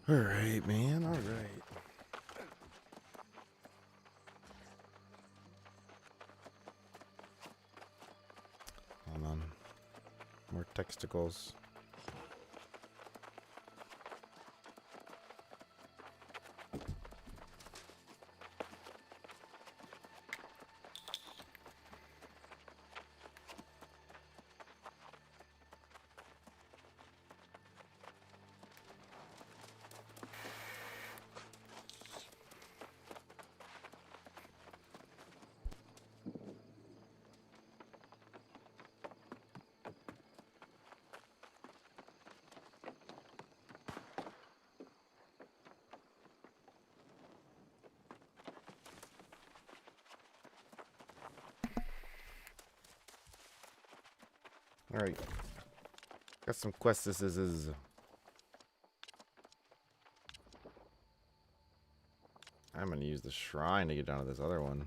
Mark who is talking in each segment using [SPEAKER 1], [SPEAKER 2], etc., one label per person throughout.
[SPEAKER 1] Alright, man, alright. Hold on. More texticles. Alright. Got some quests. I'm gonna use the shrine to get down to this other one.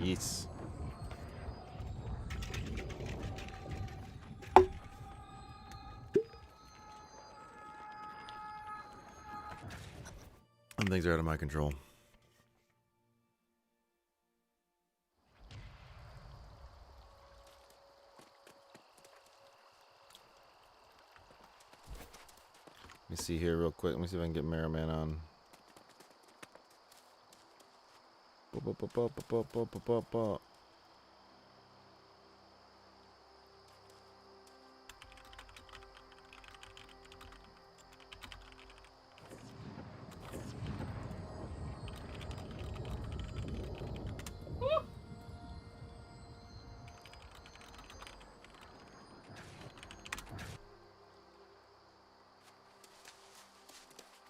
[SPEAKER 1] Yes. Some things are out of my control. Let me see here real quick. Let me see if I can get Merriman on.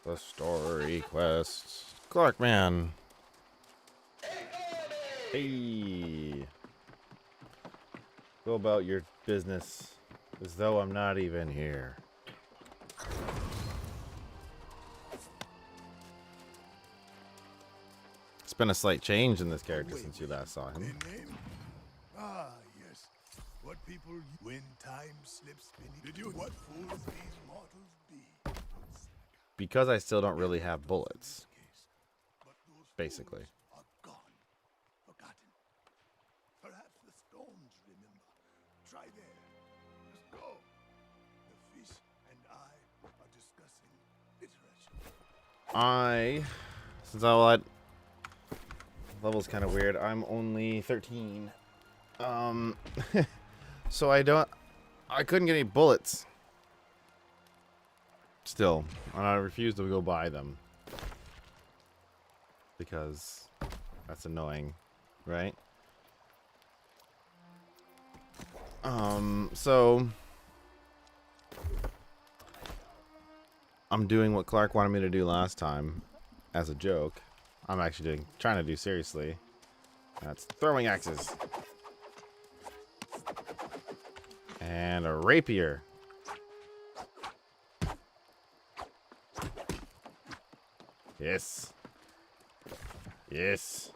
[SPEAKER 1] The story quests. Clark, man. Hey. Go about your business as though I'm not even here. It's been a slight change in this character since you last saw him.
[SPEAKER 2] Ah, yes. What people when time slips beneath. Did you what fools these mortals be?
[SPEAKER 1] Because I still don't really have bullets. Basically.
[SPEAKER 2] Are gone, forgotten. Perhaps the stones remember. Try there. Just go. The fish and I are discussing bitter.
[SPEAKER 1] Since I level's kind of weird. I'm only 13. So I couldn't get any bullets. Still, and I refuse to go buy them because that's annoying, right? So I'm doing what Clark wanted me to do last time as a joke. I'm actually trying to do seriously. That's throwing axes and a rapier. Yes. Yes.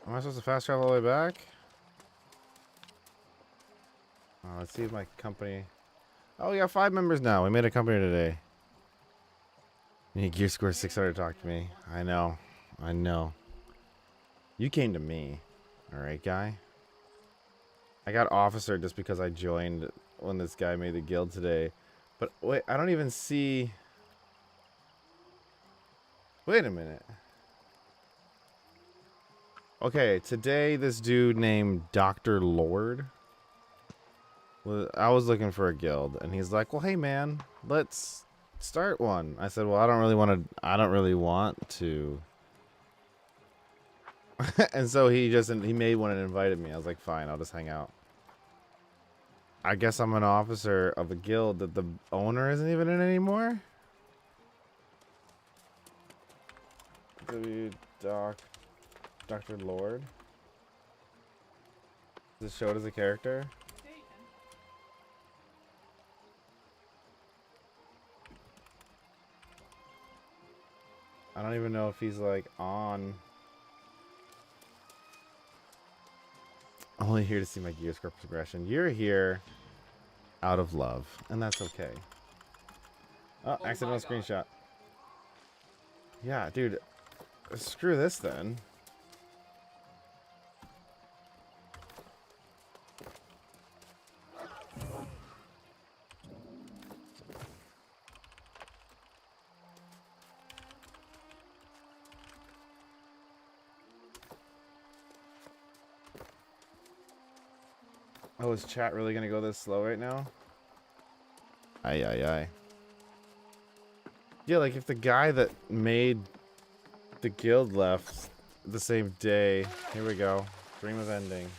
[SPEAKER 1] Am I supposed to fast travel all the way back? Let's see if my company... Oh, we got 5 members now. We made a company today. You need gear score 600 to talk to me. I know. I know. You came to me. Alright, guy. I got officer just because I joined when this guy made the guild today. But wait, I don't even see... Wait a minute. Okay, today this dude named Dr. Lord. I was looking for a guild, and he's like, well, hey man, let's start one. I said, well, I don't really want to. And so he made one and invited me. I was like, fine, I'll just hang out. I guess I'm an officer of a guild that the owner isn't even in anymore. Dr. Lord. Is this showed as a character? I don't even know if he's like on. I'm only here to see my gear score progression. You're here out of love, and that's okay. Oh, accidental screenshot. Yeah, dude. Screw this then. Oh, is chat really gonna go this slow right now? Aye, aye, aye. Yeah, like if the guy that made the guild left the same day. Here we go. Stream is ending.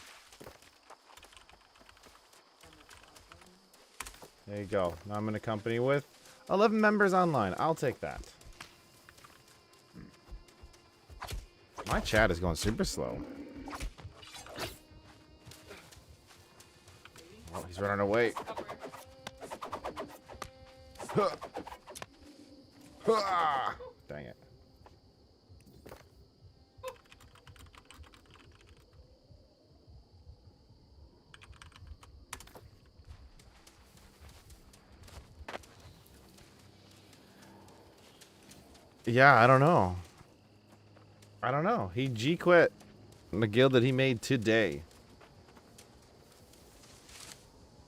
[SPEAKER 1] There you go. Now I'm in a company with 11 members online. I'll take that. My chat is going super slow. Oh, he's running away. Huh. Huh. Dang it. Yeah, I don't know. I don't know. He G quit the guild that he made today.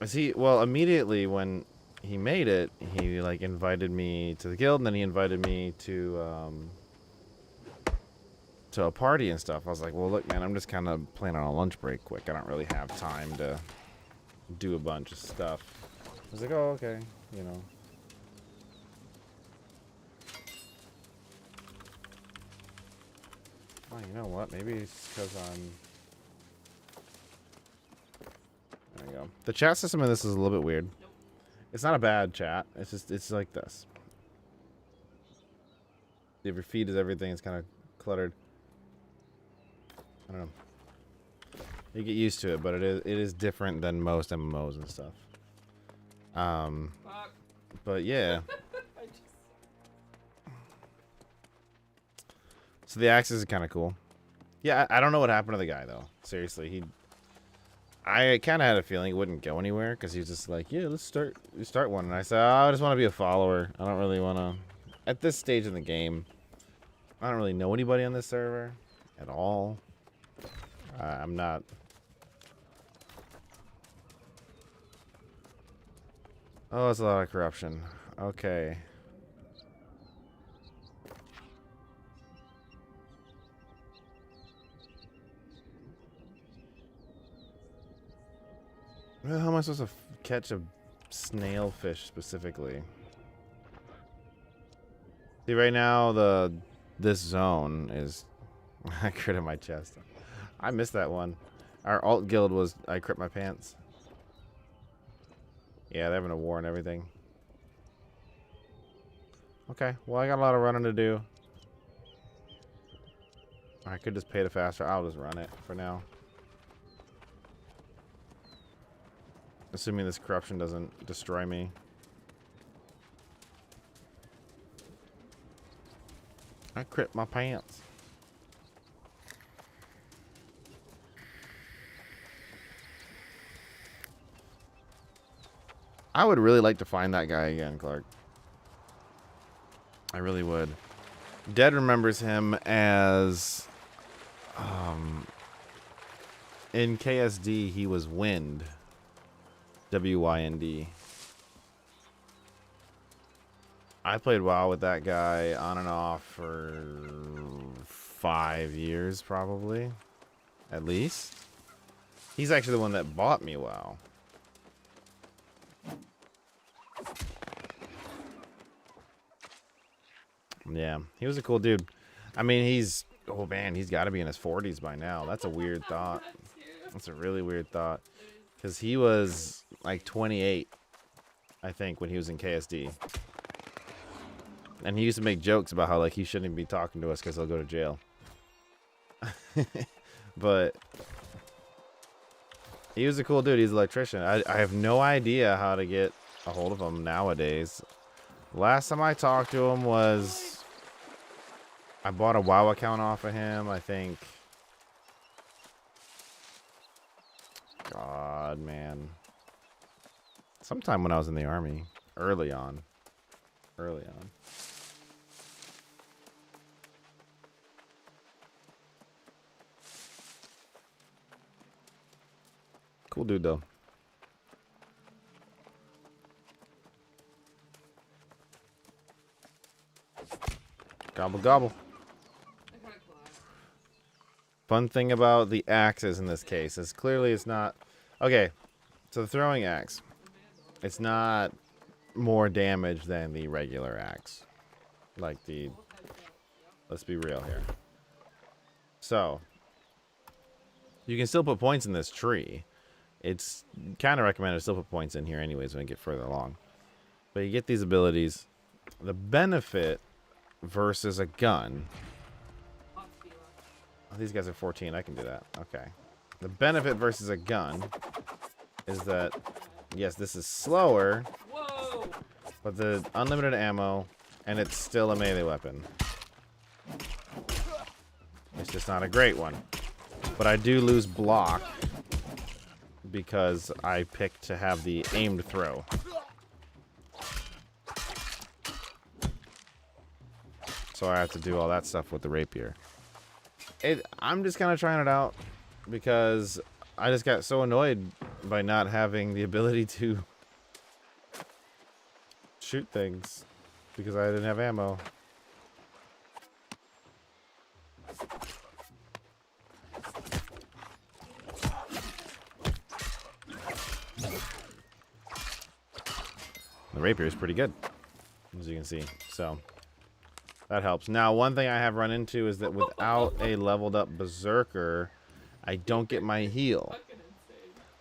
[SPEAKER 1] Is he? Well, immediately when he made it, he like invited me to the guild, and then he invited me to a party and stuff. I was like, well, look, man, I'm just kind of playing on a lunch break quick. I don't really have time to do a bunch of stuff. I was like, oh, okay, you know. Oh, you know what? Maybe it's because I'm... There we go. The chat system in this is a little bit weird. It's not a bad chat. It's just, it's like this. If your feed is everything, it's kind of cluttered. I don't know. You get used to it, but it is different than most MMOs and stuff. But yeah. So the axes is kind of cool. Yeah, I don't know what happened to the guy though. Seriously, I kind of had a feeling he wouldn't go anywhere because he was just like, yeah, let's start one. And I said, oh, I just want to be a follower. I don't really want to. At this stage in the game, I don't really know anybody on this server at all. I'm not. Oh, it's a lot of corruption. Okay. Where the hell am I supposed to catch a snail fish specifically? See, right now this zone is. I crit in my chest. I missed that one. Our alt guild was I crit my pants. Yeah, they're having a war and everything. Okay, well I got a lot of running to do. I could just pay to faster. I'll just run it for now. Assuming this corruption doesn't destroy me. I crit my pants. I would really like to find that guy again, Clark. I really would. Dead remembers him as... in KSD, he was Wind. W-Y-N-D. I played WoW with that guy on and off for 5 years, probably. At least. He's actually the one that bought me WoW. Yeah, he was a cool dude. I mean, he's... Oh, man, he's got to be in his 40s by now. That's a weird thought. That's a really weird thought. Because he was, like, 28, I think, when he was in KSD. And he used to make jokes about how, like, he shouldn't be talking to us because he'll go to jail. But... he was a cool dude. He's an electrician. I have no idea how to get a hold of him nowadays. Last time I talked to him was I bought a WoW account off of him, I think. God, man. Sometime when I was in the army. Early on. Early on. Cool dude, though. Gobble, gobble. Fun thing about the axes in this case is clearly it's not... Okay, so the throwing axe. It's not more damage than the regular axe. Like the... Let's be real here. So, you can still put points in this tree. It's kind of recommended to still put points in here anyways when you get further along. But you get these abilities. The benefit versus a gun... Oh, these guys are 14. I can do that. Okay. The benefit versus a gun is that, yes, this is slower, but the unlimited ammo, and it's still a melee weapon. It's just not a great one. But I do lose block because I picked to have the aimed throw. So I have to do all that stuff with the rapier. I'm just kind of trying it out because I just got so annoyed by not having the ability to shoot things because I didn't have ammo. The rapier is pretty good, as you can see, so that helps. Now, one thing I have run into is that without a leveled up berserker, I don't get my heal.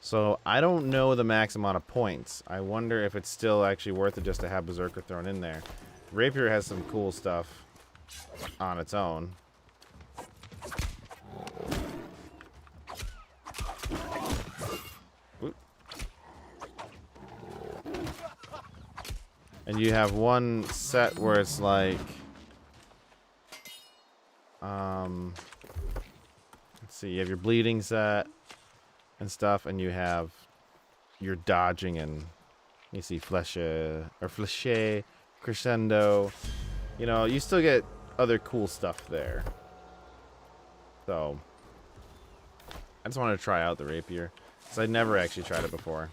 [SPEAKER 1] So I don't know the max amount of points. I wonder if it's still actually worth it just to have berserker thrown in there. Rapier has some cool stuff on its own. Oop. And you have one set where it's like let's see, you have your bleeding set and stuff, and you have your dodging, and you see fleche, crescendo. You know, you still get other cool stuff there. So I just wanted to try out the rapier because I never actually tried it before,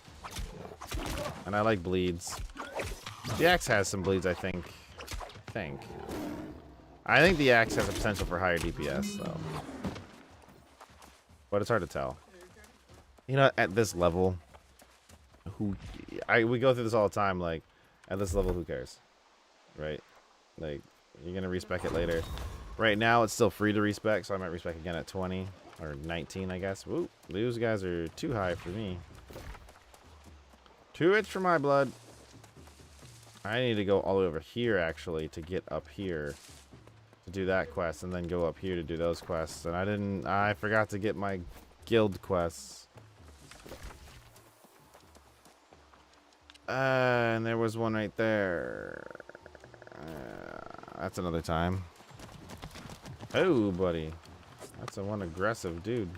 [SPEAKER 1] and I like bleeds. The axe has some bleeds, I think. I think the axe has a potential for higher DPS, though. But it's hard to tell. You know, at this level, we go through this all the time. Like, at this level, who cares, right? Like, you're gonna respec it later. Right now, it's still free to respec, so I might respec again at 20 or 19, I guess. Woo, those guys are too high for me. Too rich for my blood. I need to go all the way over here actually to get up here to do that quest, and then go up here to do those quests. And I forgot to get my guild quests. And there was one right there. That's another time. Oh, buddy. That's one aggressive dude.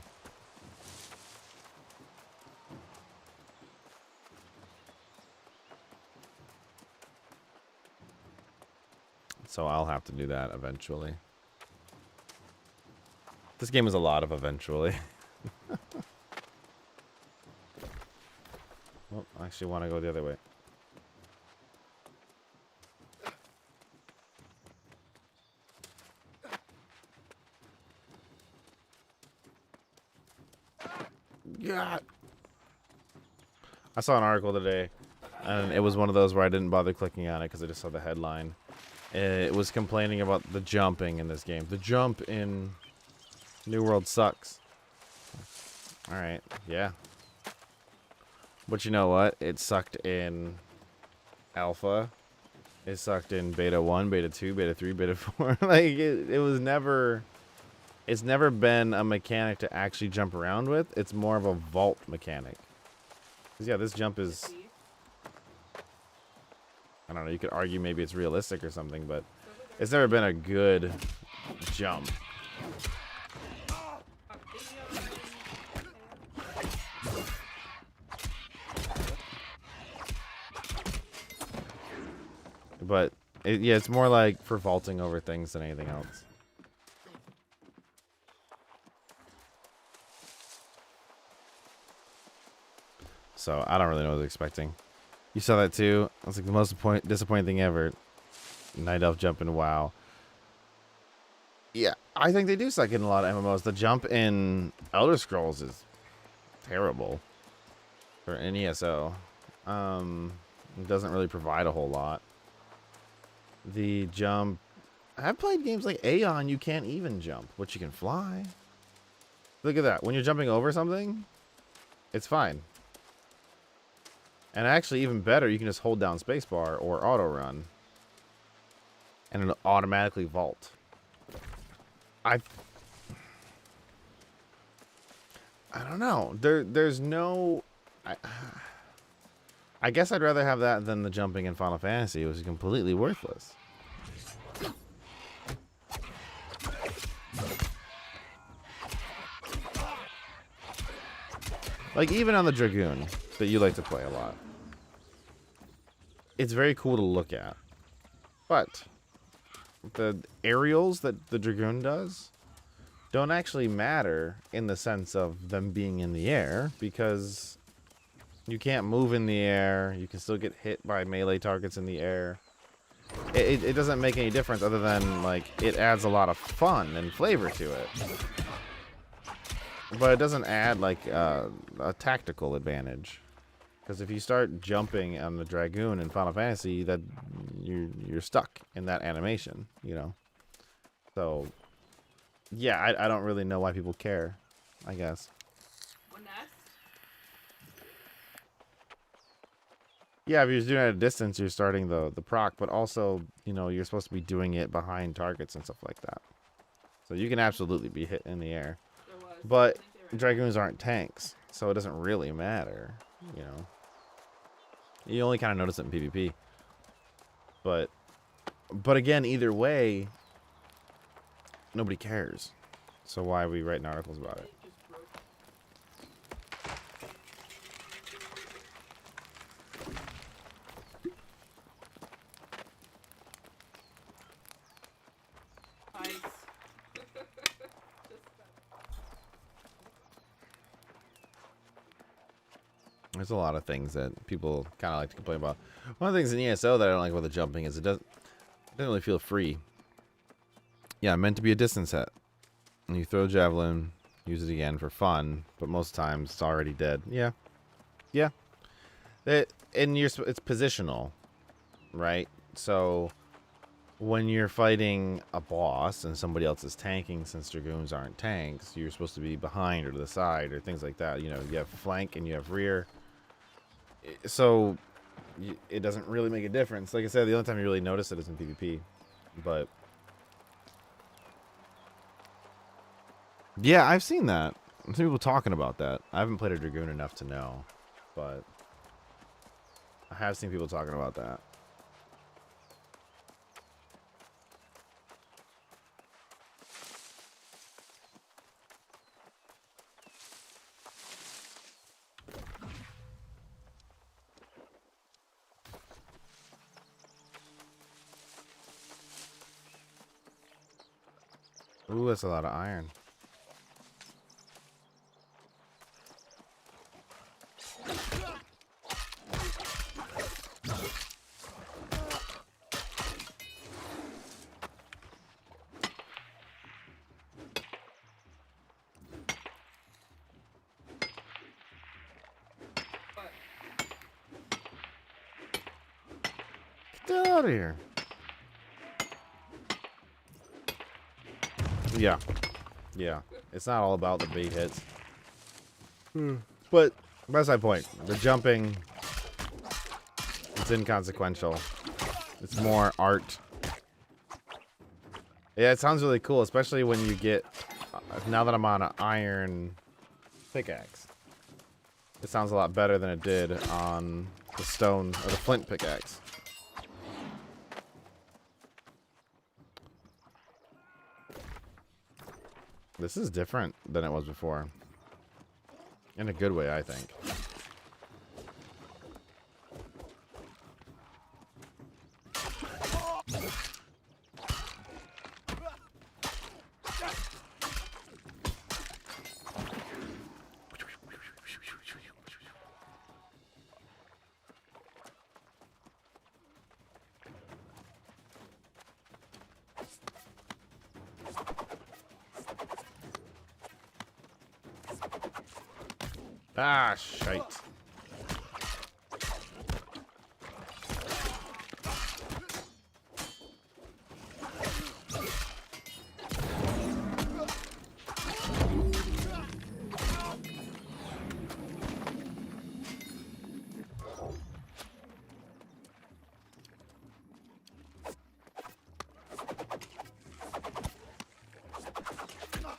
[SPEAKER 1] So I'll have to do that eventually. This game is a lot of eventually. Well, I actually want to go the other way. God. I saw an article today, and it was one of those where I didn't bother clicking on it because I just saw the headline. It was complaining about the jumping in this game. The jump in New World sucks. Alright, yeah. But you know what? It sucked in Alpha. It sucked in Beta 1, Beta 2, Beta 3, Beta 4. Like, it was never... It's never been a mechanic to actually jump around with. It's more of a vault mechanic. 'Cause yeah, this jump is... I don't know, you could argue maybe it's realistic or something, but it's never been a good jump. But yeah, it's more like for vaulting over things than anything else. So I don't really know what I was expecting. You saw that too? That's like the most disappointing thing ever. Night Elf jump in WoW. Yeah, I think they do suck in a lot of MMOs. The jump in Elder Scrolls is terrible for an ESO. It doesn't really provide a whole lot. The jump... I've played games like Aeon, you can't even jump, but you can fly. Look at that. When you're jumping over something, it's fine. And actually, even better, you can just hold down spacebar or auto run, and it'll automatically vault. I don't know. There's no. I guess I'd rather have that than the jumping in Final Fantasy, which is completely worthless. Like even on the Dragoon that you like to play a lot, it's very cool to look at, but the aerials that the Dragoon does don't actually matter in the sense of them being in the air, because you can't move in the air. You can still get hit by melee targets in the air. It doesn't make any difference other than, like, it adds a lot of fun and flavor to it. But it doesn't add, like, a tactical advantage. Because if you start jumping on the Dragoon in Final Fantasy, that you're stuck in that animation, you know? So, yeah, I don't really know why people care, I guess. Yeah, if you're doing it at a distance, you're starting the proc, but also, you know, you're supposed to be doing it behind targets and stuff like that. So you can absolutely be hit in the air. But Dragoons aren't tanks, so it doesn't really matter, you know. You only kind of notice it in PvP. But again, either way, nobody cares. So why are we writing articles about it? There's a lot of things that people kind of like to complain about. One of the things in ESO that I don't like about the jumping is it doesn't really feel free. Yeah, meant to be a distance hit. And you throw a javelin, use it again for fun, but most times it's already dead. Yeah. Yeah. It's positional, right? So when you're fighting a boss and somebody else is tanking, since Dragoons aren't tanks, you're supposed to be behind or to the side or things like that. You know, you have flank and you have rear. So it doesn't really make a difference. Like I said, the only time you really notice it is in PvP. But yeah, I've seen that. I've seen people talking about that. I haven't played a Dragoon enough to know, but I have seen people talking about that. Ooh, that's a lot of iron. Get out of here. Yeah. Yeah. It's not all about the bait hits. But that's my point. The jumping, it's inconsequential. It's more art. Yeah, it sounds really cool, especially when you get... now that I'm on an iron pickaxe. It sounds a lot better than it did on the stone or the flint pickaxe. This is different than it was before. In a good way, I think. Ah, shite.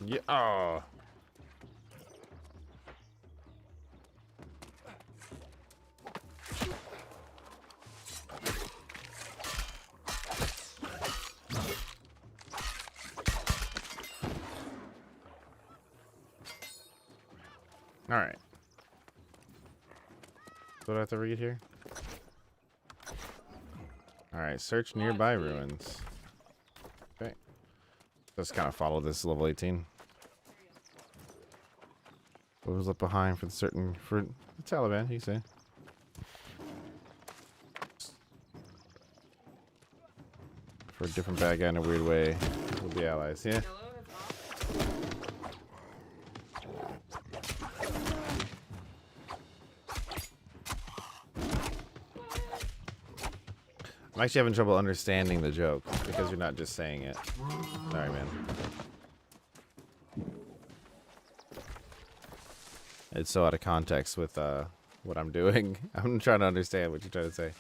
[SPEAKER 1] Yeah. Oh. All right. What do I have to read here? All right. Search nearby ruins. Okay. Just kind of follow this level 18. What was left behind for the Taliban? You say? For a different bad guy in a weird way. We'll be allies. Yeah. I'm actually having trouble understanding the joke because you're not just saying it. Sorry, man. It's so out of context with what I'm doing. I'm trying to understand what you're trying to say.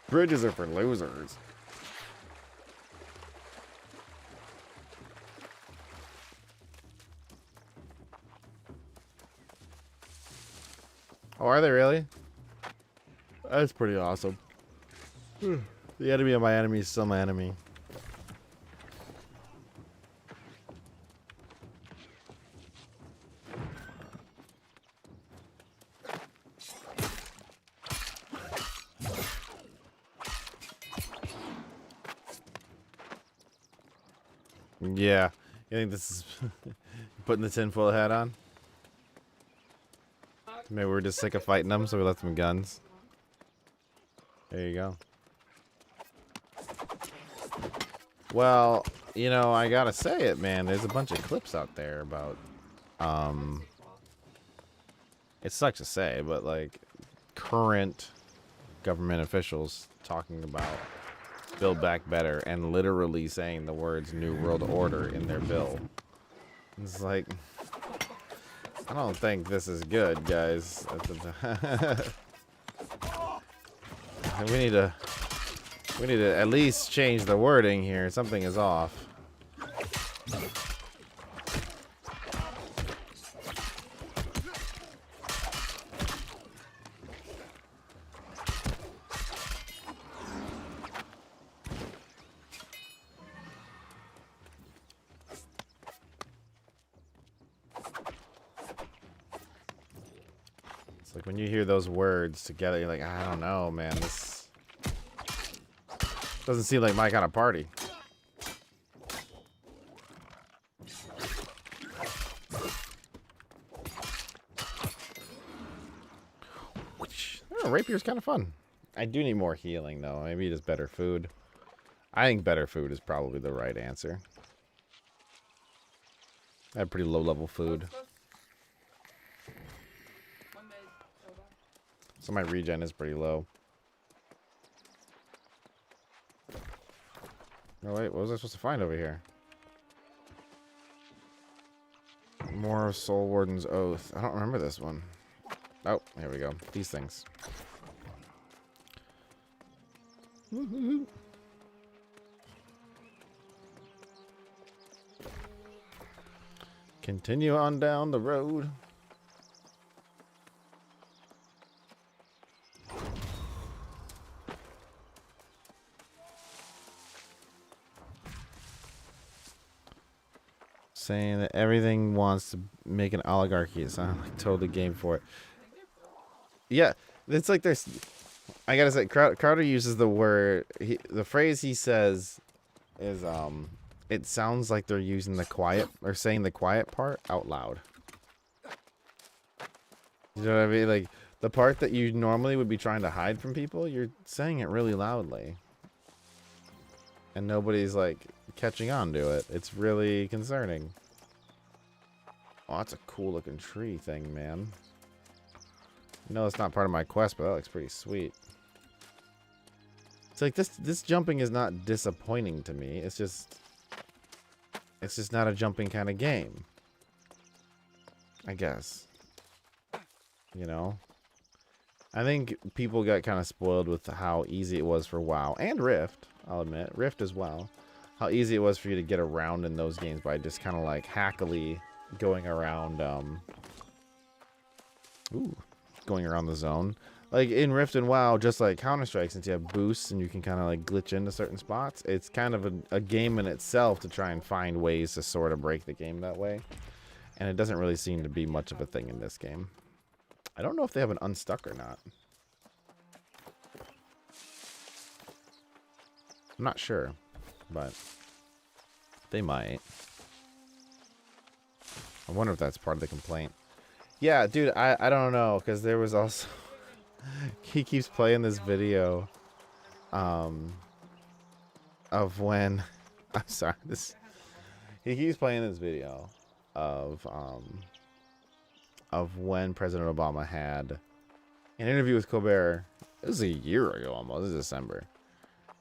[SPEAKER 1] Bridges are for losers. Oh, are they really? That's pretty awesome. The enemy of my enemy is still my enemy. Yeah. You think this is putting the tinfoil hat on? Maybe we're just sick of fighting them, so we left them guns. There you go. Well, you know, I gotta say it, man. There's a bunch of clips out there about, it sucks to say, but like current government officials talking about Build Back Better and literally saying the words New World Order in their bill. It's like, I don't think this is good, guys. we need to at least change the wording here. Something is off. It's like when you hear those words together, you're like, I don't know, man. This doesn't seem like my kind of party. Oh, rapier's kind of fun. I do need more healing, though. Maybe just better food. I think better food is probably the right answer. I have pretty low-level food. So my regen is pretty low. Oh wait, what was I supposed to find over here? More Soul Warden's Oath. I don't remember this one. Oh, here we go. These things. Woohoo. Continue on down the road. saying that everything wants to make an oligarchy. So I'm like totally game for it. Yeah, it's like there's. I gotta say, Crowder uses the word. The phrase he says is It sounds like they're using the quiet or saying the quiet part out loud. You know what I mean? Like the part that you normally would be trying to hide from people, you're saying it really loudly, and nobody's like catching on to it. It's really concerning. Oh, that's a cool looking tree thing, man. No, it's not part of my quest, but that looks pretty sweet. It's like this jumping is not disappointing to me. It's just not a jumping kind of game. I guess. You know? I think people got kind of spoiled with how easy it was for WoW and Rift, I'll admit. Rift as well. How easy it was for you to get around in those games by just kind of like hackily going around going around the zone. Like in Rift and WoW, just like Counter-Strike, since you have boosts and you can kind of like glitch into certain spots, it's kind of a game in itself to try and find ways to sort of break the game that way. And it doesn't really seem to be much of a thing in this game. I don't know if they have an unstuck or not. I'm not sure, but they might. I wonder if that's part of the complaint. Yeah, dude, I don't know, because there was also... he keeps playing this video of when... I'm sorry, he keeps playing this video of when President Obama had an interview with Colbert. It was a year ago almost. It was December.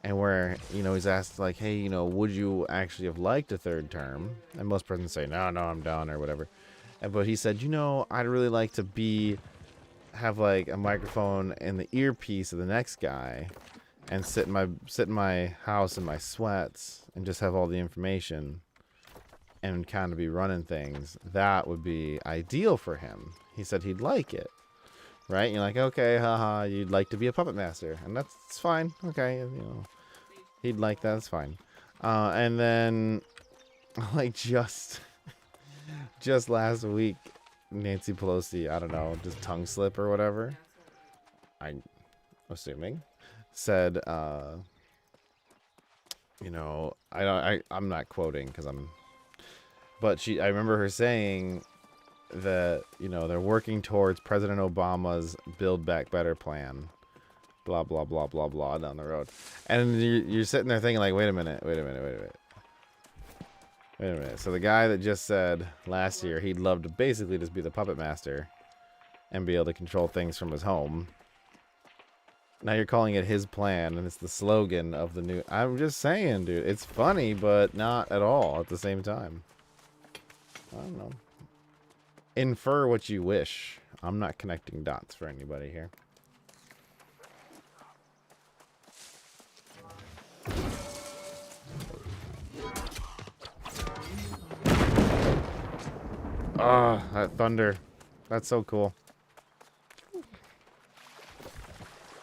[SPEAKER 1] And where, you know, he's asked, like, hey, you know, would you actually have liked a third term? And most presidents say, no, I'm done, or whatever. But he said, you know, I'd really like to have like a microphone in the earpiece of the next guy and sit in my house in my sweats and just have all the information and kind of be running things. That would be ideal for him. He said he'd like it. Right? And you're like, okay, haha, you'd like to be a puppet master. And that's fine. Okay, you know. He'd like that, that's fine. And then like just last week, Nancy Pelosi, I don't know, just tongue slip or whatever, I'm assuming, said, you know, I'm not quoting but I remember her saying that, you know, they're working towards President Obama's Build Back Better plan, blah, blah, blah, blah, blah, down the road. And you're sitting there thinking like, wait a minute. So the guy that just said last year he'd love to basically just be the puppet master and be able to control things from his home. Now you're calling it his plan, and it's the slogan of the new... I'm just saying, dude. It's funny, but not at all at the same time. I don't know. Infer what you wish. I'm not connecting dots for anybody here. Ah, that thunder. That's so cool.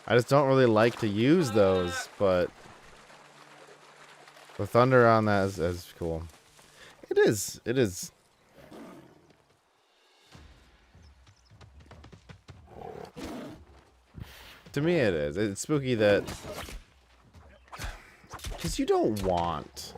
[SPEAKER 1] I just don't really like to use those, but the thunder on that is cool. It is. To me, it is. It's spooky that... because you don't want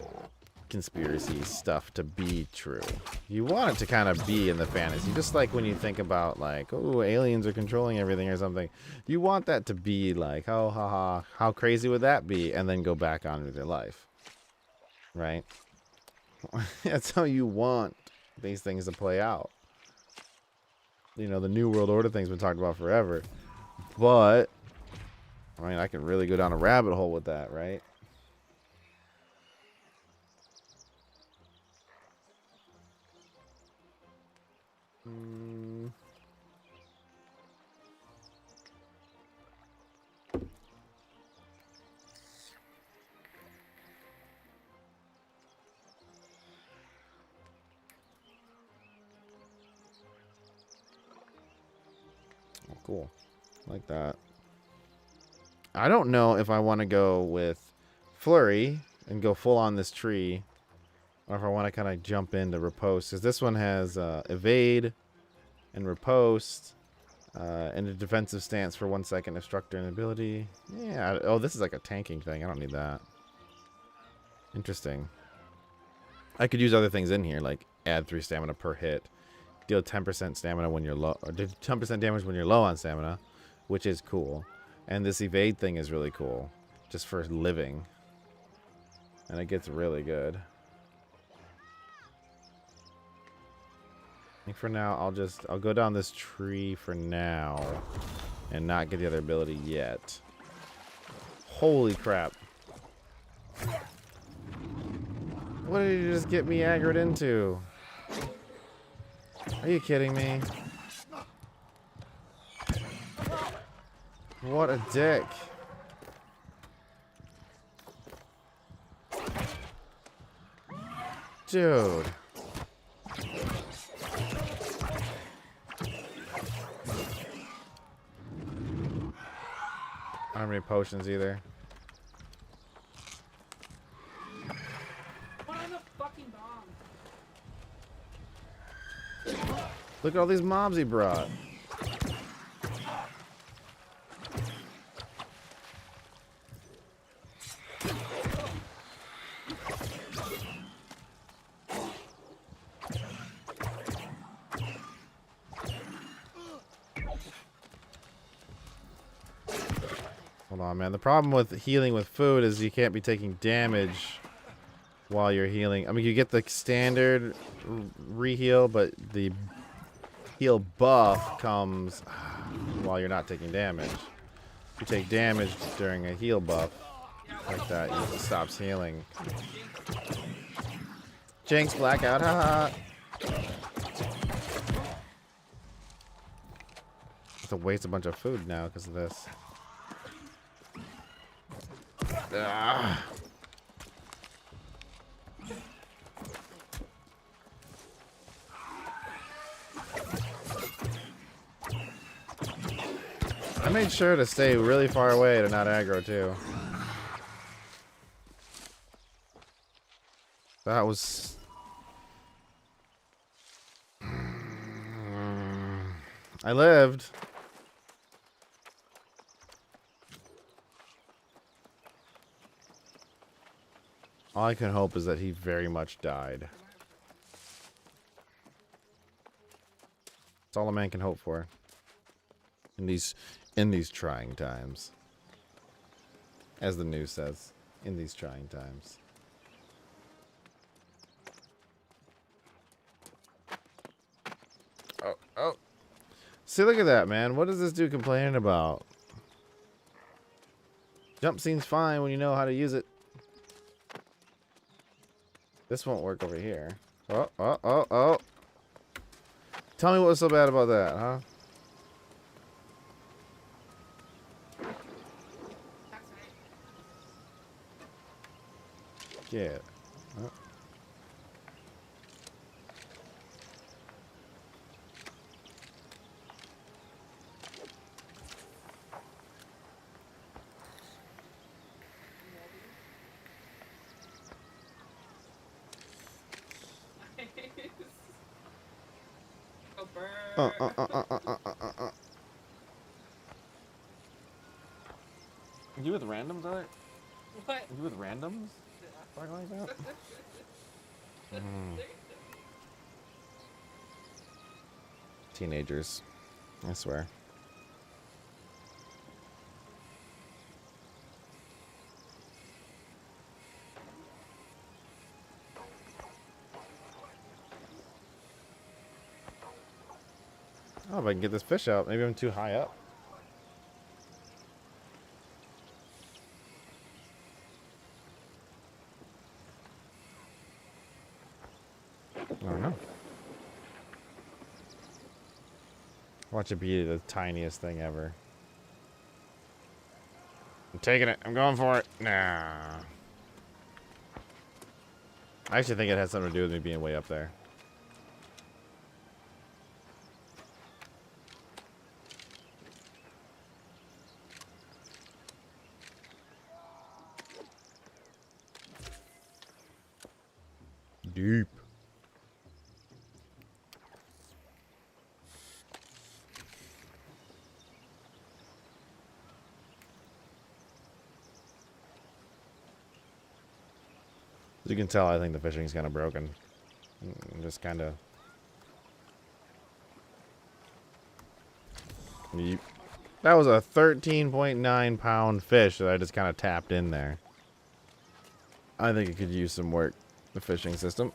[SPEAKER 1] conspiracy stuff to be true. You want it to kind of be in the fantasy. Just like when you think about, like, oh, aliens are controlling everything or something. You want that to be like, oh, haha, how crazy would that be? And then go back on with your life. Right? That's how you want these things to play out. You know, the New World Order thing's been talked about forever. But... I mean, I can really go down a rabbit hole with that, right? Oh, cool. Like that. I don't know if I want to go with Flurry and go full on this tree Or if I want to kind of jump into riposte. Because this one has evade and riposte. And a defensive stance for 1 second. Instructor and ability. Yeah. Oh, this is like a tanking thing. I don't need that. Interesting. I could use other things in here, like add 3 stamina per hit, deal 10% stamina when you're low, or 10% damage when you're low on stamina, which is cool. And this evade thing is really cool, just for living. And it gets really good. I think for now, I'll go down this tree for now, and not get the other ability yet. Holy crap. What did you just get me aggroed into? Are you kidding me? What a dick. Dude. I don't have any potions either.
[SPEAKER 3] What are the fucking bombs?
[SPEAKER 1] Look at all these mobs he brought. Hold on, man. The problem with healing with food is you can't be taking damage while you're healing. I mean, you get the standard re-heal, but the heal buff comes while you're not taking damage. If you take damage during a heal buff like that, it stops healing. Jinx, blackout, haha. Have to waste a bunch of food now because of this. Ah. I made sure to stay really far away to not aggro too. That was... I lived. All I can hope is that he very much died. That's all a man can hope for. In these trying times. As the news says. In these trying times. Oh. See, look at that, man. What is this dude complaining about? Jump scene's fine when you know how to use it. This won't work over here. Oh. Tell me what was so bad about that, huh? Yeah. Oh.
[SPEAKER 3] Go burn.
[SPEAKER 1] You with randoms, are
[SPEAKER 3] What?
[SPEAKER 1] you with randoms? Talking like that? Teenagers. I swear. Oh, if I can get this fish out. Maybe I'm too high up. I don't know. Watch it be the tiniest thing ever. I'm taking it. I'm going for it. Nah. I actually think it has something to do with me being way up there. deep. As you can tell, I think the fishing's kind of broken. Just kind of... That was a 13.9 pound fish that I just kind of tapped in there. I think it could use some work, the fishing system.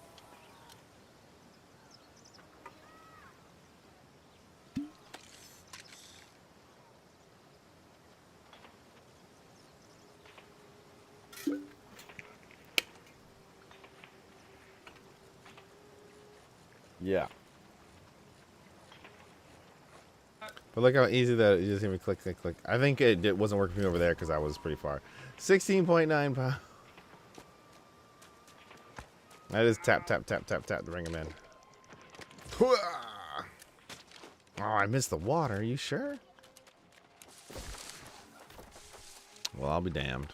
[SPEAKER 1] Yeah. But look how easy that you just hear me click, click, click. I think it wasn't working for me over there because I was pretty far. 16.9 pounds. I just tap, tap, tap, tap, tap to bring him in. Oh, I missed the water. Are you sure? Well, I'll be damned.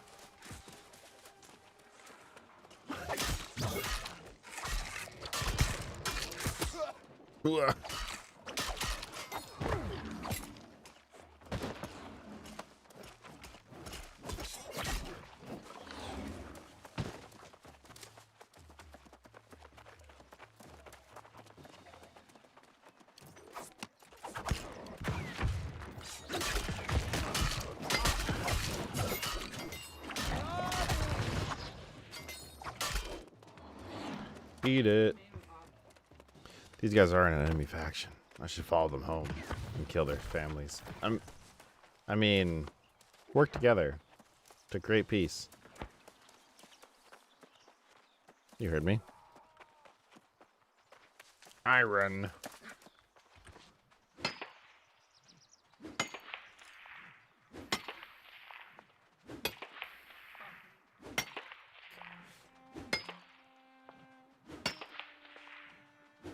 [SPEAKER 1] Eat it. These guys are in an enemy faction. I should follow them home and kill their families. I mean, work together to create peace. You heard me. Iron.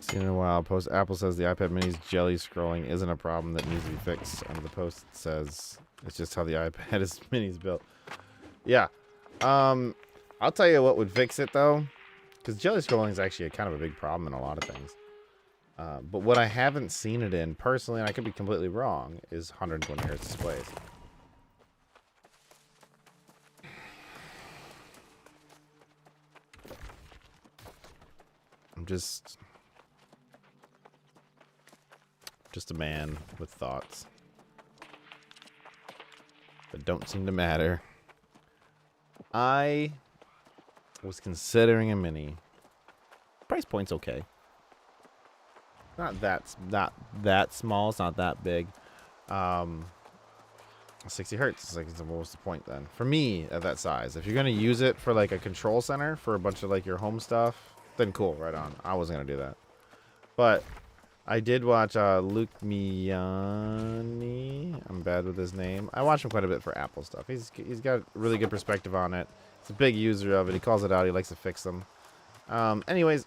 [SPEAKER 1] Seen in a while. Post Apple says the iPad Mini's jelly scrolling isn't a problem that needs to be fixed. And the post says it's just how the iPad is Mini's built. Yeah. I'll tell you what would fix it though, because jelly scrolling is actually kind of a big problem in a lot of things. But what I haven't seen it in personally, and I could be completely wrong, is 120 hertz displays. I'm just a man with thoughts that don't seem to matter. I was considering a mini. Price point's okay. Not that small. It's not that big. 60 hertz is like, what's the point then? For me, at that size, if you're gonna use it for like a control center for a bunch of like your home stuff, then cool, right on. I wasn't gonna do that, but I did watch Luke Miani. I'm bad with his name. I watch him quite a bit for Apple stuff. He's got really good perspective on it. He's a big user of it. He calls it out. He likes to fix them. Anyways,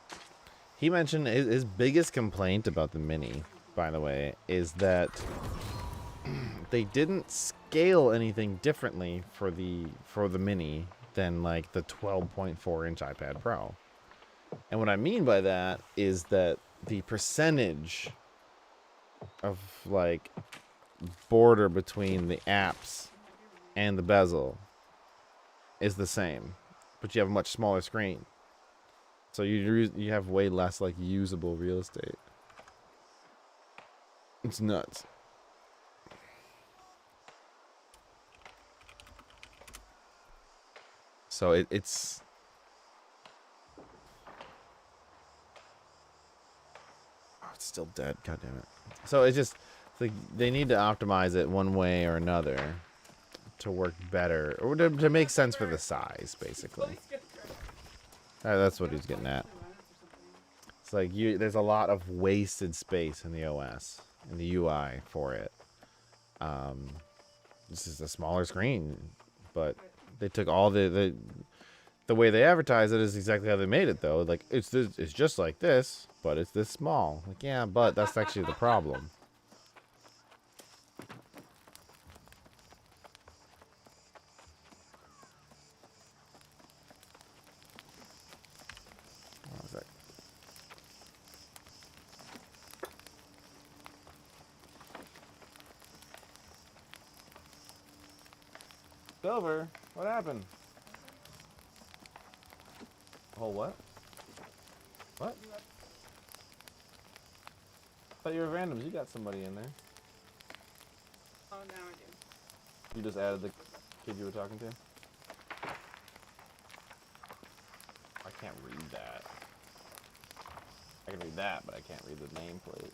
[SPEAKER 1] he mentioned his biggest complaint about the Mini, by the way, is that they didn't scale anything differently for the Mini than like the 12.4 inch iPad Pro. And what I mean by that is that the percentage of like border between the apps and the bezel is the same, but you have a much smaller screen, so you have way less like usable real estate. It's nuts. So it's it's still dead. God damn it. So it's just like they need to optimize it one way or another to work better, or to make sense for the size, basically. That's what he's getting at. It's like there's a lot of wasted space in the OS, in the UI for it. This is a smaller screen, but they took all the way they advertise it is exactly how they made it though. Like it's just like this, but it's this small. Like yeah, but that's actually the problem. What was that? Silver, what happened? Oh, what? What? I thought you were randoms. You got somebody in there.
[SPEAKER 3] Oh, now I do.
[SPEAKER 1] You just added the kid you were talking to? I can't read that. I can read that, but I can't read the nameplate.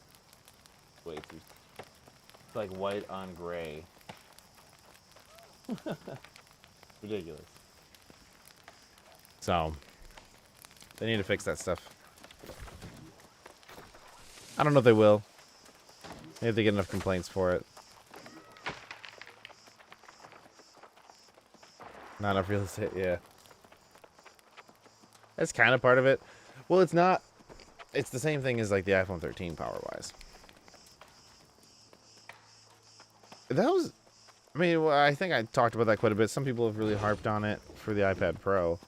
[SPEAKER 1] Way too. It's like white on gray. Ridiculous. So, they need to fix that stuff. I don't know if they will. Maybe if they get enough complaints for it. Not enough real estate, yeah. That's kind of part of it. Well, it's not. It's the same thing as like the iPhone 13 power-wise. That was. I mean, well, I think I talked about that quite a bit. Some people have really harped on it for the iPad Pro.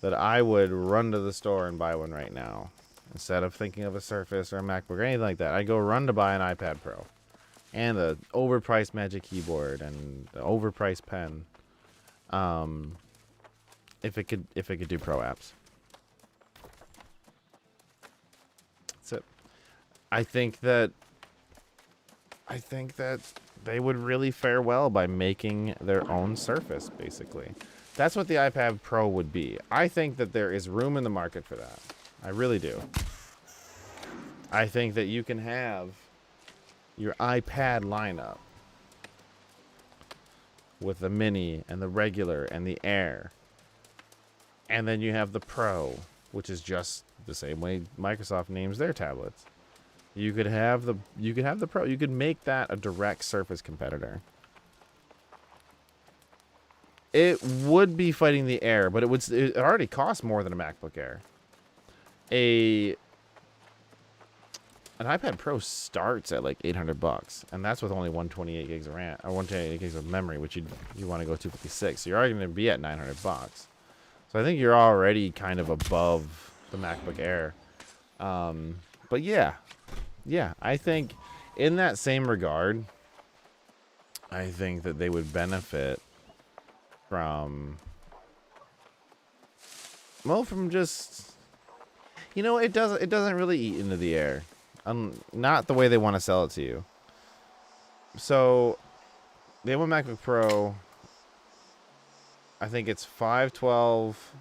[SPEAKER 1] That I would run to the store and buy one right now. Instead of thinking of a Surface or a MacBook or anything like that. I'd go run to buy an iPad Pro. And the overpriced Magic Keyboard and the overpriced pen. If it could do Pro apps. That's it. I think that they would really fare well by making their own Surface, basically. That's what the iPad Pro would be. I think that there is room in the market for that. I really do. I think that you can have your iPad lineup with the Mini and the regular and the Air. And then you have the Pro, which is just the same way Microsoft names their tablets. You could have the Pro. You could make that a direct Surface competitor. It would be fighting the Air, but it already costs more than a MacBook Air. An iPad Pro starts at like $800, and that's with only 128 gigs of RAM or 128 gigs of memory, which you want to go 256. So you're already going to be at $900. So I think you're already kind of above the MacBook Air. But yeah, I think in that same regard, I think that they would benefit from just, it doesn't really eat into the Air. Not the way they want to sell it to you. So, the M1 MacBook Pro, I think it's 512.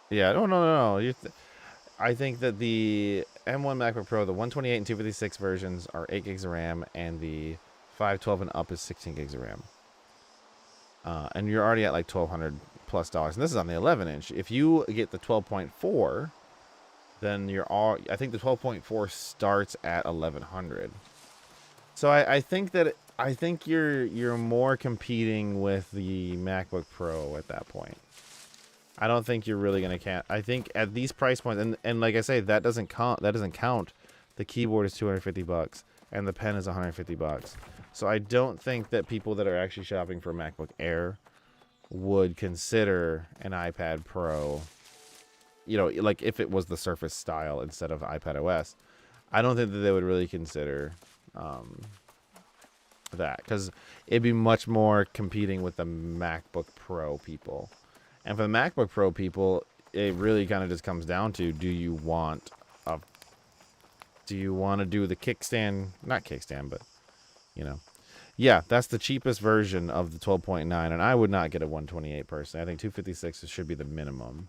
[SPEAKER 1] Yeah, no. I think that the M1 MacBook Pro, the 128 and 256 versions are 8 gigs of RAM, and the 512 and up is 16 gigs of RAM. And you're already at like $1,200 plus. And this is on the 11-inch. If you get the 12.4, then I think the 12.4 starts at $1,100. So I think you're more competing with the MacBook Pro at that point. I don't think you're really gonna I think at these price points, and like I say, that doesn't count. The keyboard is $250 and the pen is $150. So I don't think that people that are actually shopping for a MacBook Air would consider an iPad Pro. Like if it was the Surface style instead of iPad OS, I don't think that they would really consider that, because it'd be much more competing with the MacBook Pro people. And for the MacBook Pro people, it really kind of just comes down to, do you want to do the kickstand, not kickstand, but yeah, that's the cheapest version of the 12.9, and I would not get a 128 personally. I think 256 should be the minimum.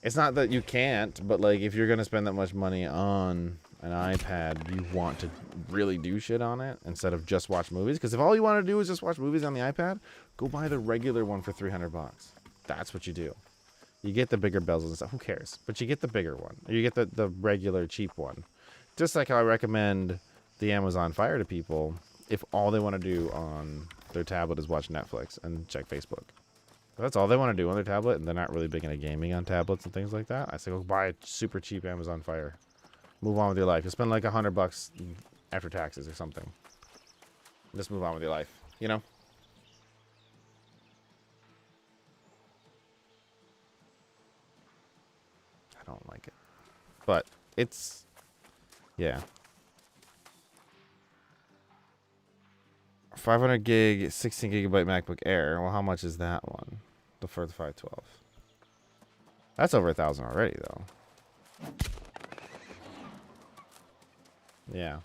[SPEAKER 1] It's not that you can't, but like if you're gonna spend that much money on an iPad, you want to really do shit on it instead of just watch movies. Because if all you want to do is just watch movies on the iPad, go buy the regular one for $300. That's what you do. You get the bigger bezels and stuff. Who cares? But you get the bigger one. Or you get the regular cheap one. Just like how I recommend the Amazon Fire to people if all they want to do on their tablet is watch Netflix and check Facebook. If that's all they want to do on their tablet, and they're not really big into gaming on tablets and things like that, I say go buy a super cheap Amazon Fire. Move on with your life. You'll spend like $100 after taxes or something. Just move on with your life, I don't like it. But it's, yeah. 500 gig, 16 gigabyte MacBook Air. Well, how much is that one? The for the 512. That's over 1,000 already, though. Yeah.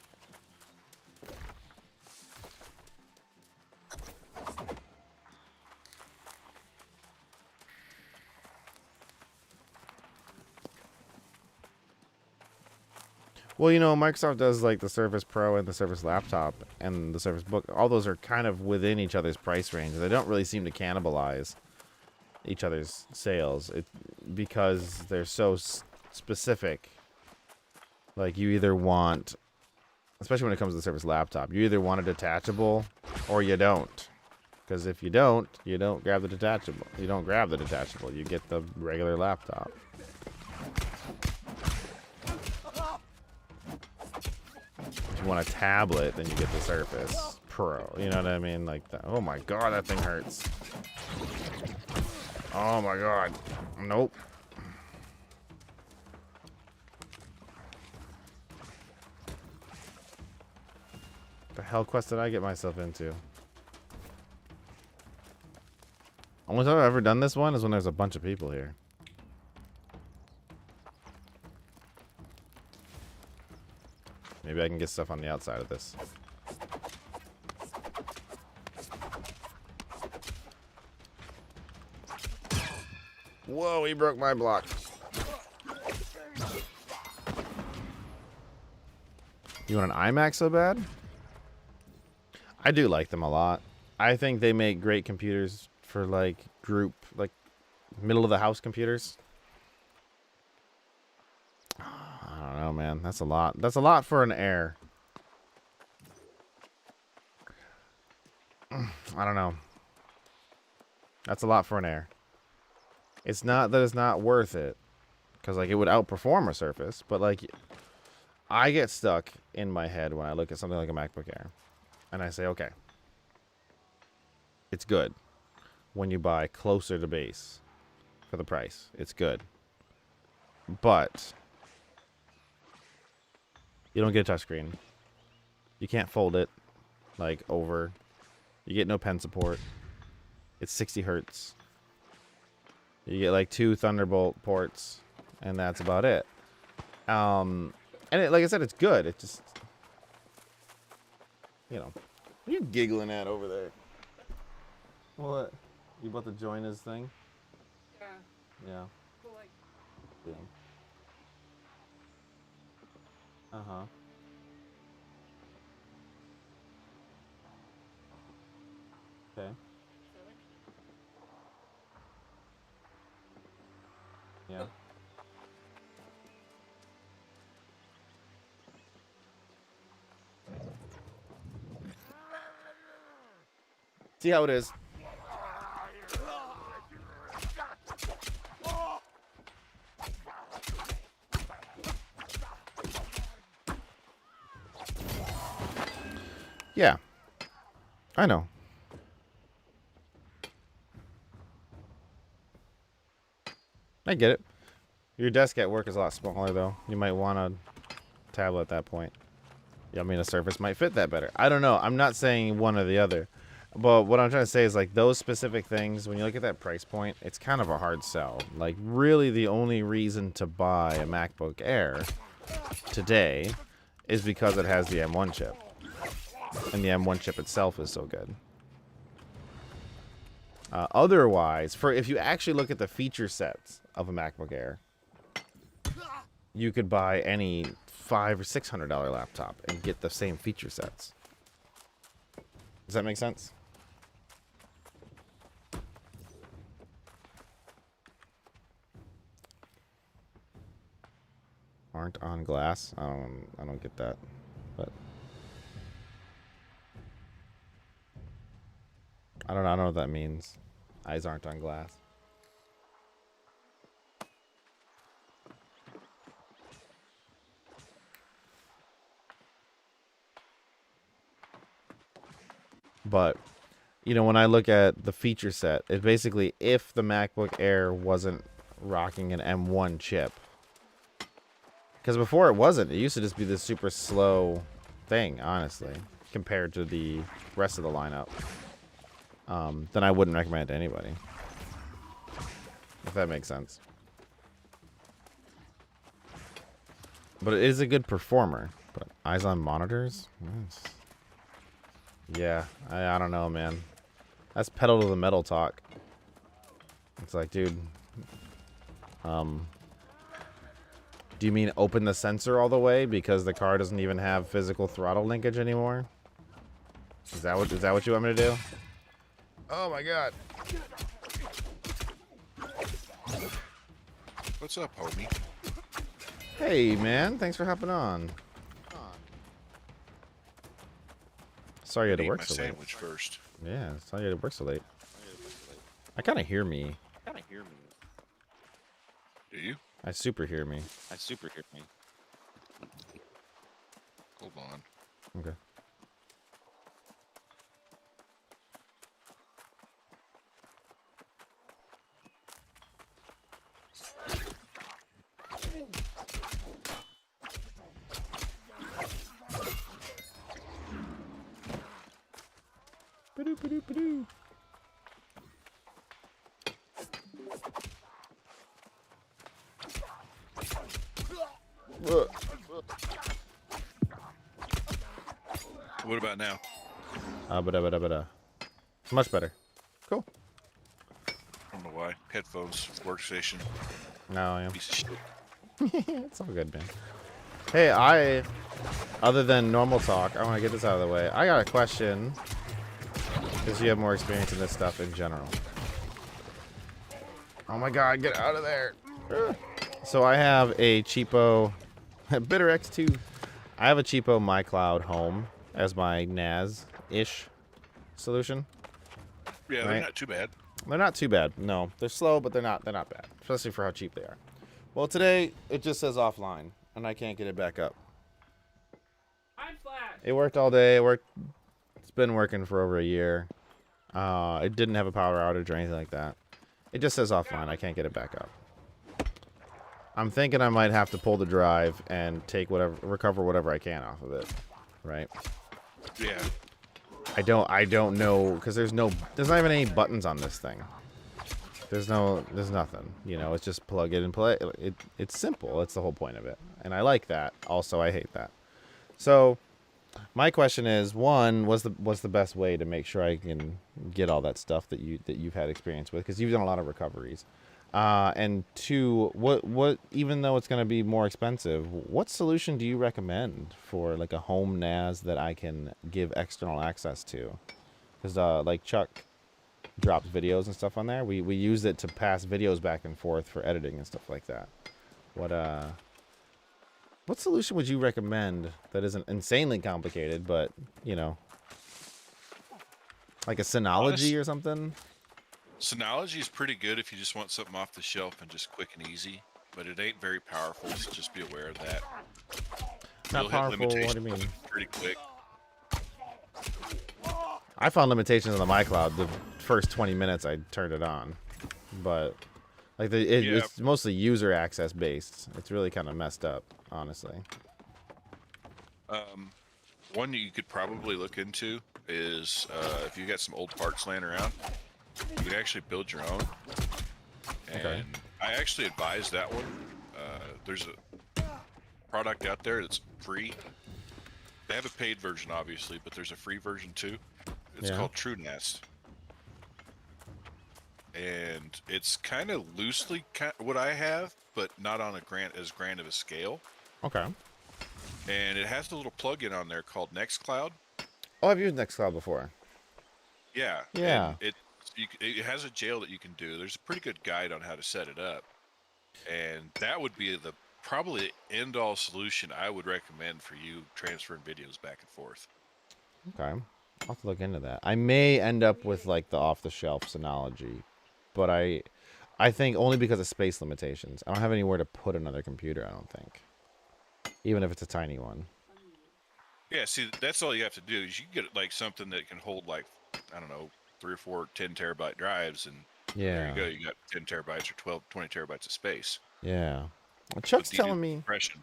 [SPEAKER 1] Well, you know, Microsoft does like the Surface Pro and the Surface Laptop and the Surface Book. All those are kind of within each other's price range. They don't really seem to cannibalize each other's sales because they're so specific. Like you either want, especially when it comes to the Surface Laptop, you either want a detachable or you don't. Because if you don't grab the detachable. You don't grab the detachable. You get the regular laptop. If you want a tablet, then you get the Surface Pro. You know what I mean? Like that. Oh my god, that thing hurts. Oh my god. Nope. The hell quest did I get myself into? Only time I've ever done this one is when there's a bunch of people here. Maybe I can get stuff on the outside of this. Whoa, he broke my block. You want an iMac so bad? I do like them a lot. I think they make great computers for like group, like middle of the house computers. I don't know, man. That's a lot. That's a lot for an Air. I don't know. That's a lot for an Air. It's not that it's not worth it, because like it would outperform a Surface, but like I get stuck in my head when I look at something like a MacBook Air, and I say, okay, it's good when you buy closer to base for the price. It's good, but you don't get a touchscreen. You can't fold it like over. You get no pen support. It's 60 hertz. You get like 2 Thunderbolt ports, and that's about it. And like I said, it's good. It just, you know, what are you giggling at over there? What? You about to join his thing?
[SPEAKER 3] Yeah.
[SPEAKER 1] Yeah.
[SPEAKER 3] But like,
[SPEAKER 1] Yeah. Uh-huh. Okay. Yeah. See how it is. Yeah. I know. I get it. Your desk at work is a lot smaller, though. You might want a tablet at that point. Yeah, I mean, a Surface might fit that better. I don't know. I'm not saying one or the other. But what I'm trying to say is, like, those specific things, when you look at that price point, it's kind of a hard sell. Like, really the only reason to buy a MacBook Air today is because it has the M1 chip. And the M1 chip itself is so good. Otherwise, if you actually look at the feature sets of a MacBook Air, you could buy any $500 or $600 laptop and get the same feature sets. Does that make sense? Aren't on glass? I don't get that. But I don't know what that means. Eyes aren't on glass. But, you know, when I look at the feature set, it basically, if the MacBook Air wasn't rocking an M1 chip, because before it wasn't. It used to just be this super slow thing, honestly. compared to the rest of the lineup, then I wouldn't recommend it to anybody. If that makes sense. But it is a good performer. But eyes on monitors? Yeah, I don't know, man. That's pedal to the metal talk. It's like, dude, do you mean open the sensor all the way because the car doesn't even have physical throttle linkage anymore? Is that what you want me to do? Oh my god.
[SPEAKER 4] What's up, homie?
[SPEAKER 1] Hey man, thanks for hopping on. Sorry you had to
[SPEAKER 4] Eat
[SPEAKER 1] work
[SPEAKER 4] my
[SPEAKER 1] so late.
[SPEAKER 4] sandwich first.
[SPEAKER 1] Yeah, sorry you had to work so late. I kind of hear me.
[SPEAKER 4] Do you?
[SPEAKER 1] I super hear me.
[SPEAKER 4] Hold on.
[SPEAKER 1] Okay. Ba-doo.
[SPEAKER 4] What about now?
[SPEAKER 1] Ba-da. Much better. Cool.
[SPEAKER 4] I don't know why. Headphones, workstation,
[SPEAKER 1] No, I am.
[SPEAKER 4] piece of shit.
[SPEAKER 1] It's all good, man. Hey, other than normal talk, I want to get this out of the way. I got a question, because you have more experience in this stuff in general. Oh my god, get out of there. So I have a cheapo Bitter X2. I have a cheapo MyCloud Home as my NAS-ish solution.
[SPEAKER 4] Yeah,
[SPEAKER 1] Right.
[SPEAKER 4] they're not too bad.
[SPEAKER 1] They're not too bad. No, they're slow, but they're not bad, especially for how cheap they are. Well, today it just says offline, and I can't get it back up.
[SPEAKER 3] I'm flat.
[SPEAKER 1] It worked all day. It's been working for over a year. It didn't have a power outage or anything like that. It just says offline. I can't get it back up. I'm thinking I might have to pull the drive and recover whatever I can off of it. Right?
[SPEAKER 4] Yeah.
[SPEAKER 1] I don't know, because there's not even any buttons on this thing. There's nothing. You know, it's just plug it and play. It's simple. It's the whole point of it. And I like that. Also, I hate that. So, my question is, one, what's the best way to make sure I can get all that stuff that you've had experience with, because you've done a lot of recoveries. And two, what even though it's going to be more expensive, what solution do you recommend for like a home NAS that I can give external access to? Because like Chuck drops videos and stuff on there. We use it to pass videos back and forth for editing and stuff like that. What solution would you recommend that isn't insanely complicated, but you know, like a Synology or something?
[SPEAKER 4] Synology is pretty good if you just want something off the shelf and just quick and easy, but it ain't very powerful, so just be aware of that.
[SPEAKER 1] Not powerful. What do you mean?
[SPEAKER 4] Pretty quick.
[SPEAKER 1] I found limitations on the MyCloud the first 20 minutes I turned it on, but like it's mostly user access based. It's really kind of messed up, honestly.
[SPEAKER 4] One that you could probably look into is if you got some old parts laying around, you can actually build your own. And
[SPEAKER 1] Okay.
[SPEAKER 4] I actually advise that one. There's a product out there that's free. They have a paid version, obviously, but there's a free version too. It's called True Nest. And it's kind of loosely what I have, but not on as grand of a scale.
[SPEAKER 1] Okay.
[SPEAKER 4] And it has a little plug-in on there called Nextcloud.
[SPEAKER 1] Oh, I've used Nextcloud before.
[SPEAKER 4] Yeah.
[SPEAKER 1] Yeah.
[SPEAKER 4] And it has a jail that you can do. There's a pretty good guide on how to set it up. And that would be the probably end-all solution I would recommend for you transferring videos back and forth.
[SPEAKER 1] Okay. I'll have to look into that. I may end up with like the off-the-shelf Synology, but I think only because of space limitations. I don't have anywhere to put another computer, I don't think. Even if it's a tiny one.
[SPEAKER 4] Yeah, see, that's all you have to do is you get like something that can hold like, I don't know, 3 or 4 10-terabyte drives, and there you go. You got 10 terabytes or 20 terabytes of space.
[SPEAKER 1] Yeah. Well, Chuck's telling me.
[SPEAKER 4] Compression.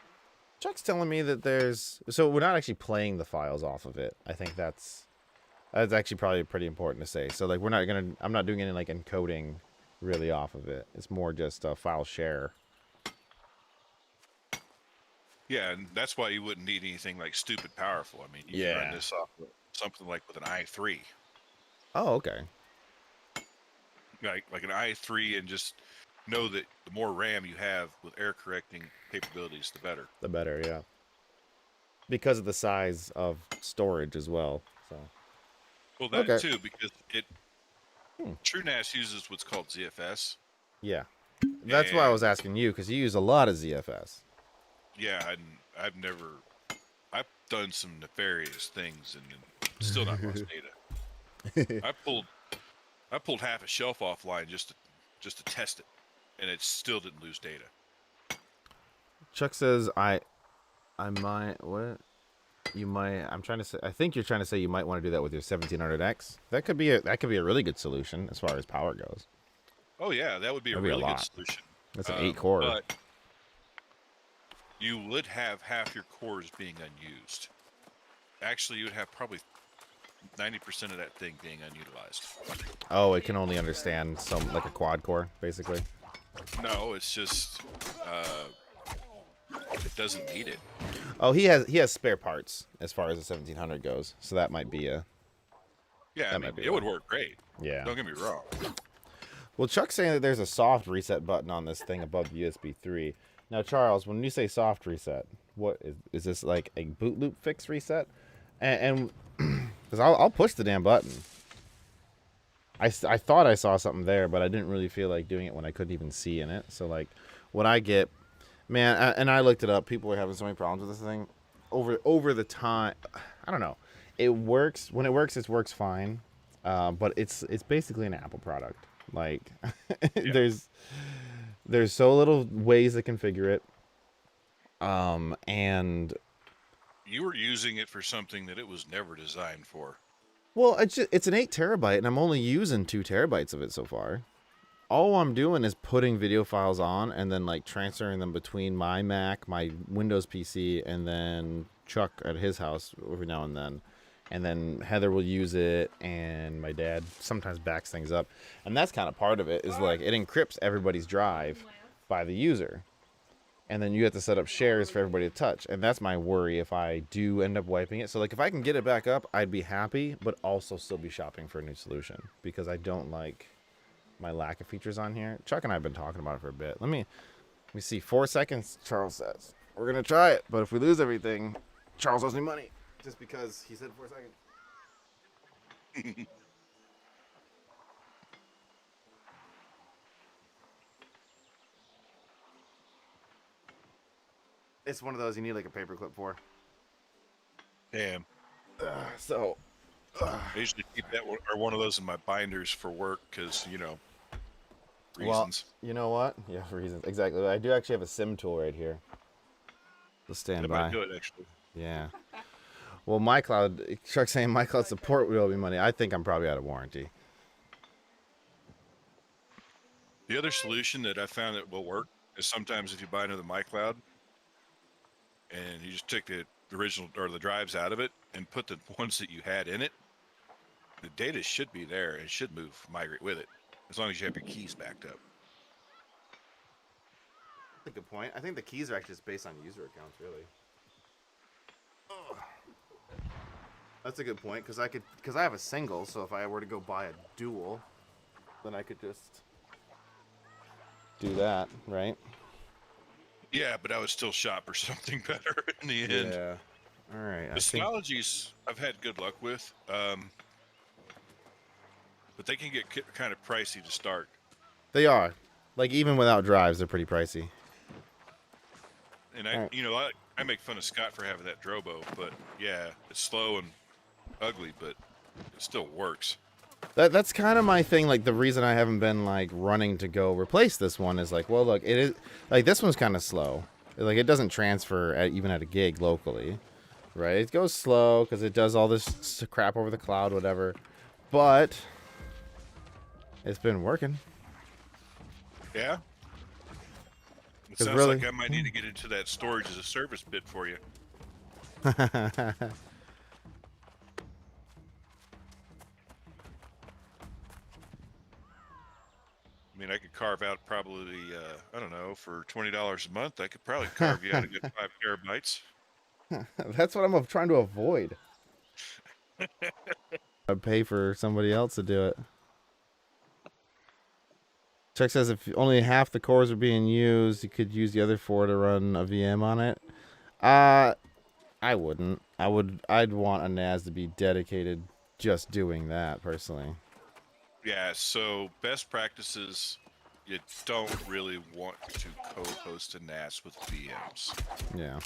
[SPEAKER 1] Chuck's telling me that there's so we're not actually playing the files off of it. I think that's actually probably pretty important to say. So like I'm not doing any like encoding really off of it. It's more just a file share.
[SPEAKER 4] Yeah, and that's why you wouldn't need anything like stupid powerful. I mean, you can run
[SPEAKER 1] Yeah.
[SPEAKER 4] this off with something like with an i3,
[SPEAKER 1] Oh, okay.
[SPEAKER 4] like an i3, and just know that the more RAM you have with error correcting capabilities, the better.
[SPEAKER 1] The better, yeah. Because of the size of storage as well. So
[SPEAKER 4] Well, that
[SPEAKER 1] okay.
[SPEAKER 4] too, because it
[SPEAKER 1] Hmm.
[SPEAKER 4] TrueNAS uses what's called ZFS,
[SPEAKER 1] Yeah. That's why I was
[SPEAKER 4] and
[SPEAKER 1] asking you, because you use a lot of ZFS.
[SPEAKER 4] yeah, I've done some nefarious things and still not lost data. I pulled half a shelf offline just to test it, and it still didn't lose data.
[SPEAKER 1] Chuck says I might what? You might I'm trying to say I think you're trying to say you might want to do that with your 1700X. That could be a really good solution as far as power goes.
[SPEAKER 4] Oh yeah, that would be a
[SPEAKER 1] That'd be a
[SPEAKER 4] really good
[SPEAKER 1] lot.
[SPEAKER 4] solution.
[SPEAKER 1] That's an 8 core.
[SPEAKER 4] But you would have half your cores being unused. Actually, you would have probably 90% of that thing being unutilized.
[SPEAKER 1] Oh, it can only understand some like a quad core, basically.
[SPEAKER 4] No, it's just it doesn't need it.
[SPEAKER 1] Oh, he has spare parts as far as the 1700 goes, so that might be a
[SPEAKER 4] Yeah, I
[SPEAKER 1] that
[SPEAKER 4] mean,
[SPEAKER 1] might be
[SPEAKER 4] it would
[SPEAKER 1] one.
[SPEAKER 4] work great.
[SPEAKER 1] Yeah.
[SPEAKER 4] Don't get me wrong.
[SPEAKER 1] Well, Chuck's saying that there's a soft reset button on this thing above USB 3. Now, Charles, when you say soft reset, what is this like a boot loop fix reset? And because I'll push the damn button. I thought I saw something there, but I didn't really feel like doing it when I couldn't even see in it. So like when I get, man, and I looked it up. People are having so many problems with this thing over the time. I don't know. It works when it works. It works fine, but it's basically an Apple product. Like
[SPEAKER 4] Yeah.
[SPEAKER 1] there's so little ways to configure it. And
[SPEAKER 4] You were using it for something that it was never designed for.
[SPEAKER 1] well, it's an 8 terabyte, and I'm only using 2 terabytes of it so far. All I'm doing is putting video files on and then like transferring them between my Mac, my Windows PC, and then Chuck at his house every now and then. And then Heather will use it, and my dad sometimes backs things up. And that's kind of part of it, is like it encrypts everybody's drive by the user. And then you have to set up shares for everybody to touch. And that's my worry if I do end up wiping it. So like if I can get it back up, I'd be happy, but also still be shopping for a new solution, because I don't like my lack of features on here. Chuck and I have been talking about it for a bit. Let me see. 4 seconds, Charles says. We're going to try it, but if we lose everything, Charles owes me money. Just because he said 4 seconds. It's one of those you need like a paperclip for.
[SPEAKER 4] Damn.
[SPEAKER 1] So,
[SPEAKER 4] I usually keep that one of those in my binders for work because, reasons.
[SPEAKER 1] well, you know what? Yeah, for reasons. Exactly. I do actually have a sim tool right here. Let's stand
[SPEAKER 4] That
[SPEAKER 1] by.
[SPEAKER 4] might do it, actually.
[SPEAKER 1] Yeah. Well, Chuck's saying MyCloud support would owe me money. I think I'm probably out of warranty.
[SPEAKER 4] The other solution that I found that will work is sometimes if you buy another MyCloud and you just take the original or the drives out of it and put the ones that you had in it, the data should be there and should migrate with it, as long as you have your keys backed up.
[SPEAKER 1] That's a good point. I think the keys are actually just based on user accounts, really. Ugh. That's a good point, because I have a single, so if I were to go buy a dual, then I could just do that, right?
[SPEAKER 4] Yeah, but I would still shop for something better in the end.
[SPEAKER 1] Yeah. All right.
[SPEAKER 4] The Synologies I've had good luck with, but they can get kind of pricey to start.
[SPEAKER 1] They are. Like, even without drives, they're pretty pricey.
[SPEAKER 4] And
[SPEAKER 1] Right.
[SPEAKER 4] I make fun of Scott for having that Drobo, but yeah, it's slow and ugly, but it still works.
[SPEAKER 1] That's kind of my thing. Like, the reason I haven't been like running to go replace this one is like, well, look, it is like this one's kind of slow. Like, it doesn't transfer even at a gig locally, right? It goes slow because it does all this crap over the cloud, whatever. But it's been working.
[SPEAKER 4] Yeah. It
[SPEAKER 1] 'Cause
[SPEAKER 4] sounds
[SPEAKER 1] really-
[SPEAKER 4] like I might need to get into that storage as a service bit for you. I mean, I could carve out probably, I don't know, for $20 a month, I could probably carve you out a good 5 terabytes.
[SPEAKER 1] That's what I'm trying to avoid. I'd pay for somebody else to do it. Chuck says if only half the cores are being used, you could use the other 4 to run a VM on it. I wouldn't. I'd want a NAS to be dedicated just doing that personally.
[SPEAKER 4] Yeah, so best practices, you don't really want to co-host a NAS with VMs.
[SPEAKER 1] Yeah.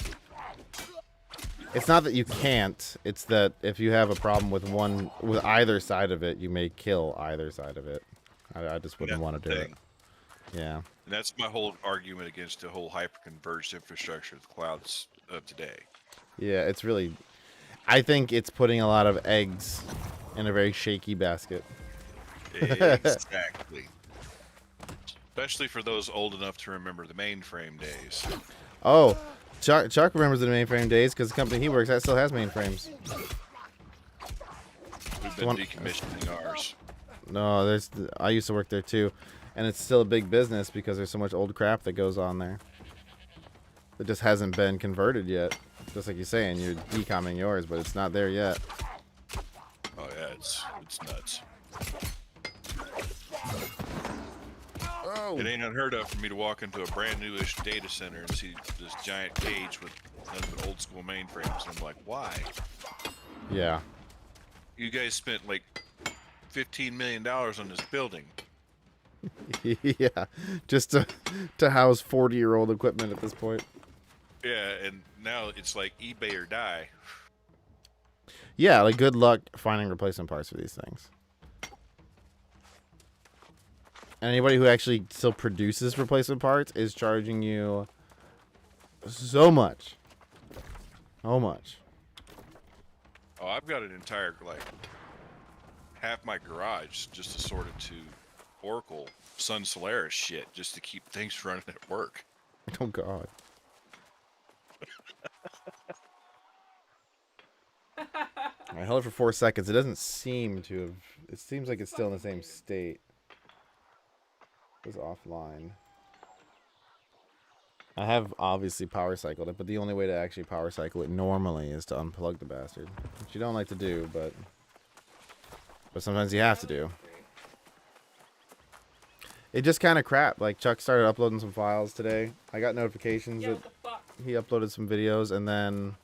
[SPEAKER 1] It's not that you can't. It's that if you have a problem with either side of it, you may kill either side of it. I just wouldn't want to do it. Yeah.
[SPEAKER 4] And that's my whole argument against the whole hyper-converged infrastructure of the clouds of today.
[SPEAKER 1] Yeah, it's really... I think it's putting a lot of eggs in a very shaky basket.
[SPEAKER 4] Exactly. Especially for those old enough to remember the mainframe days.
[SPEAKER 1] Oh, Chuck remembers the mainframe days because the company he works at still has mainframes.
[SPEAKER 4] We've been decommissioning ours.
[SPEAKER 1] No, I used to work there too, and it's still a big business because there's so much old crap that goes on there. It just hasn't been converted yet. Just like you're saying, you're decomming yours, but it's not there yet.
[SPEAKER 4] Oh yeah, it's nuts.
[SPEAKER 1] Oh.
[SPEAKER 4] It ain't unheard of for me to walk into a brand newish data center and see this giant cage with nothing but old school mainframes, and I'm like, why?
[SPEAKER 1] Yeah.
[SPEAKER 4] You guys spent like $15 million on this building.
[SPEAKER 1] Yeah, just to house 40-year-old equipment at this point.
[SPEAKER 4] Yeah, and now it's like eBay or die.
[SPEAKER 1] Yeah, like good luck finding replacement parts for these things. And anybody who actually still produces replacement parts is charging you so much. So much.
[SPEAKER 4] Oh, I've got an entire, like, half my garage just assorted to Oracle Sun Solaris shit just to keep things running at work.
[SPEAKER 1] Oh, God. I held it for 4 seconds. It doesn't seem to have... It seems like it's still in the same state. It was offline. I have obviously power cycled it, but the only way to actually power cycle it normally is to unplug the bastard. Which you don't like to do, but sometimes you have to do. It just kind of crap. Like, Chuck started uploading some files today. I got notifications that he uploaded some videos, and then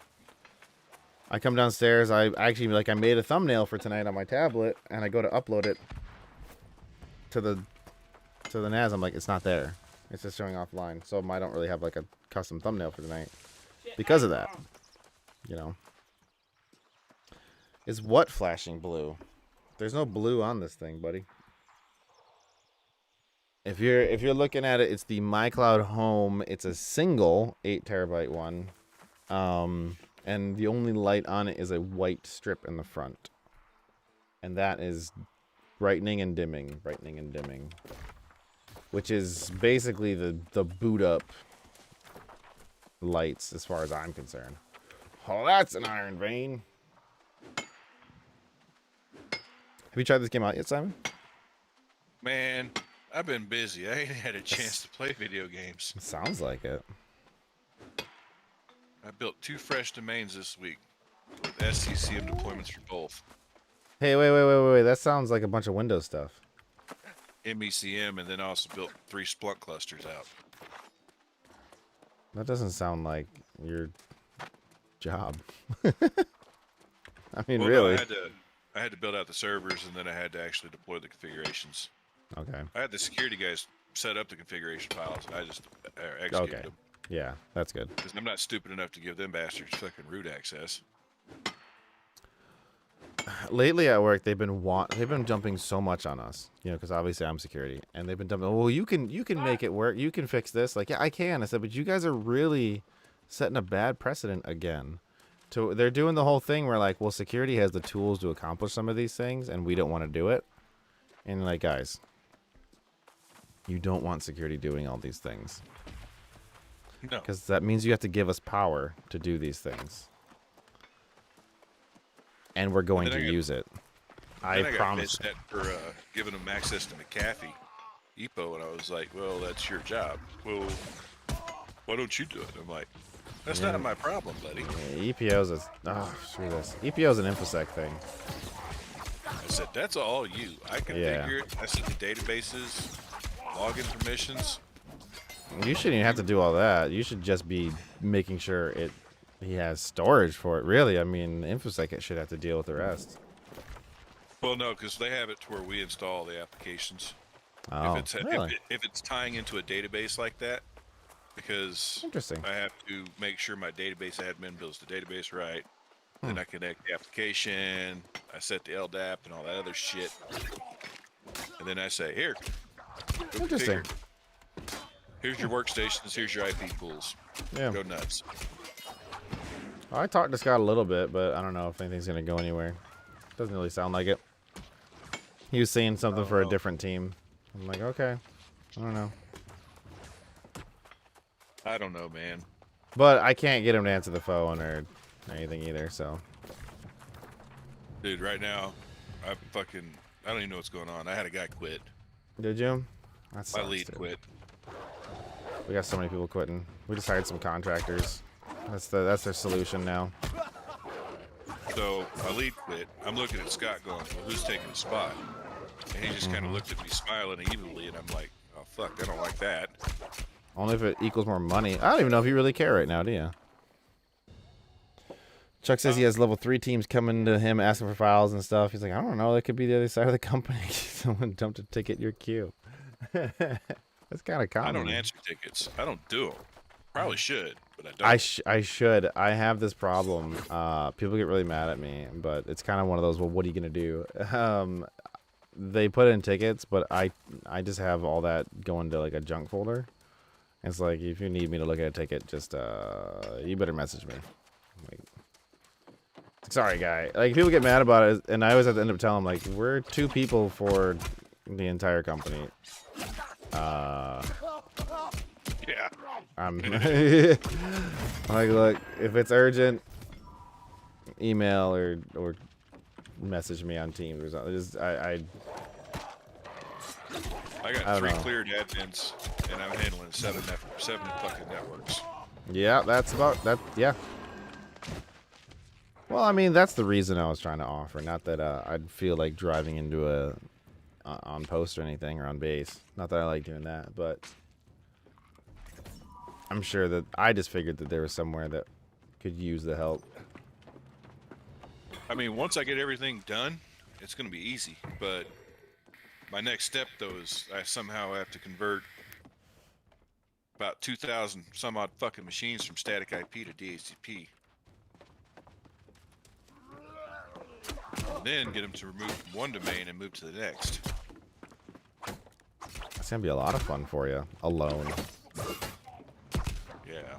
[SPEAKER 1] I come downstairs. I made a thumbnail for tonight on my tablet, and I go to upload it to the NAS. I'm like, it's not there. It's just showing offline. So I don't really have like a custom thumbnail for tonight because of that. You know. Is what flashing blue? There's no blue on this thing, buddy. If you're looking at it, it's the MyCloud Home. It's a single 8 terabyte one. And the only light on it is a white strip in the front. And that is brightening and dimming, which is basically the boot up lights as far as I'm concerned. Oh, that's an iron vein. Have you tried this game out yet, Simon?
[SPEAKER 4] Man, I've been busy. I ain't had a chance to play video games.
[SPEAKER 1] It sounds like it.
[SPEAKER 4] I built 2 fresh domains this week with SCCM deployments for both.
[SPEAKER 1] Hey, wait. That sounds like a bunch of Windows stuff.
[SPEAKER 4] MECM, and then also built 3 Splunk clusters out.
[SPEAKER 1] That doesn't sound like your job. I mean,
[SPEAKER 4] Well,
[SPEAKER 1] really.
[SPEAKER 4] No, I had to build out the servers, and then I had to actually deploy the configurations.
[SPEAKER 1] Okay.
[SPEAKER 4] I had the security guys set up the configuration files, and I just executed them.
[SPEAKER 1] Yeah, that's good.
[SPEAKER 4] Because I'm not stupid enough to give them bastards fucking root access.
[SPEAKER 1] Lately at work, they've been jumping so much on us, you know, because obviously I'm security, and they've been dumping. Well, you can make it work. You can fix this. Like, yeah, I can. I said, but you guys are really setting a bad precedent again. They're doing the whole thing where like, well, security has the tools to accomplish some of these things, and we don't want to do it. And like, guys, you don't want security doing all these things.
[SPEAKER 4] No.
[SPEAKER 1] Because that means you have to give us power to do these things. And we're going to use it. I
[SPEAKER 4] got
[SPEAKER 1] promise.
[SPEAKER 4] bitched at for giving them access to McAfee EPO, and I was like, well, that's your job. Well, why don't you do it? I'm like, that's not my problem, buddy.
[SPEAKER 1] Yeah, EPO's a... Oh, screw this. EPO's an InfoSec thing.
[SPEAKER 4] I said, that's all you. I configure it. I set the databases, login permissions.
[SPEAKER 1] You shouldn't even have to do all that. You should just be making sure he has storage for it. Really, I mean, InfoSec should have to deal with the rest.
[SPEAKER 4] Well, no, because they have it to where we install the applications.
[SPEAKER 1] Oh,
[SPEAKER 4] if it's tying into a database like that, because
[SPEAKER 1] interesting.
[SPEAKER 4] I have to make sure my database admin builds the database right. Then I connect the application. I set the LDAP and all that other shit. And then I say, here. Go
[SPEAKER 1] Interesting.
[SPEAKER 4] configure. Here's your workstations. Here's your IP pools.
[SPEAKER 1] Yeah.
[SPEAKER 4] Go nuts.
[SPEAKER 1] I talked to Scott a little bit, but I don't know if anything's going to go anywhere. Doesn't really sound like it. He was saying something for a different team. I'm like, okay. I don't know.
[SPEAKER 4] I don't know, man.
[SPEAKER 1] But I can't get him to answer the phone or anything either, so.
[SPEAKER 4] Dude, right now, I don't even know what's going on. I had a guy quit.
[SPEAKER 1] Did you? That sucks,
[SPEAKER 4] My lead
[SPEAKER 1] dude.
[SPEAKER 4] quit.
[SPEAKER 1] We got so many people quitting. We just hired some contractors. That's their solution now.
[SPEAKER 4] So my lead quit. I'm looking at Scott going, well, who's taking the spot? And he just kind of looked at me smiling evilly, and I'm like, oh, fuck, I don't like that.
[SPEAKER 1] Only if it equals more money. I don't even know if you really care right now, do you? Chuck says he has level 3 teams coming to him asking for files and stuff. He's like, I don't know. That could be the other side of the company. Someone dumped a ticket in your queue. That's kind of common.
[SPEAKER 4] I don't answer tickets. I don't do them. Probably should, but I don't.
[SPEAKER 1] I should. I have this problem. People get really mad at me, but it's kind of one of those, well, what are you going to do? They put in tickets, but I just have all that going to like a junk folder. It's like, if you need me to look at a ticket, just, you better message me. Like, sorry, guy. Like, people get mad about it, and I always have to end up telling them, like, we're 2 people for the entire company.
[SPEAKER 4] Yeah.
[SPEAKER 1] Like, look, if it's urgent, email or message me on Teams or something. Just,
[SPEAKER 4] I got 3 cleared admins, and I'm handling 7 fucking networks.
[SPEAKER 1] Yeah, that's about that. Yeah. Well, I mean, that's the reason I was trying to offer. Not that I'd feel like driving into a on post or anything or on base. Not that I like doing that, but I'm sure that I just figured that there was somewhere that could use the help.
[SPEAKER 4] I mean, once I get everything done, it's going to be easy. But my next step, though, is I somehow have to convert about 2,000 some odd fucking machines from static IP to DHCP. And then get them to remove from one domain and move to the next.
[SPEAKER 1] That's gonna be a lot of fun for you alone.
[SPEAKER 4] Yeah.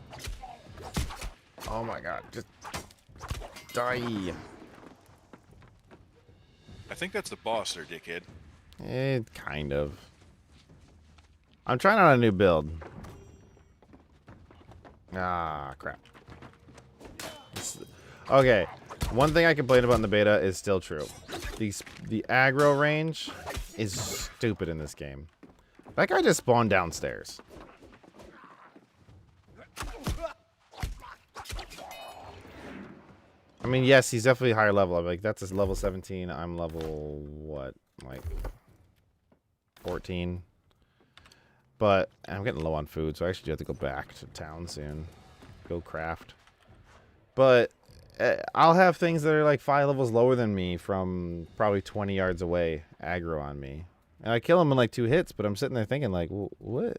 [SPEAKER 1] Oh my god, just die.
[SPEAKER 4] I think that's the boss there, dickhead.
[SPEAKER 1] Kind of. I'm trying out a new build. Ah, crap. Okay, one thing I complained about in the beta is still true. The aggro range is stupid in this game. That guy just spawned downstairs. I mean, yes, he's definitely higher level. I'm like, that's his level 17. I'm level, what, like 14. But I'm getting low on food, so I actually do have to go back to town soon. Go craft. But I'll have things that are like 5 levels lower than me from probably 20 yards away aggro on me. And I kill him in like 2 hits, but I'm sitting there thinking like, what?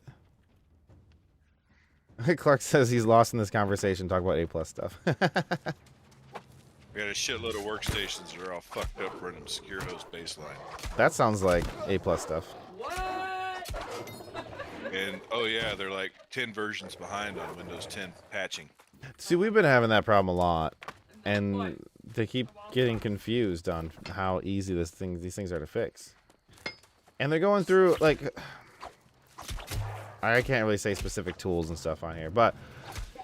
[SPEAKER 1] Clark says he's lost in this conversation. Talk about A+ stuff.
[SPEAKER 4] We got a shitload of workstations that are all fucked up running secure host baseline.
[SPEAKER 1] That sounds like A+ stuff.
[SPEAKER 3] What?
[SPEAKER 4] And, oh yeah, they're like 10 versions behind on Windows 10 patching.
[SPEAKER 1] See, we've been having that problem a lot. And they keep getting confused on how easy these things are to fix. And they're going through, like, I can't really say specific tools and stuff on here, but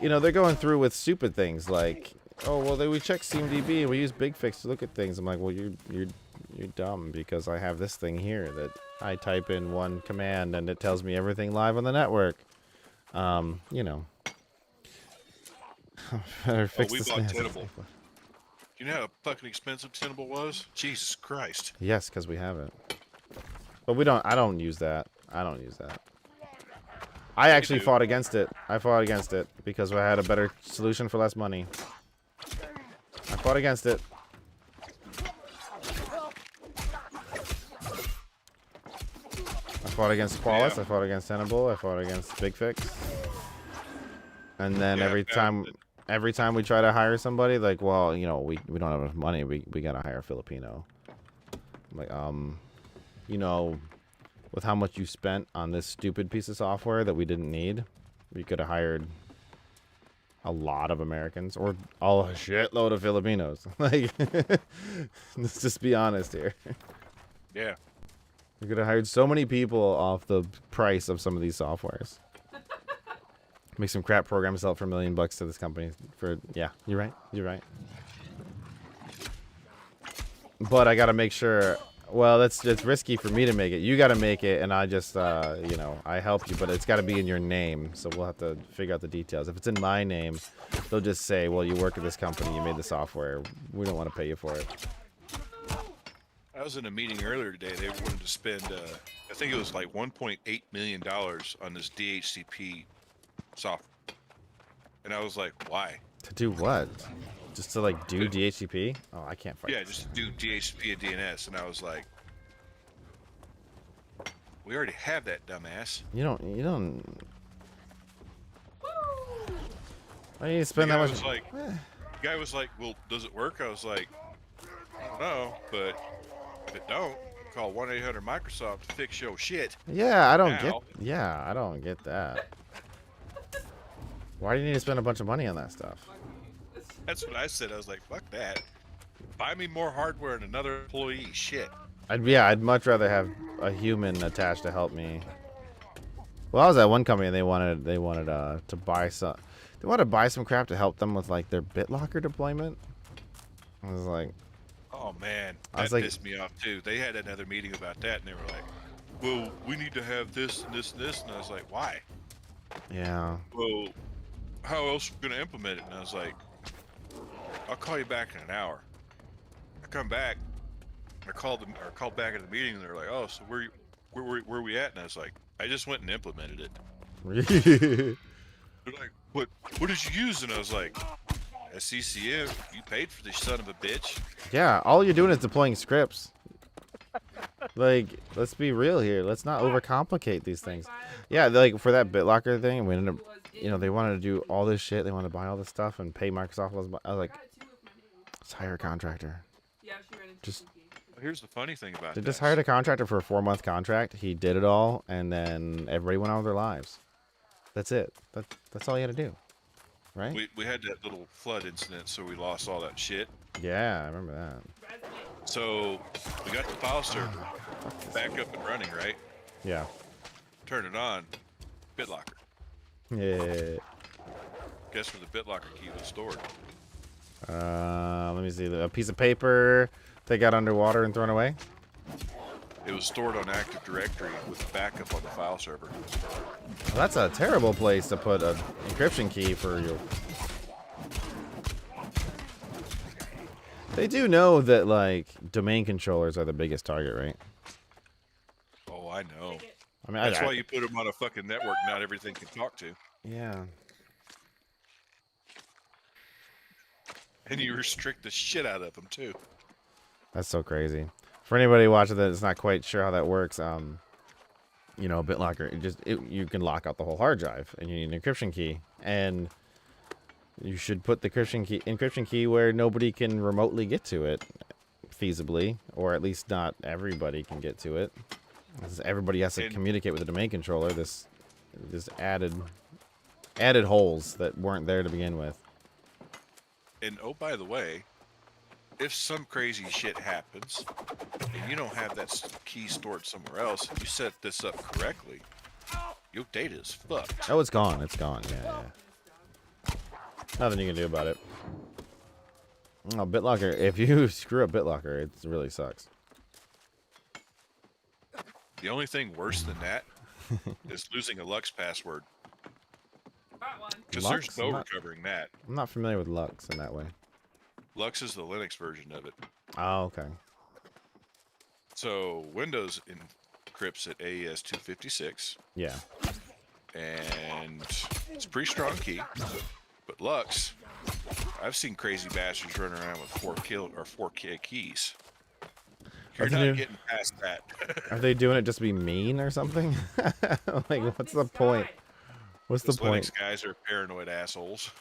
[SPEAKER 1] you know, they're going through with stupid things like, oh well, we check CMDB and we use BigFix to look at things. I'm like, well, you're dumb because I have this thing here that I type in one command and it tells me everything live on the network. You know, better fix
[SPEAKER 4] we
[SPEAKER 1] this.
[SPEAKER 4] bought Tenable. You know how fucking expensive Tenable was? Jesus Christ.
[SPEAKER 1] Yes, because we have it. But we don't. I don't use that. I don't use that. I actually fought against it. I fought against it because I had a better solution for less money. I fought against it. I fought against Qualis.
[SPEAKER 4] Yeah.
[SPEAKER 1] I fought against Tenable. I fought against BigFix. And then every time we try to hire somebody, like, well, you know, we don't have enough money. We gotta hire a Filipino. I'm like, you know, with how much you spent on this stupid piece of software that we didn't need, we could have hired a lot of Americans or a shitload of Filipinos. Like, let's just be honest here.
[SPEAKER 4] Yeah.
[SPEAKER 1] We could have hired so many people off the price of some of these softwares. Make some crap program, sell it for $1 million to this company. For yeah, you're right. You're right. But I gotta make sure. Well, it's risky for me to make it. You gotta make it, and I just you know, I help you, but it's gotta be in your name. So we'll have to figure out the details. If it's in my name, they'll just say, well, you work at this company, you made the software. We don't want to pay you for it.
[SPEAKER 4] I was in a meeting earlier today. They wanted to spend, I think it was like $1.8 million on this DHCP software. And I was like, why?
[SPEAKER 1] To do what? Just to like do DHCP? Oh, I can't fight.
[SPEAKER 4] Yeah, just to do DHCP and DNS. And I was like, we already have that, dumbass.
[SPEAKER 1] You don't. Why do you spend that much?
[SPEAKER 4] The guy was like, well, does it work? I was like, I don't know, but if it don't, call 1-800-Microsoft to fix your shit.
[SPEAKER 1] Yeah, I don't
[SPEAKER 4] now.
[SPEAKER 1] get. Yeah, I don't get that. Why do you need to spend a bunch of money on that stuff?
[SPEAKER 4] That's what I said. I was like, fuck that. Buy me more hardware and another employee. Shit.
[SPEAKER 1] I'd much rather have a human attached to help me. Well, I was at one company and they wanted to buy some. They wanted to buy some crap to help them with like their BitLocker deployment. I was like,
[SPEAKER 4] oh man,
[SPEAKER 1] I was
[SPEAKER 4] that
[SPEAKER 1] like,
[SPEAKER 4] pissed me off too. They had another meeting about that, and they were like, "Well, we need to have this and this and this," and I was like, "Why?"
[SPEAKER 1] yeah.
[SPEAKER 4] Well, how else are we gonna implement it? And I was like, "I'll call you back in an hour." I come back, I called back at the meeting, and they're like, "Oh, so where we at?" And I was like, "I just went and implemented it." They're like, "What did you use?" And I was like, "SCCM. You paid for this son of a bitch."
[SPEAKER 1] Yeah, all you're doing is deploying scripts. Like, let's be real here. Let's not overcomplicate these things. Yeah, like for that BitLocker thing, we ended up, you know, they wanted to do all this shit. They wanted to buy all this stuff and pay Microsoft. I was like, let's hire a contractor. Just
[SPEAKER 4] Here's the funny thing about
[SPEAKER 1] they
[SPEAKER 4] this.
[SPEAKER 1] just hired a contractor for a 4-month contract. He did it all, and then everybody went on with their lives. That's it. That's all you had to do, right?
[SPEAKER 4] We had that little flood incident, so we lost all that shit.
[SPEAKER 1] Yeah, I remember that.
[SPEAKER 4] So we got the file server back up and running, right?
[SPEAKER 1] Yeah.
[SPEAKER 4] Turn it on, BitLocker.
[SPEAKER 1] Yeah.
[SPEAKER 4] Guess where the BitLocker key was stored?
[SPEAKER 1] Let me see. A piece of paper they got underwater and thrown away.
[SPEAKER 4] It was stored on Active Directory with backup on the file server.
[SPEAKER 1] Well, that's a terrible place to put an encryption key for your. They do know that like domain controllers are the biggest target, right?
[SPEAKER 4] Oh, I know.
[SPEAKER 1] I mean,
[SPEAKER 4] That's why you put them on a fucking network not everything can talk to.
[SPEAKER 1] Yeah.
[SPEAKER 4] And you restrict the shit out of them, too.
[SPEAKER 1] That's so crazy. For anybody watching that is not quite sure how that works, you know, BitLocker, you can lock out the whole hard drive, and you need an encryption key, and you should put the encryption key where nobody can remotely get to it, feasibly, or at least not everybody can get to it. Everybody has to communicate with the domain controller. This added holes that weren't there to begin with.
[SPEAKER 4] And oh, by the way, if some crazy shit happens and you don't have that key stored somewhere else, and you set this up correctly, your data is fucked.
[SPEAKER 1] Oh, it's gone. It's gone. Yeah. Nothing you can do about it. Oh, BitLocker. If you screw up BitLocker, it really sucks.
[SPEAKER 4] The only thing worse than that is losing a Lux password.
[SPEAKER 3] Got one.
[SPEAKER 4] Because there's
[SPEAKER 1] Lux?
[SPEAKER 4] no recovering that.
[SPEAKER 1] I'm not familiar with Lux in that way.
[SPEAKER 4] Lux is the Linux version of it.
[SPEAKER 1] Oh, okay.
[SPEAKER 4] So Windows encrypts at AES 256,
[SPEAKER 1] Yeah.
[SPEAKER 4] and it's a pretty strong key. But Lux, I've seen crazy bastards running around with 4K keys. You're not getting past that.
[SPEAKER 1] Are they doing it just to be mean or something? Like, what's the point? What's the
[SPEAKER 4] Those
[SPEAKER 1] point?
[SPEAKER 4] Linux guys are paranoid assholes.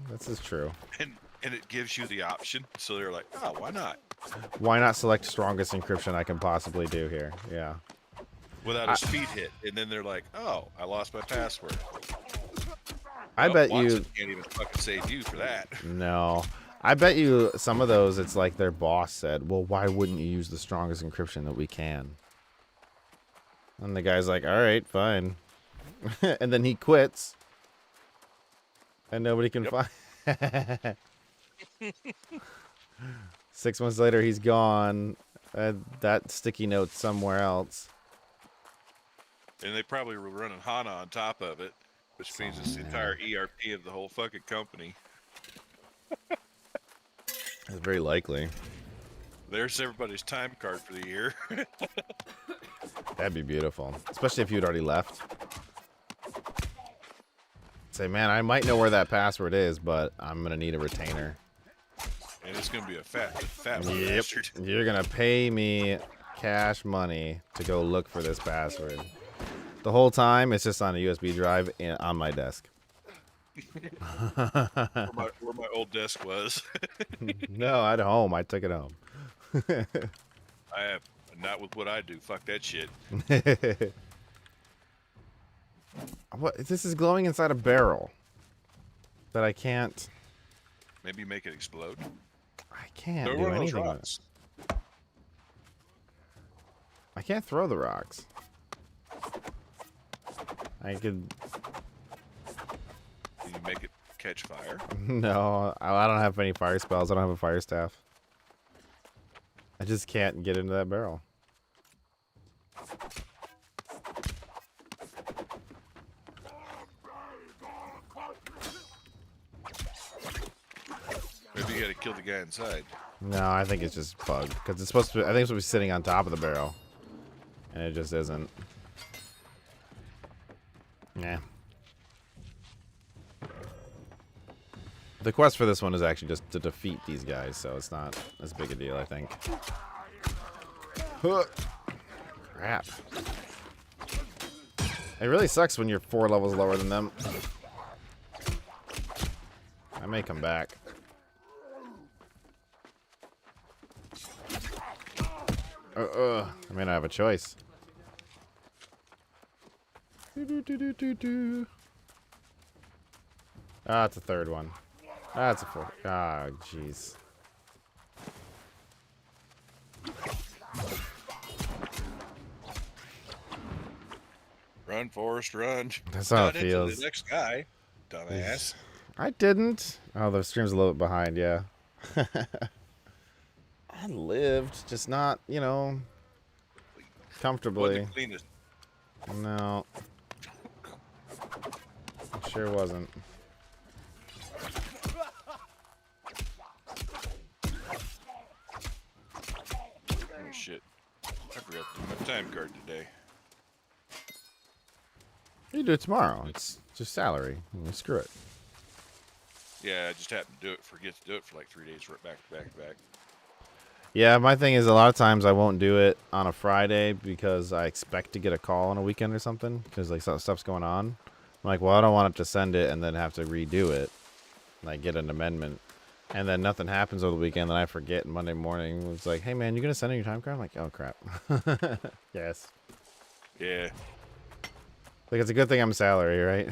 [SPEAKER 1] This is true.
[SPEAKER 4] And it gives you the option, so they're like, oh, why not?
[SPEAKER 1] Why not select strongest encryption I can possibly do here? Yeah.
[SPEAKER 4] Without a speed hit, and then they're like, oh, I lost my password.
[SPEAKER 1] I
[SPEAKER 4] Well,
[SPEAKER 1] bet
[SPEAKER 4] Watson
[SPEAKER 1] you
[SPEAKER 4] can't even fucking save you for that.
[SPEAKER 1] no. I bet you some of those it's like their boss said, well, why wouldn't you use the strongest encryption that we can? And the guy's like, all right, fine. And then he quits. And nobody can find 6 months later, he's gone. That sticky note's somewhere else.
[SPEAKER 4] And they probably were running HANA on top of it, which means it's the entire ERP of the whole fucking company.
[SPEAKER 1] It's very likely.
[SPEAKER 4] There's everybody's time card for the year.
[SPEAKER 1] That'd be beautiful. Especially if you'd already left. Say, man, I might know where that password is, but I'm going to need a retainer.
[SPEAKER 4] And it's going to be a fat one bastard.
[SPEAKER 1] You're going to pay me cash money to go look for this password. The whole time, it's just on a USB drive on my desk.
[SPEAKER 4] where my old desk was.
[SPEAKER 1] No, at home. I took it home.
[SPEAKER 4] I have not with what I do. Fuck that shit.
[SPEAKER 1] What? This is glowing inside a barrel that I can't.
[SPEAKER 4] Maybe make it explode.
[SPEAKER 1] I can't
[SPEAKER 4] Throw
[SPEAKER 1] do
[SPEAKER 4] one of those
[SPEAKER 1] anything with it.
[SPEAKER 4] rocks.
[SPEAKER 1] I can't throw the rocks. I could.
[SPEAKER 4] Can you make it catch fire?
[SPEAKER 1] No, I don't have any fire spells. I don't have a fire staff. I just can't get into that barrel.
[SPEAKER 4] Maybe you gotta kill the guy inside.
[SPEAKER 1] No, I think it's just bugged because it's supposed to. I think it's supposed to be sitting on top of the barrel, and it just isn't. Yeah. The quest for this one is actually just to defeat these guys, so it's not as big a deal, I think. Huh. Crap. It really sucks when you're 4 levels lower than them. I may come back. I may not have a choice. Ah, it's a third one. Ah, it's a fourth. Ah, jeez.
[SPEAKER 4] Run, Forrest, run.
[SPEAKER 1] That's how it
[SPEAKER 4] Got into
[SPEAKER 1] feels.
[SPEAKER 4] the next guy, dumbass.
[SPEAKER 1] I didn't. Oh, the stream's a little bit behind, yeah. I lived, just not, you know, comfortably.
[SPEAKER 4] Wasn't the cleanest.
[SPEAKER 1] No. It sure wasn't.
[SPEAKER 4] Oh shit! I forgot to do my time card today.
[SPEAKER 1] You do it tomorrow. It's just salary. Screw it.
[SPEAKER 4] Yeah, I just happened to forget to do it for like 3 days, right back to back to back.
[SPEAKER 1] Yeah, my thing is a lot of times I won't do it on a Friday because I expect to get a call on a weekend or something because like stuff's going on. I'm like, well, I don't want it to send it and then have to redo it, like get an amendment, and then nothing happens over the weekend. Then I forget. And Monday morning it's like, hey man, you gonna send in your time card? I'm like, oh crap. Yes.
[SPEAKER 4] Yeah.
[SPEAKER 1] Like it's a good thing I'm salary, right?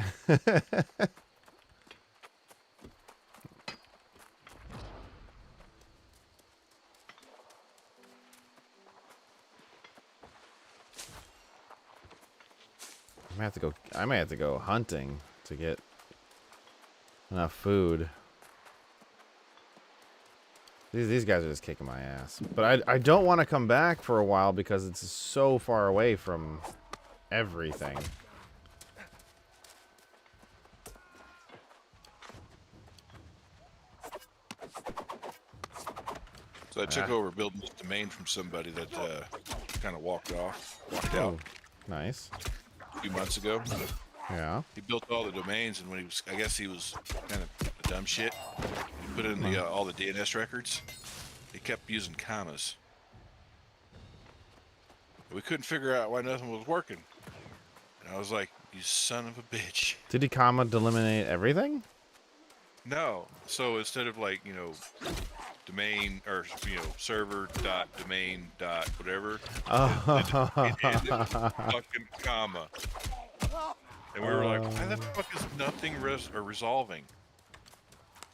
[SPEAKER 1] I may have to go hunting to get enough food. These guys are just kicking my ass. But I don't want to come back for a while because it's so far away from everything.
[SPEAKER 4] So I took over building this domain from somebody that kind of walked out
[SPEAKER 1] Nice.
[SPEAKER 4] a few months ago.
[SPEAKER 1] Yeah.
[SPEAKER 4] He built all the domains, and when I guess he was kind of a dumb shit. He put in the all the DNS records. He kept using commas. We couldn't figure out why nothing was working. And I was like, "You son of a bitch!"
[SPEAKER 1] Did he comma delimitate everything?
[SPEAKER 4] No. So instead of like domain or server dot domain dot whatever, it ended with fucking comma. And we were like, why the fuck is nothing resolving?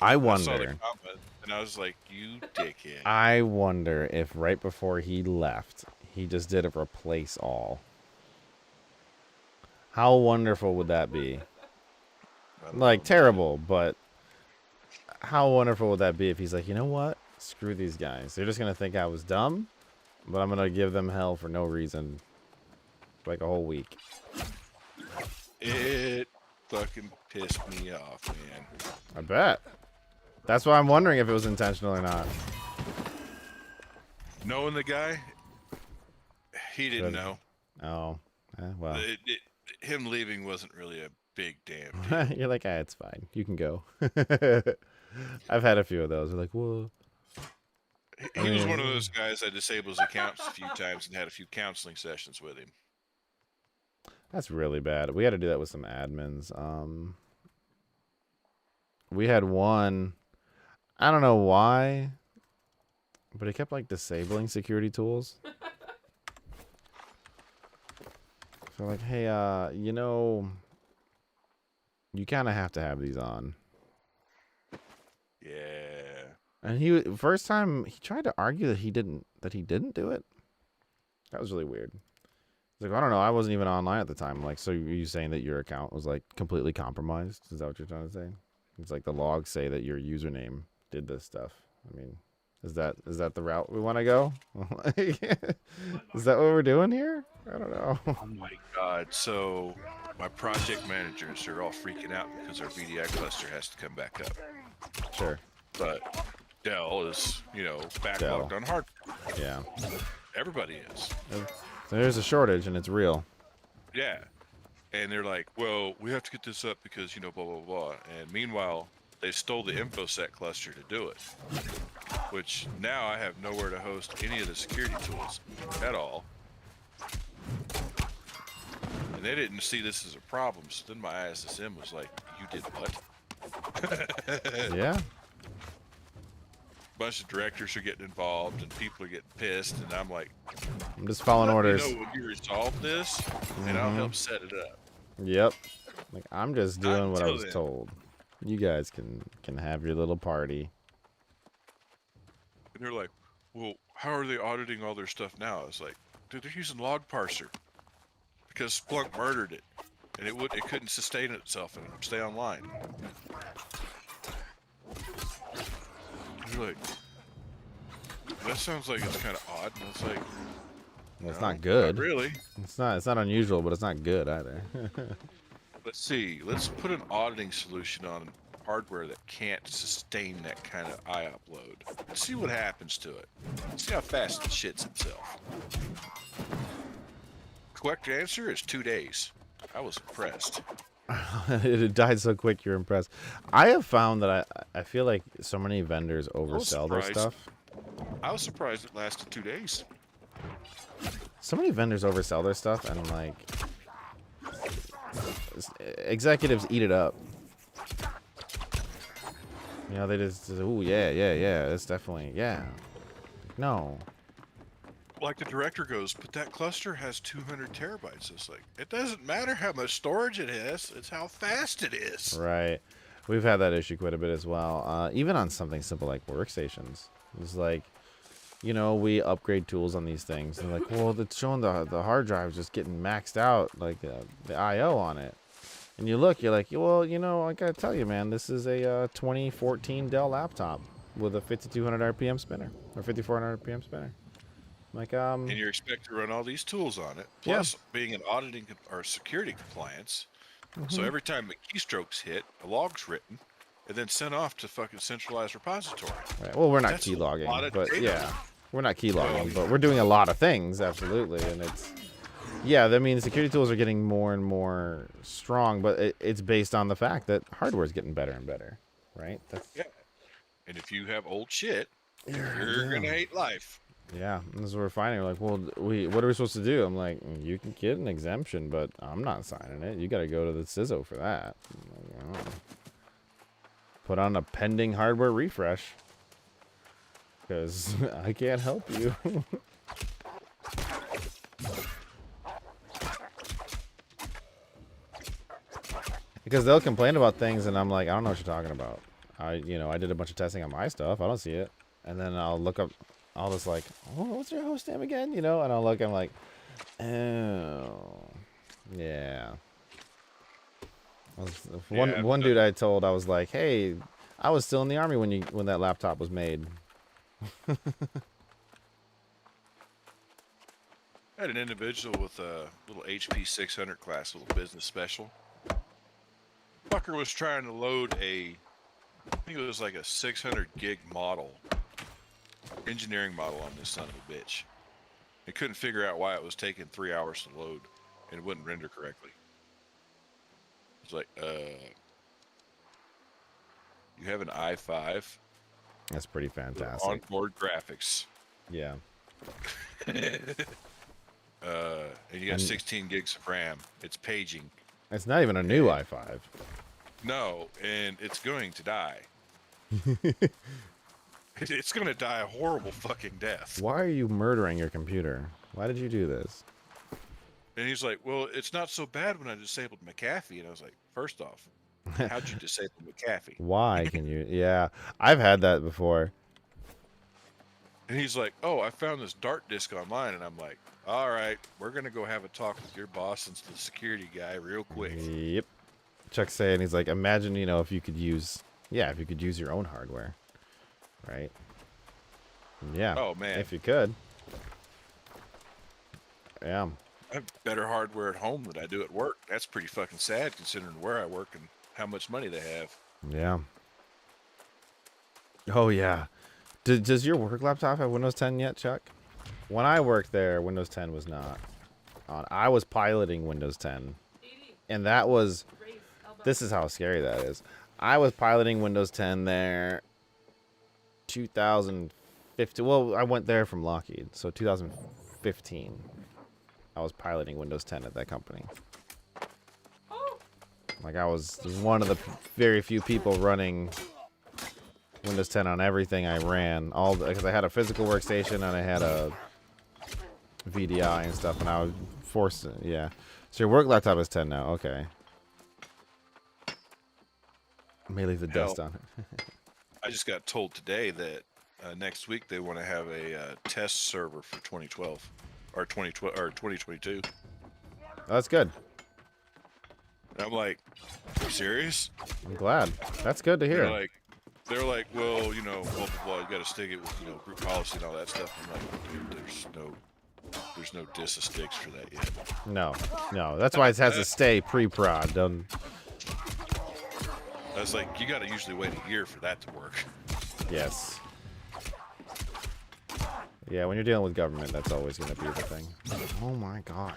[SPEAKER 1] I
[SPEAKER 4] I saw the
[SPEAKER 1] wonder.
[SPEAKER 4] comment, and I was like, you dickhead.
[SPEAKER 1] I wonder if right before he left, he just did a replace all. How wonderful would that be? Like, terrible, but how wonderful would that be if he's like, you know what? Screw these guys. They're just going to think I was dumb, but I'm going to give them hell for no reason. Like a whole week.
[SPEAKER 4] It fucking pissed me off, man.
[SPEAKER 1] I bet. That's why I'm wondering if it was intentional or not.
[SPEAKER 4] Knowing the guy, he didn't know.
[SPEAKER 1] Oh, well.
[SPEAKER 4] Him leaving wasn't really a big damn deal.
[SPEAKER 1] You're like, it's fine. You can go. I've had a few of those. They're like, whoa.
[SPEAKER 4] He was one of those guys that disables accounts a few times and had a few counseling sessions with him.
[SPEAKER 1] That's really bad. We had to do that with some admins. We had one, I don't know why, but he kept like disabling security tools. So like, hey, you kind of have to have these on.
[SPEAKER 4] Yeah.
[SPEAKER 1] And first time he tried to argue that he didn't do it. That was really weird. He's like, I don't know, I wasn't even online at the time. Like, so you saying that your account was like completely compromised? Is that what you're trying to say? It's like the logs say that your username did this stuff. I mean, is that the route we want to go? Is that what we're doing here? I don't know.
[SPEAKER 4] Oh my god! So my project managers are all freaking out because our VDI cluster has to come back up.
[SPEAKER 1] Sure.
[SPEAKER 4] But Dell is, backlogged on hardware.
[SPEAKER 1] Yeah.
[SPEAKER 4] Everybody is.
[SPEAKER 1] So there's a shortage, and it's real.
[SPEAKER 4] Yeah. And they're like, well, we have to get this up because, blah, blah, blah. And meanwhile, they stole the InfoSec cluster to do it. Which now I have nowhere to host any of the security tools at all. And they didn't see this as a problem. So then my ISSM was like, you did what?
[SPEAKER 1] Yeah.
[SPEAKER 4] Bunch of directors are getting involved and people are getting pissed. And I'm like,
[SPEAKER 1] I'm just following orders.
[SPEAKER 4] Let me know when you resolve this, and I'll help set it up.
[SPEAKER 1] Yep. Like, I'm just doing what I was told. You guys can have your little party.
[SPEAKER 4] And they're like, well, how are they auditing all their stuff now? I was like, dude, they're using log parser because Splunk murdered it, and it couldn't sustain itself and stay online. You're like, that sounds like it's kind of odd, and it's like,
[SPEAKER 1] Well, it's not good.
[SPEAKER 4] Not really.
[SPEAKER 1] It's not unusual, but it's not good either.
[SPEAKER 4] Let's see. Let's put an auditing solution on hardware that can't sustain that kind of IOP load. Let's see what happens to it. See how fast it shits itself. Correct answer is 2 days. I was impressed.
[SPEAKER 1] It died so quick, you're impressed. I have found that I feel like so many vendors oversell their stuff.
[SPEAKER 4] I was surprised it lasted 2 days.
[SPEAKER 1] So many vendors oversell their stuff, and like executives eat it up. They just, ooh, yeah, it's definitely, yeah. No.
[SPEAKER 4] Like the director goes, but that cluster has 200 terabytes. It's like, it doesn't matter how much storage it has, it's how fast it is.
[SPEAKER 1] Right. We've had that issue quite a bit as well. Even on something simple like workstations. It's like, we upgrade tools on these things. And like, well, it's showing the hard drive just getting maxed out, like the I/O on it. And you look, you're like, well, you know, I gotta tell you, man, this is a 2014 Dell laptop with a 5200 RPM spinner or 5400 RPM spinner. Like,
[SPEAKER 4] And you're expected to run all these tools on it,
[SPEAKER 1] yeah.
[SPEAKER 4] plus being an auditing or security compliance. So
[SPEAKER 1] Mm-hmm.
[SPEAKER 4] every time the keystrokes hit, a log's written and then sent off to fucking centralized repository.
[SPEAKER 1] Right. Well, we're not
[SPEAKER 4] That's a
[SPEAKER 1] keylogging,
[SPEAKER 4] lot of
[SPEAKER 1] but
[SPEAKER 4] data.
[SPEAKER 1] yeah, we're not keylogging,
[SPEAKER 4] Oh,
[SPEAKER 1] but we're doing a lot of things, absolutely, and it's yeah. I mean, security tools are getting more and more strong, but it's based on the fact that hardware is getting better and better, right? That's
[SPEAKER 4] yeah. And if you have old shit,
[SPEAKER 1] yeah.
[SPEAKER 4] you're gonna hate life.
[SPEAKER 1] Yeah, this is what we're finding. We're like, well, what are we supposed to do? I'm like, you can get an exemption, but I'm not signing it. You got to go to the CISO for that. I'm like, oh. Put on a pending hardware refresh. Because I can't help you. Because they'll complain about things, and I'm like, I don't know what you're talking about. I did a bunch of testing on my stuff. I don't see it. And then I'll look up, I'll just like, oh, what's your host name again? And I'll look, I'm like, oh, yeah. One dude I told, I was like, hey, I was still in the army when that laptop was made.
[SPEAKER 4] I had an individual with a little HP 600 class, little business special. Fucker was trying to load I think it was like a 600 gig model, engineering model on this son of a bitch. He couldn't figure out why it was taking 3 hours to load and it wouldn't render correctly. It's like, you have an i5.
[SPEAKER 1] That's pretty fantastic.
[SPEAKER 4] Onboard graphics.
[SPEAKER 1] Yeah.
[SPEAKER 4] And you got 16 gigs of RAM. It's paging.
[SPEAKER 1] It's not even a new i5.
[SPEAKER 4] No, and it's going to die. It's going to die a horrible fucking death.
[SPEAKER 1] Why are you murdering your computer? Why did you do this?
[SPEAKER 4] And he's like, well, it's not so bad when I disabled McAfee. And I was like, first off, how'd you disable McAfee?
[SPEAKER 1] Why can you? Yeah, I've had that before.
[SPEAKER 4] And he's like, oh, I found this Dart disk online. And I'm like, all right, we're going to go have a talk with your boss and the security guy real quick.
[SPEAKER 1] Yep. Chuck's saying, he's like, imagine, if you could use, your own hardware. Right? Yeah.
[SPEAKER 4] Oh, man.
[SPEAKER 1] If you could. Yeah.
[SPEAKER 4] I have better hardware at home than I do at work. That's pretty fucking sad considering where I work and how much money they have.
[SPEAKER 1] Yeah. Oh, yeah. Does your work laptop have Windows 10 yet, Chuck? When I worked there, Windows 10 was not on. I was piloting Windows 10. And that was... This is how scary that is. I was piloting Windows 10 there 2015. Well, I went there from Lockheed. So 2015. I was piloting Windows 10 at that company. Like, I was one of the very few people running Windows 10 on everything I ran. Because I had a physical workstation and I had a VDI and stuff. And I was forced to, yeah. So your work laptop is 10 now. Okay. May leave the dust on it.
[SPEAKER 4] I just got told today that next week they want to have a test server for 2012 or 2012 or 2022.
[SPEAKER 1] Oh, that's good.
[SPEAKER 4] And I'm like, are you serious?
[SPEAKER 1] I'm glad. That's good to hear.
[SPEAKER 4] They're like, well, blah blah blah. You got to stick it with group policy and all that stuff. I'm like, dude, there's no diss of sticks for that yet.
[SPEAKER 1] No. That's why it has to stay pre-prod. Don't.
[SPEAKER 4] I was like, you got to usually wait a year for that to work.
[SPEAKER 1] Yes. Yeah, when you're dealing with government, that's always going to be the thing. Oh my god.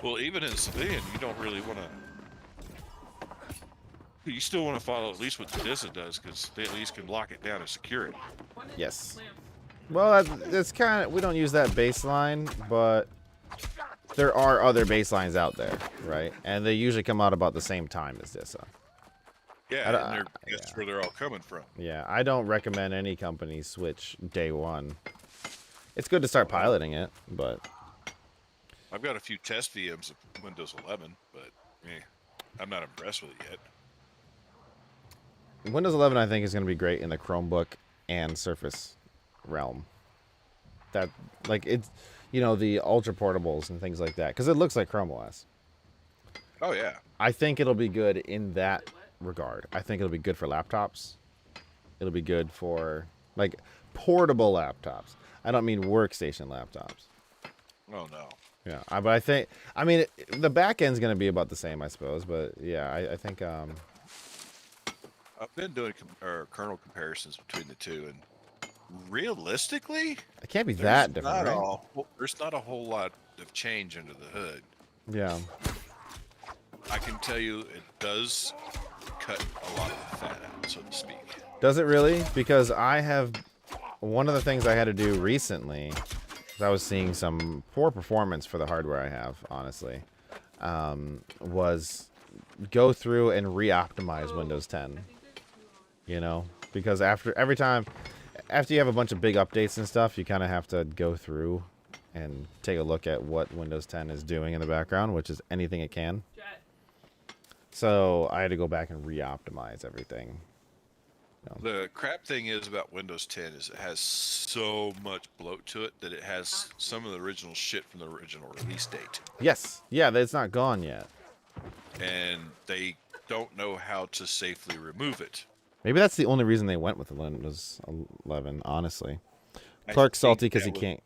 [SPEAKER 4] Well, even in civilian, you don't really want to. You still want to follow at least what the DISA does, because they at least can lock it down and secure it.
[SPEAKER 1] Yes. Well, that's kind of... We don't use that baseline, but there are other baselines out there, right? And they usually come out about the same time as DISA.
[SPEAKER 4] Yeah, and that's where they're all coming from.
[SPEAKER 1] Yeah, I don't recommend any company switch day one. It's good to start piloting it, but...
[SPEAKER 4] I've got a few test VMs of Windows 11, but I'm not impressed with it yet.
[SPEAKER 1] Windows 11, I think, is going to be great in the Chromebook and Surface realm. That, like, it's, the ultra portables and things like that, because it looks like Chrome OS.
[SPEAKER 4] Oh yeah.
[SPEAKER 1] I think it'll be good in that regard. I think it'll be good for laptops. It'll be good for like portable laptops. I don't mean workstation laptops.
[SPEAKER 4] Oh no.
[SPEAKER 1] Yeah, but I think the back end's gonna be about the same, I suppose. But yeah, I think
[SPEAKER 4] I've been doing kernel comparisons between the two, and realistically,
[SPEAKER 1] it can't be that different, right?
[SPEAKER 4] there's not a whole lot of change under the hood.
[SPEAKER 1] Yeah.
[SPEAKER 4] I can tell you it does cut a lot of the fat out, so to speak.
[SPEAKER 1] Does it really? Because one of the things I had to do recently, 'cause I was seeing some poor performance for the hardware I have, honestly, was go through and re-optimize Windows 10. You know, because after you have a bunch of big updates and stuff, you kind of have to go through and take a look at what Windows 10 is doing in the background, which is anything it can. So I had to go back and re-optimize everything.
[SPEAKER 4] The crap thing is about Windows 10 is it has so much bloat to it that it has some of the original shit from the original release date.
[SPEAKER 1] Yes. Yeah, it's not gone yet.
[SPEAKER 4] And they don't know how to safely remove it.
[SPEAKER 1] Maybe that's the only reason they went with the Windows 11, honestly. Clark's salty because he can't.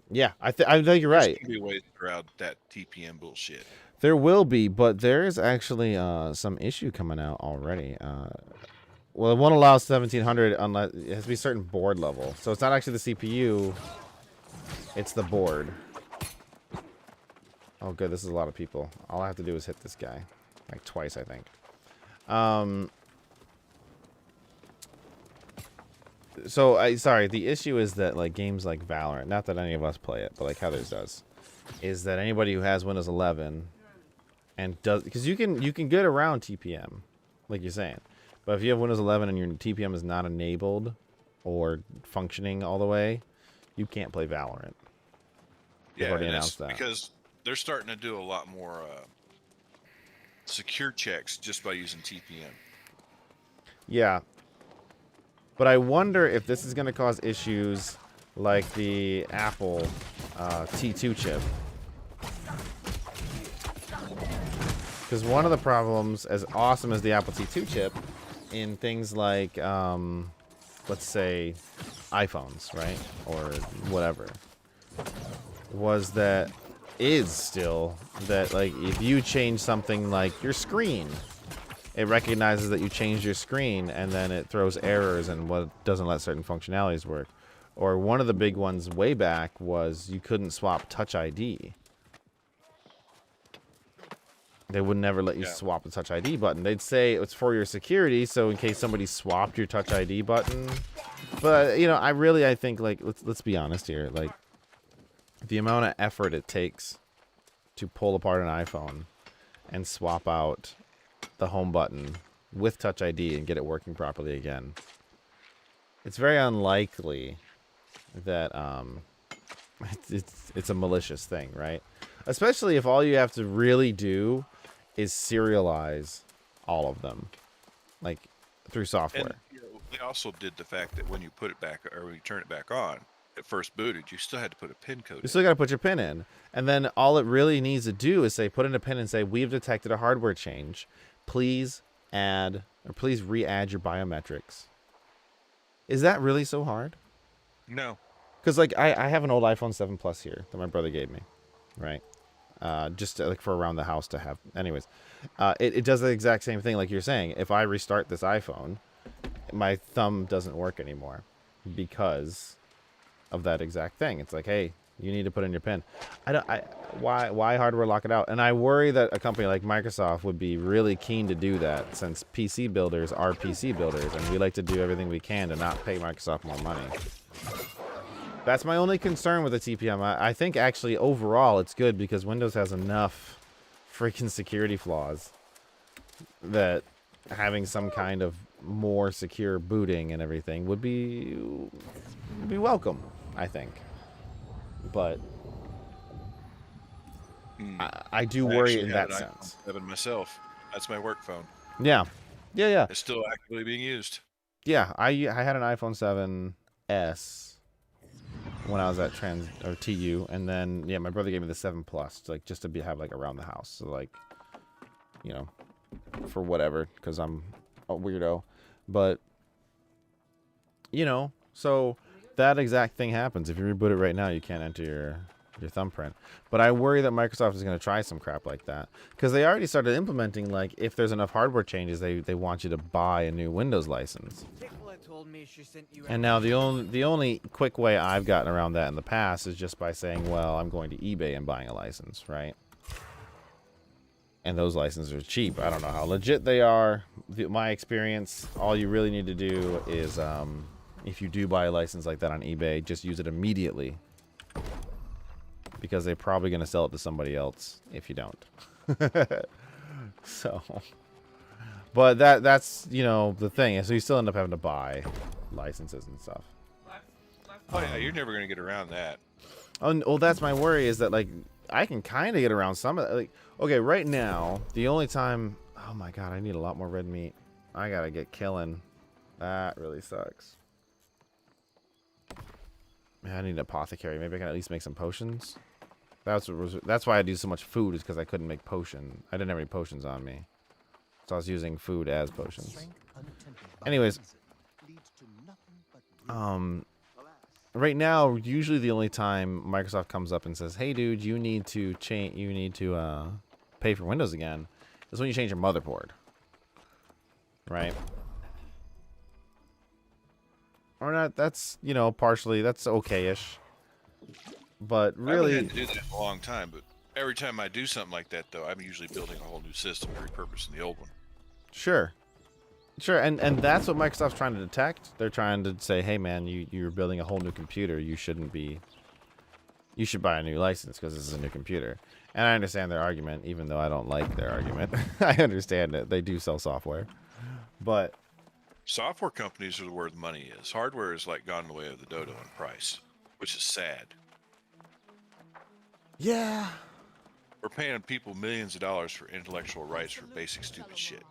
[SPEAKER 1] Yeah, I think you're right.
[SPEAKER 4] There's going to be ways around that TPM bullshit.
[SPEAKER 1] There will be, but there is actually some issue coming out already. Well, it won't allow 1700 unless it has to be a certain board level. So it's not actually the CPU, it's the board. Oh, good. This is a lot of people. All I have to do is hit this guy. Like twice, I think. Sorry, the issue is that like games like Valorant, not that any of us play it, but like Heathers does, is that anybody who has Windows 11 and does, because you can get around TPM, like you're saying, but if you have Windows 11 and your TPM is not enabled or functioning all the way, you can't play Valorant. They've
[SPEAKER 4] Yeah,
[SPEAKER 1] already announced that.
[SPEAKER 4] Because they're starting to do a lot more secure checks just by using TPM.
[SPEAKER 1] Yeah. But I wonder if this is going to cause issues like the Apple T2 chip. Because one of the problems, as awesome as the Apple T2 chip, in things like, let's say, iPhones, right? Or whatever, is still that, like, if you change something like your screen, it recognizes that you changed your screen, and then it throws errors and doesn't let certain functionalities work. Or one of the big ones way back was you couldn't swap Touch ID. They would never let you swap the Touch ID button. They'd say it's for your security, so in case somebody swapped your Touch ID button. But you know, I think like let's be honest here, like the amount of effort it takes to pull apart an iPhone and swap out the home button with Touch ID and get it working properly again. It's very unlikely that it's a malicious thing, right? Especially if all you have to really do is serialize all of them, like through software.
[SPEAKER 4] And you know, they also did the fact that when you put it back or when you turn it back on, at first booted, you still had to put a pin code.
[SPEAKER 1] You still got to put your pin in, and then all it really needs to do is say, put in a pin and say, we've detected a hardware change. Please add or please re-add your biometrics. Is that really so hard?
[SPEAKER 4] No.
[SPEAKER 1] Because like I have an old iPhone 7 Plus here that my brother gave me, right? Just to, like for around the house to have. Anyways, it does the exact same thing like you're saying. If I restart this iPhone, my thumb doesn't work anymore because of that exact thing. It's like, hey, you need to put in your pin. Why hardware lock it out? And I worry that a company like Microsoft would be really keen to do that, since PC builders are PC builders, and we like to do everything we can to not pay Microsoft more money. That's my only concern with the TPM. I think actually overall it's good because Windows has enough freaking security flaws that having some kind of more secure booting and everything would be welcome, I think. But I do worry in that sense.
[SPEAKER 4] I have an iPhone 7 myself. That's my work phone.
[SPEAKER 1] Yeah.
[SPEAKER 4] It's still actively being used.
[SPEAKER 1] Yeah, I had an iPhone 7S when I was at TU, and then my brother gave me the 7 Plus, like just to have like around the house. So like you know, for whatever, because I'm a weirdo. But, you know, so that exact thing happens. If you reboot it right now, you can't enter your thumbprint. But I worry that Microsoft is going to try some crap like that, because they already started implementing, like, if there's enough hardware changes, they want you to buy a new Windows license. And now the only quick way I've gotten around that in the past is just by saying, well, I'm going to eBay and buying a license, right? And those licenses are cheap. I don't know how legit they are. My experience, all you really need to do is, if you do buy a license like that on eBay, just use it immediately, because they're probably going to sell it to somebody else if you don't. So, but that's, you know, the thing. So you still end up having to buy licenses and stuff.
[SPEAKER 4] Oh yeah, you're never gonna get around that.
[SPEAKER 1] Oh, well, that's my worry, is that, like, I can kind of get around some of that. Like, okay, right now, the only time... Oh, my God, I need a lot more red meat. I got to get killing. That really sucks. Man, I need an apothecary. Maybe I can at least make some potions. That's why I do so much food, is because I couldn't make potion. I didn't have any potions on me. So I was using food as potions. Anyways. Right now, usually the only time Microsoft comes up and says, "Hey, dude, you need to change. You need to pay for Windows again," is when you change your motherboard, right? Or not? That's, you know, partially, that's okay-ish. But really,
[SPEAKER 4] I haven't had to do that in a long time. But every time I do something like that, though, I'm usually building a whole new system and repurposing the old one.
[SPEAKER 1] sure. Sure, and that's what Microsoft's trying to detect. They're trying to say, hey, man, you're building a whole new computer. You shouldn't be... You should buy a new license because this is a new computer. And I understand their argument, even though I don't like their argument. I understand it. They do sell software. But...
[SPEAKER 4] Software companies are where the money is. Hardware is like gone the way of the dodo in price, which is sad.
[SPEAKER 1] Yeah.
[SPEAKER 4] We're paying people millions of dollars for intellectual rights for basic stupid shit.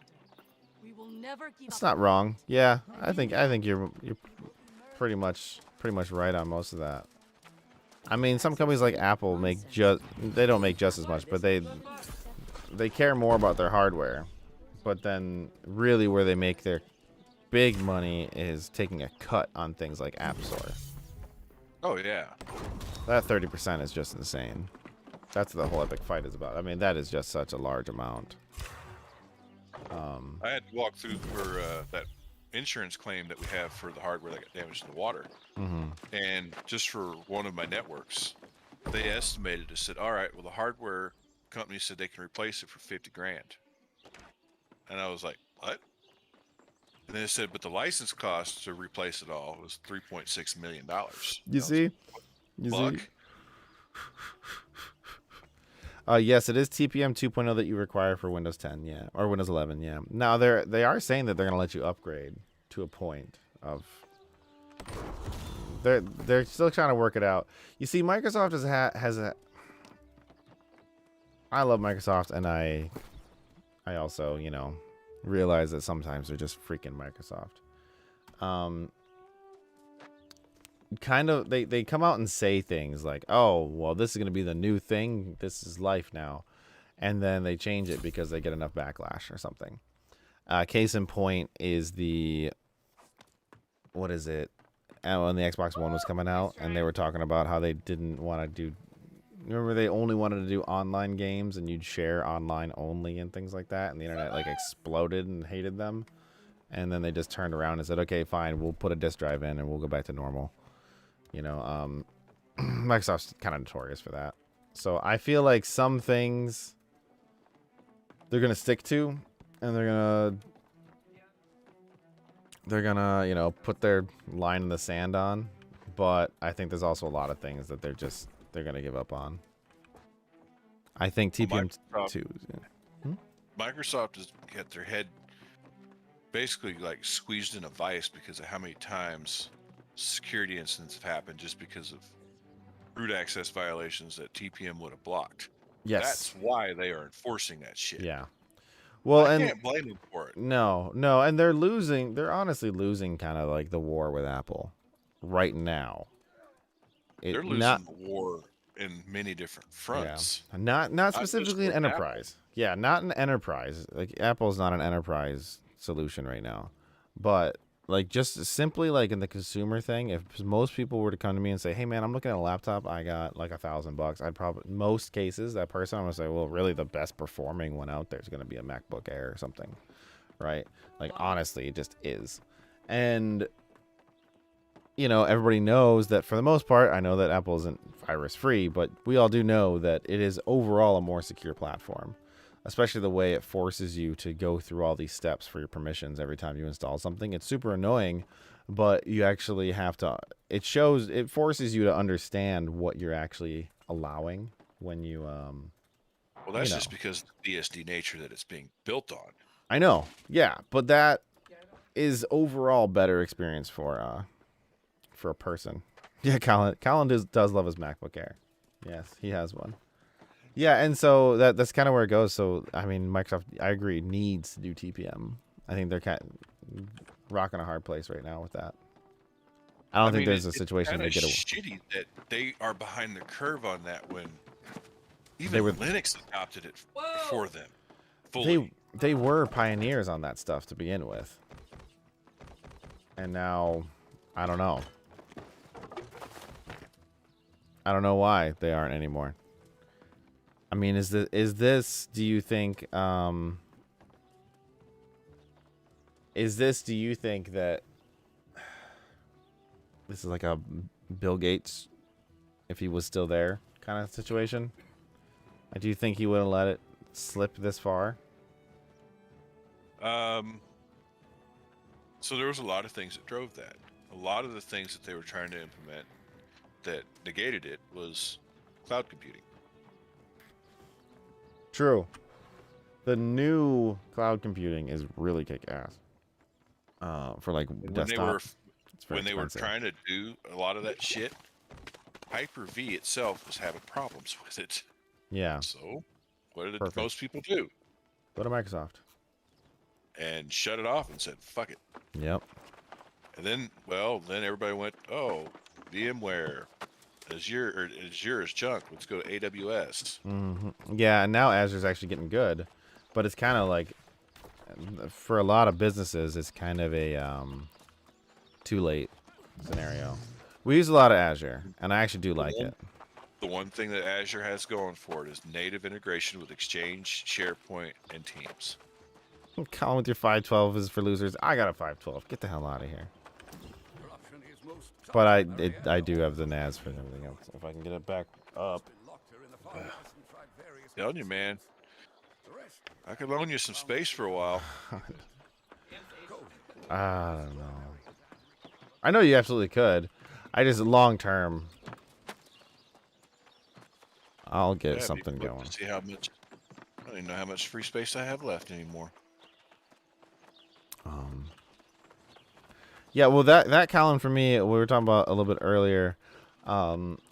[SPEAKER 1] It's not wrong. Yeah, I think you're pretty much right on most of that. I mean, some companies like Apple they don't make just as much, but they care more about their hardware. But then really where they make their big money is taking a cut on things like App Store.
[SPEAKER 4] Oh yeah.
[SPEAKER 1] That 30% is just insane. That's what the whole Epic fight is about. I mean, that is just such a large amount.
[SPEAKER 4] I had to walk through for that insurance claim that we have for the hardware that got damaged in the water. And just for one of my networks, they estimated, it said, all right, well, the hardware company said they can replace it for 50 grand. And I was like, what? And then it said, but the license cost to replace it all was $3.6 million.
[SPEAKER 1] You see? You see?
[SPEAKER 4] Fuck.
[SPEAKER 1] Yes, it is TPM 2.0 that you require for Windows 10, yeah, or Windows 11, yeah. Now they are saying that they're going to let you upgrade to a point of. They're still trying to work it out. You see, Microsoft has a. I love Microsoft, and I also, you know, realize that sometimes they're just freaking Microsoft. Kind of they come out and say things like, oh, well, this is going to be the new thing, this is life now, and then they change it because they get enough backlash or something. Case in point is what is it, when the Xbox One was coming out and they were talking about how they didn't want to do, remember, they only wanted to do online games and you'd share online only and things like that, and the internet like exploded and hated them, and then they just turned around and said, okay, fine, we'll put a disk drive in and we'll go back to normal. You know, Microsoft's kind of notorious for that. So I feel like some things they're going to stick to, and they're going to, you know, put their line in the sand on. But I think there's also a lot of things that they're going to give up on. I think TPM 2.
[SPEAKER 4] Microsoft has got their head basically like squeezed in a vice because of how many times security incidents have happened just because of root access violations that TPM would have blocked.
[SPEAKER 1] Yes.
[SPEAKER 4] That's why they are enforcing that shit.
[SPEAKER 1] Yeah. Well,
[SPEAKER 4] I
[SPEAKER 1] and
[SPEAKER 4] can't blame them for it.
[SPEAKER 1] No, and they're honestly losing kind of like the war with Apple right now.
[SPEAKER 4] They're losing the war in many different fronts.
[SPEAKER 1] Yeah. Not specifically in enterprise. Yeah, not an enterprise. Like Apple's not an enterprise solution right now. But like just simply like in the consumer thing, if most people were to come to me and say, "Hey man, I'm looking at a laptop, I got like $1,000," I'd probably most cases that person I'm gonna say, "Well, really the best performing one out there is gonna be a MacBook Air or something." Right? Like honestly, it just is. And you know, everybody knows that for the most part, I know that Apple isn't virus free, but we all do know that it is overall a more secure platform, especially the way it forces you to go through all these steps for your permissions every time you install something. It's super annoying, but you actually have to, it forces you to understand what you're actually allowing when you,
[SPEAKER 4] Well,
[SPEAKER 1] you
[SPEAKER 4] that's
[SPEAKER 1] know,
[SPEAKER 4] just because of the BSD nature that it's being built on.
[SPEAKER 1] I know. Yeah. But that is overall better experience for a person. Yeah, Colin does love his MacBook Air. Yes, he has one. Yeah, and so that's kind of where it goes. So I mean, Microsoft, I agree, needs to do TPM. I think they're kind of rocking a hard place right now with that. I don't
[SPEAKER 4] I
[SPEAKER 1] think
[SPEAKER 4] mean,
[SPEAKER 1] there's a
[SPEAKER 4] it's
[SPEAKER 1] situation
[SPEAKER 4] kind
[SPEAKER 1] they
[SPEAKER 4] of
[SPEAKER 1] get.
[SPEAKER 4] shitty that they are behind the curve on that when
[SPEAKER 1] They
[SPEAKER 4] even
[SPEAKER 1] were
[SPEAKER 4] Linux adopted it
[SPEAKER 3] Whoa!
[SPEAKER 4] before them
[SPEAKER 1] they
[SPEAKER 4] fully.
[SPEAKER 1] they were pioneers on that stuff to begin with, and now I don't know. I don't know why they aren't anymore. I mean, is this? Do you think? Is this? Do you think that this is like a Bill Gates, if he was still there, kind of situation? Do you think he would have let it slip this far?
[SPEAKER 4] So there was a lot of things that drove that. A lot of the things that they were trying to implement that negated it was cloud computing.
[SPEAKER 1] True. The new cloud computing is really kick ass. For like
[SPEAKER 4] And
[SPEAKER 1] desktop, it's very
[SPEAKER 4] when they were
[SPEAKER 1] expensive.
[SPEAKER 4] trying to do a lot of that shit, Hyper-V itself was having problems with it.
[SPEAKER 1] Yeah,
[SPEAKER 4] So, what did
[SPEAKER 1] perfect.
[SPEAKER 4] most people do?
[SPEAKER 1] Go to Microsoft.
[SPEAKER 4] And shut it off and said, "Fuck it."
[SPEAKER 1] Yep.
[SPEAKER 4] And then, well, then everybody went, "Oh, VMware, Azure is junk. Let's go to AWS."
[SPEAKER 1] Yeah, and now Azure's actually getting good, but it's kind of like for a lot of businesses, it's kind of a too late scenario. We use a lot of Azure, and I actually do like it.
[SPEAKER 4] The one thing that Azure has going for it is native integration with Exchange, SharePoint, and Teams.
[SPEAKER 1] Colin with your 512 is for losers. I got a 512. Get the hell out of here.
[SPEAKER 2] Corruption is most
[SPEAKER 1] But
[SPEAKER 2] common
[SPEAKER 1] I do have the NAS for everything else. If I can get it back up.
[SPEAKER 2] locked her in the farmhouse and tried various
[SPEAKER 4] Telling you, man,
[SPEAKER 2] the rest.
[SPEAKER 4] I could loan you some space for a while.
[SPEAKER 1] I don't know. I know you absolutely could. I just long term. I'll get
[SPEAKER 4] Yeah,
[SPEAKER 1] something
[SPEAKER 4] people look
[SPEAKER 1] going.
[SPEAKER 4] to see how much. I don't even know how much free space I have left anymore.
[SPEAKER 1] Yeah, well, that Colin for me, we were talking about a little bit earlier,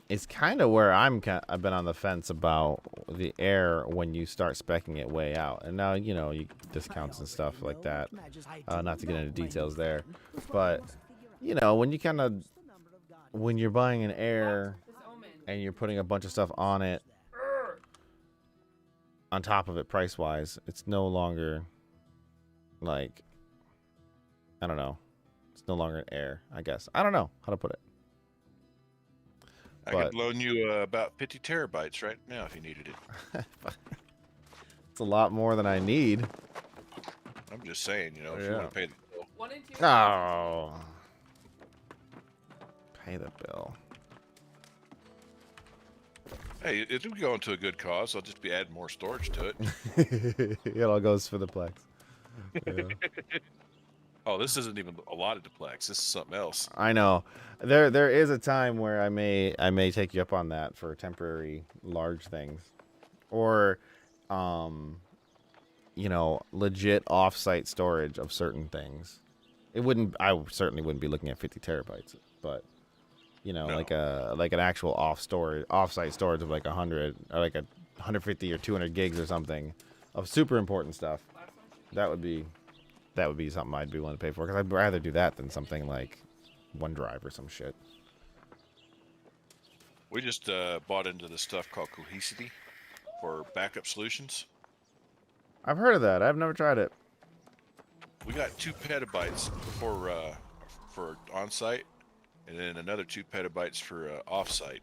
[SPEAKER 1] is kind of where I've been on the fence about the Air when you start speccing it way out, and now you know you discounts and stuff like that. Not to get into details there, but you know when you when you're buying an Air
[SPEAKER 3] This omen.
[SPEAKER 1] and you're putting a bunch of stuff on it, on top of it price wise, it's no longer like I don't know. It's no longer an Air, I guess. I don't know how to put it.
[SPEAKER 4] I
[SPEAKER 1] But
[SPEAKER 4] could loan you about 50 terabytes right now if you needed it.
[SPEAKER 1] it's a lot more than I need.
[SPEAKER 4] I'm just saying, you know, if you
[SPEAKER 1] Yeah.
[SPEAKER 4] want to pay the bill.
[SPEAKER 3] 1 and 2.
[SPEAKER 1] Oh. Pay the bill.
[SPEAKER 4] Hey, it would go into a good cause. I'll just be adding more storage to it.
[SPEAKER 1] It all goes for the Plex. Yeah.
[SPEAKER 4] Oh, this isn't even a lot of Duplex. This is something else.
[SPEAKER 1] I know. There is a time where I may take you up on that for temporary large things. Or you know, legit off-site storage of certain things. I certainly wouldn't be looking at 50 terabytes, but you know,
[SPEAKER 4] No.
[SPEAKER 1] like an actual off-site storage of like 100 or like 150 or 200 gigs or something of super important stuff. That would be something I'd be willing to pay for, because I'd rather do that than something like OneDrive or some shit.
[SPEAKER 4] We just bought into this stuff called Cohesity for backup solutions.
[SPEAKER 1] I've heard of that. I've never tried it.
[SPEAKER 4] We got 2 petabytes for on-site, and then another 2 petabytes for off-site.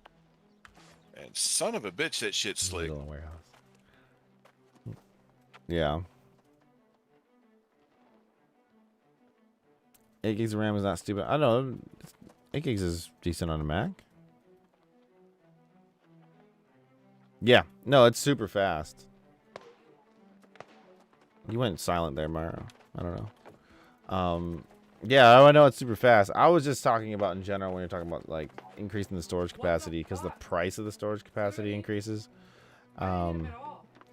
[SPEAKER 4] And son of a bitch, that shit's slick.
[SPEAKER 1] Little warehouse. Yeah. 8 gigs of RAM is not stupid. I know 8 gigs is decent on a Mac. Yeah. No, it's super fast. You went silent there, Mario. I don't know. Yeah, I know it's super fast. I was just talking about in general when you're talking about like increasing the storage capacity because the price of the storage capacity increases.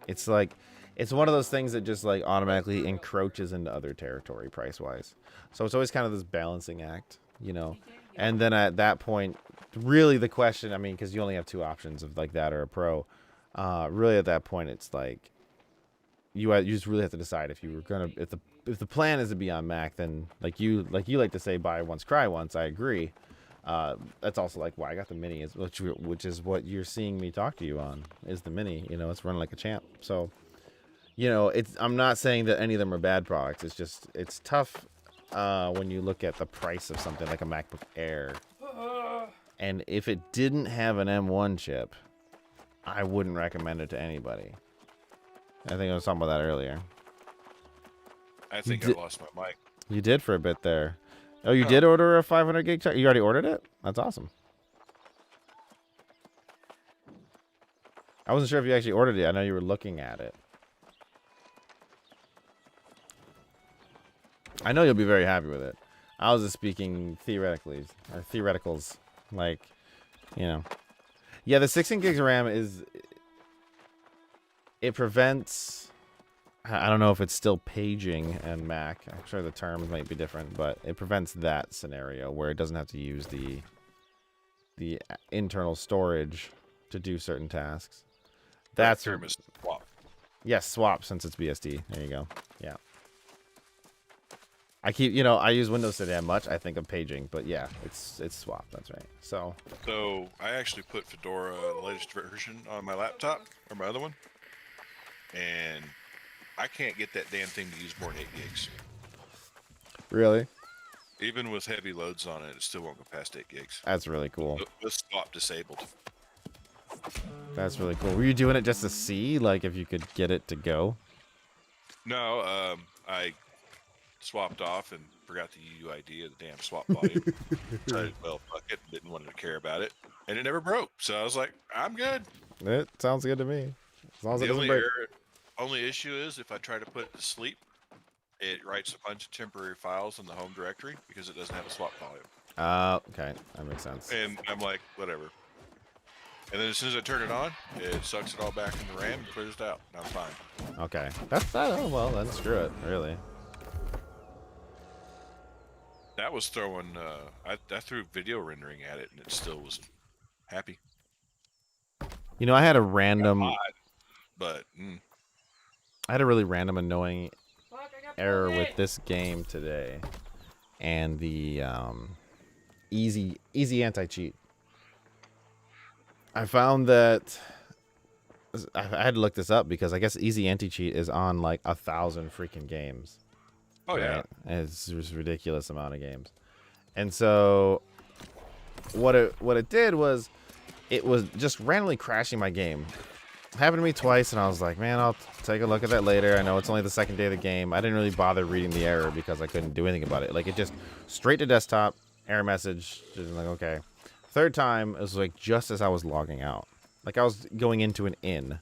[SPEAKER 1] It's like it's one of those things that just like automatically encroaches into other territory price wise. So it's always kind of this balancing act, you know. And then at that point, really the question, I mean, because you only have 2 options of like that or a Pro. Really at that point, it's like you just really have to decide if you were gonna if the plan is to be on Mac, then like you like to say buy once cry once. I agree. That's also like why I got the mini, which is what you're seeing me talk to you on is the mini. You know, it's running like a champ. So, you know, I'm not saying that any of them are bad products. It's just it's tough when you look at the price of something like a MacBook Air, and if it didn't have an M1 chip, I wouldn't recommend it to anybody. I think I was talking about that earlier.
[SPEAKER 4] I think I lost my mic.
[SPEAKER 1] You did for a bit there. Oh, you did order a 500 gig check? You already ordered it? That's awesome. I wasn't sure if you actually ordered it. I know you were looking at it. I know you'll be very happy with it. I was just speaking theoretically, or theoreticals. Like, you know. Yeah, the 16 gigs of RAM is... It prevents... I don't know if it's still paging in Mac. I'm sure the terms might be different, but it prevents that scenario where it doesn't have to use the internal storage to do certain tasks. That's
[SPEAKER 4] term is swap.
[SPEAKER 1] Yes, swap since it's BSD. There you go. Yeah. I keep, you know, I use Windows so damn much. I think of paging, but yeah, it's swap. That's right. So
[SPEAKER 4] I actually put Fedora, the latest version, on my laptop or my other one, and I can't get that damn thing to use more than 8 gigs.
[SPEAKER 1] Really?
[SPEAKER 4] Even with heavy loads on it, it still won't go past 8 gigs.
[SPEAKER 1] That's really cool.
[SPEAKER 4] With swap disabled.
[SPEAKER 1] That's really cool. Were you doing it just to see, like, if you could get it to go?
[SPEAKER 4] No, I swapped off and forgot the UUID of the damn swap volume. So, well, fuck it. Didn't want to care about it. And it never broke. So I was like, I'm good.
[SPEAKER 1] It sounds good to me. As long as it doesn't break.
[SPEAKER 4] Only issue is if I try to put it to sleep, it writes a bunch of temporary files in the home directory because it doesn't have a swap volume.
[SPEAKER 1] Okay. That makes sense.
[SPEAKER 4] And I'm like, whatever. And then as soon as I turn it on, it sucks it all back in the RAM and clears it out. And I'm fine.
[SPEAKER 1] Okay. That's that. Oh, well, then screw it. Really.
[SPEAKER 4] That was throwing, I threw video rendering at it and it still was happy.
[SPEAKER 1] You know, I had a random...
[SPEAKER 4] But,
[SPEAKER 1] I had a really random annoying error with this game today, and the easy anti-cheat. I found that I had to look this up because I guess easy anti-cheat is on like 1,000 freaking games.
[SPEAKER 4] Oh yeah,
[SPEAKER 1] right? It's just a ridiculous amount of games, and so what it did was it was just randomly crashing my game. Happened to me twice, and I was like, man, I'll take a look at that later. I know it's only the second day of the game. I didn't really bother reading the error because I couldn't do anything about it. Like, it just straight to desktop, error message, just like, okay. Third time, it was like just as I was logging out. Like, I was going into an inn,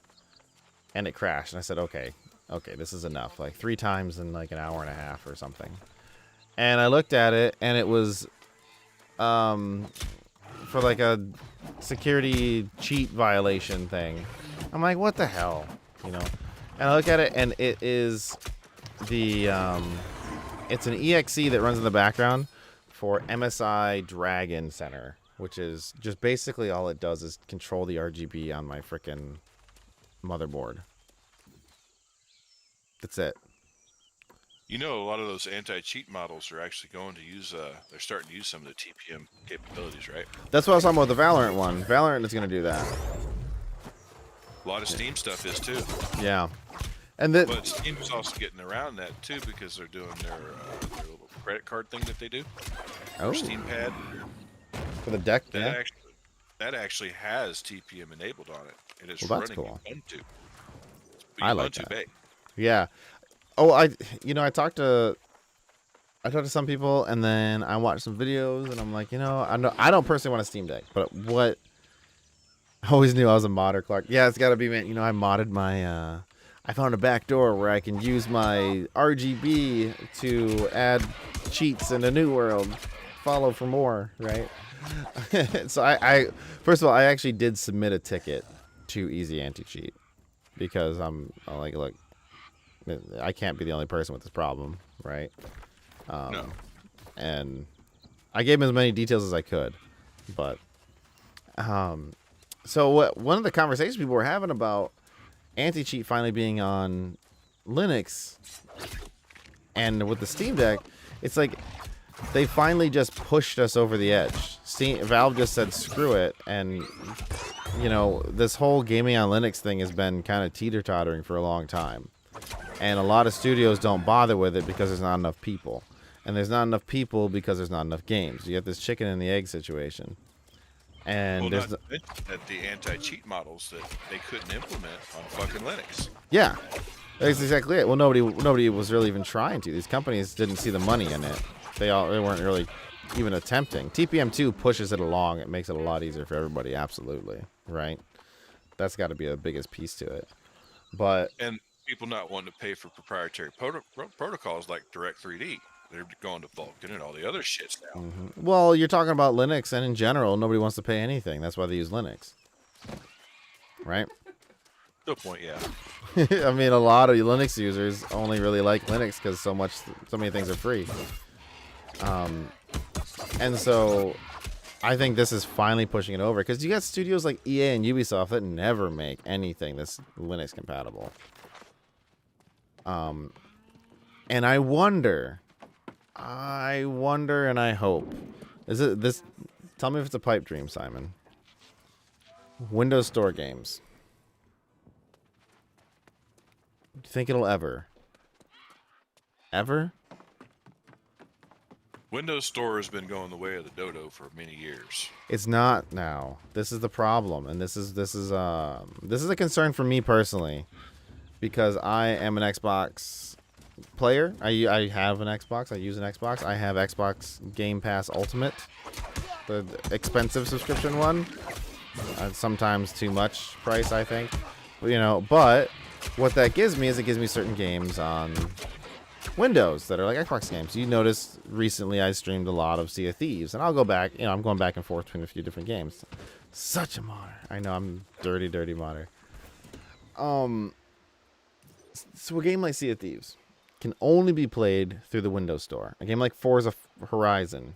[SPEAKER 1] and it crashed, and I said, okay, this is enough. Like, 3 times in like an hour and a half or something. And I looked at it, and it was for like a security cheat violation thing. I'm like, what the hell, you know? And I look at it, and it is the it's an exe that runs in the background for MSI Dragon Center, which is just basically all it does is control the RGB on my frickin' motherboard. That's it.
[SPEAKER 4] You know, a lot of those anti-cheat models are actually going to use, they're starting to use some of the TPM capabilities, right?
[SPEAKER 1] That's what I was talking about the Valorant one. Valorant is going to do that.
[SPEAKER 4] A lot of Steam stuff is too.
[SPEAKER 1] Yeah. And that,
[SPEAKER 4] But Steam's also getting around that too because they're doing their little credit card thing that they do.
[SPEAKER 1] oh,
[SPEAKER 4] Their Steam Pad.
[SPEAKER 1] for the deck,
[SPEAKER 4] That
[SPEAKER 1] yeah.
[SPEAKER 4] actually has TPM enabled on it, and it's
[SPEAKER 1] Well, that's
[SPEAKER 4] running
[SPEAKER 1] cool.
[SPEAKER 4] Ubuntu.
[SPEAKER 1] I like
[SPEAKER 4] Ubuntu
[SPEAKER 1] that.
[SPEAKER 4] Bay.
[SPEAKER 1] Yeah. Oh, I talked to some people, and then I watched some videos, and I'm like, I don't personally want a Steam Deck, but what I always knew I was a modder, Clark. Yeah, it's got to be, man. I modded my. I found a back door where I can use my RGB to add cheats in a new world. Follow for more, right? So I first of all, I actually did submit a ticket to Easy Anti-Cheat because I'm like, look, I can't be the only person with this problem, right?
[SPEAKER 4] No.
[SPEAKER 1] And I gave him as many details as I could, but so one of the conversations people were having about anti-cheat finally being on Linux and with the Steam Deck, it's like they finally just pushed us over the edge. Valve just said screw it, and this whole gaming on Linux thing has been kind of teeter-tottering for a long time, and a lot of studios don't bother with it because there's not enough people, and there's not enough people because there's not enough games. You have this chicken and the egg situation. And
[SPEAKER 4] Well,
[SPEAKER 1] there's
[SPEAKER 4] not to mention that the anti-cheat models that they couldn't implement on fucking Linux.
[SPEAKER 1] yeah, that's exactly it. Well, nobody was really even trying to. These companies didn't see the money in it. They weren't really even attempting. TPM2 pushes it along. It makes it a lot easier for everybody. Absolutely, right? That's got to be the biggest piece to it. But
[SPEAKER 4] And people not wanting to pay for proprietary protocols like Direct3D. They're going to Vulkan and all the other shits now.
[SPEAKER 1] well, you're talking about Linux, and in general, nobody wants to pay anything. That's why they use Linux, right?
[SPEAKER 4] To a point, yeah.
[SPEAKER 1] I mean, a lot of Linux users only really like Linux because so many things are free. And so I think this is finally pushing it over because you got studios like EA and Ubisoft that never make anything that's Linux compatible. And I wonder, and I hope, is it this? Tell me if it's a pipe dream, Simon. Windows Store games. Do you think it'll ever?
[SPEAKER 4] Windows Store has been going the way of the dodo for many years.
[SPEAKER 1] It's not now. This is the problem, and this is a concern for me personally, because I am an Xbox player. I have an Xbox. I use an Xbox. I have Xbox Game Pass Ultimate, the expensive subscription one. Sometimes too much price, I think. But what that gives me is it gives me certain games on Windows that are like Xbox games. You noticed recently I streamed a lot of Sea of Thieves, and I'll go back. I'm going back and forth between a few different games. Such a modder. I know I'm dirty modder. So a game like Sea of Thieves can only be played through the Windows Store. A game like Forza Horizon,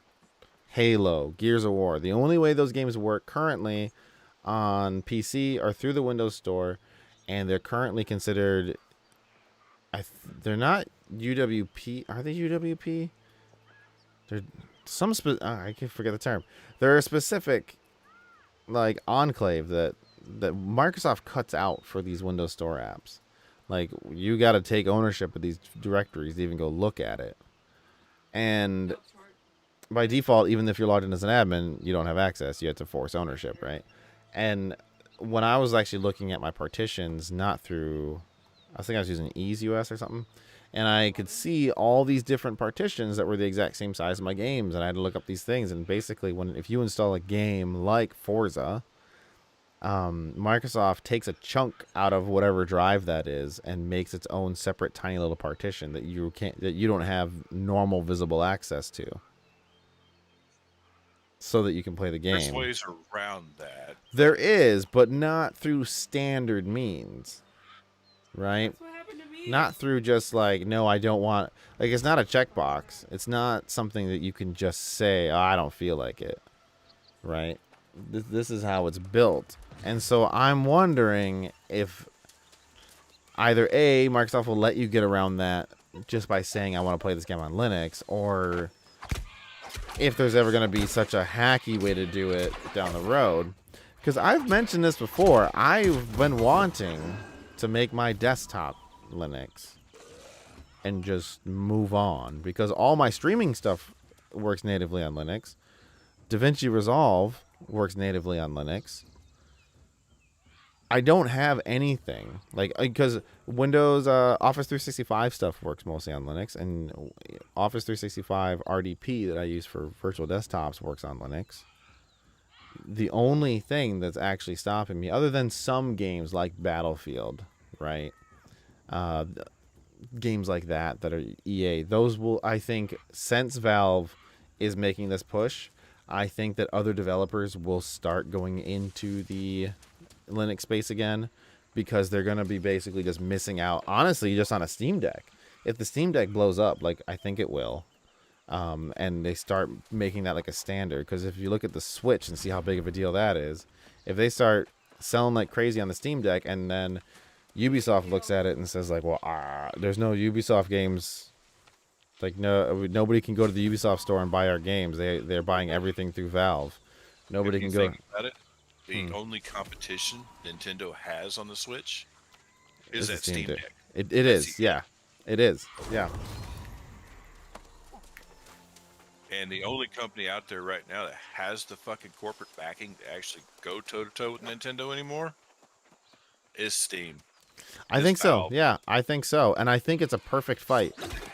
[SPEAKER 1] Halo, Gears of War. The only way those games work currently on PC are through the Windows Store, and they're currently considered. They're not UWP. Are they UWP? They're some. I can forget the term. They're a specific, like, enclave that Microsoft cuts out for these Windows Store apps. Like, you got to take ownership of these directories to even go look at it. And by default, even if you're logged in as an admin, you don't have access. You have to force ownership, right? And when I was actually looking at my partitions, not through, I think I was using EaseUS or something, and I could see all these different partitions that were the exact same size as my games, and I had to look up these things. And basically, if you install a game like Forza, Microsoft takes a chunk out of whatever drive that is and makes its own separate tiny little partition that you don't have normal visible access to, so that you can play the game.
[SPEAKER 4] There's ways around that.
[SPEAKER 1] There is, but not through standard means, right?
[SPEAKER 3] That's what happened to me.
[SPEAKER 1] Not through just like, no, I don't want, like, it's not a checkbox. It's not something that you can just say, oh, I don't feel like it, right? This is how it's built. And so I'm wondering if either A, Microsoft will let you get around that just by saying I want to play this game on Linux, or if there's ever going to be such a hacky way to do it down the road. Because I've mentioned this before. I've been wanting to make my desktop Linux and just move on, because all my streaming stuff works natively on Linux. DaVinci Resolve works natively on Linux. I don't have anything like, because Windows Office 365 stuff works mostly on Linux, and Office 365 RDP that I use for virtual desktops works on Linux. The only thing that's actually stopping me, other than some games like Battlefield, right? Games like that are EA, those will, I think, since Valve is making this push, I think that other developers will start going into the Linux space again, because they're going to be basically just missing out, honestly, just on a Steam Deck. If the Steam Deck blows up, like I think it will, and they start making that like a standard, because if you look at the Switch and see how big of a deal that is, if they start selling like crazy on the Steam Deck, and then Ubisoft looks at it and says like, well, there's no Ubisoft games, like nobody can go to the Ubisoft store and buy our games. They're buying everything through Valve. Nobody can go.
[SPEAKER 4] Think about it, the only competition Nintendo has on the Switch is that Steam Deck.
[SPEAKER 1] It is, yeah. It is, yeah.
[SPEAKER 4] And the only company out there right now that has the fucking corporate backing to actually go toe-to-toe with Nintendo anymore is Steam.
[SPEAKER 1] I think so. Yeah, I think so. And I think it's a perfect fight.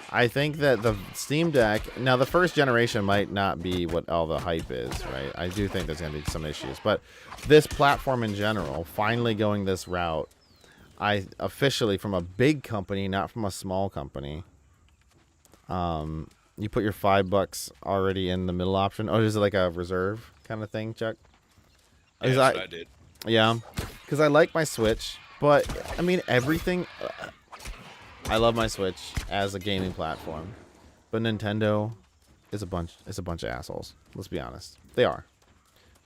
[SPEAKER 1] I think that the Steam Deck, now the first generation might not be what all the hype is, right? I do think there's going to be some issues. But this platform in general, finally going this route, I officially, from a big company, not from a small company, you put your $5 already in the middle option. Oh, is it like a reserve kind of thing, Chuck?
[SPEAKER 4] Yes, I did.
[SPEAKER 1] Yeah, because I like my Switch. But, I mean, everything... I love my Switch as a gaming platform. But Nintendo is a bunch of assholes. Let's be honest. They are.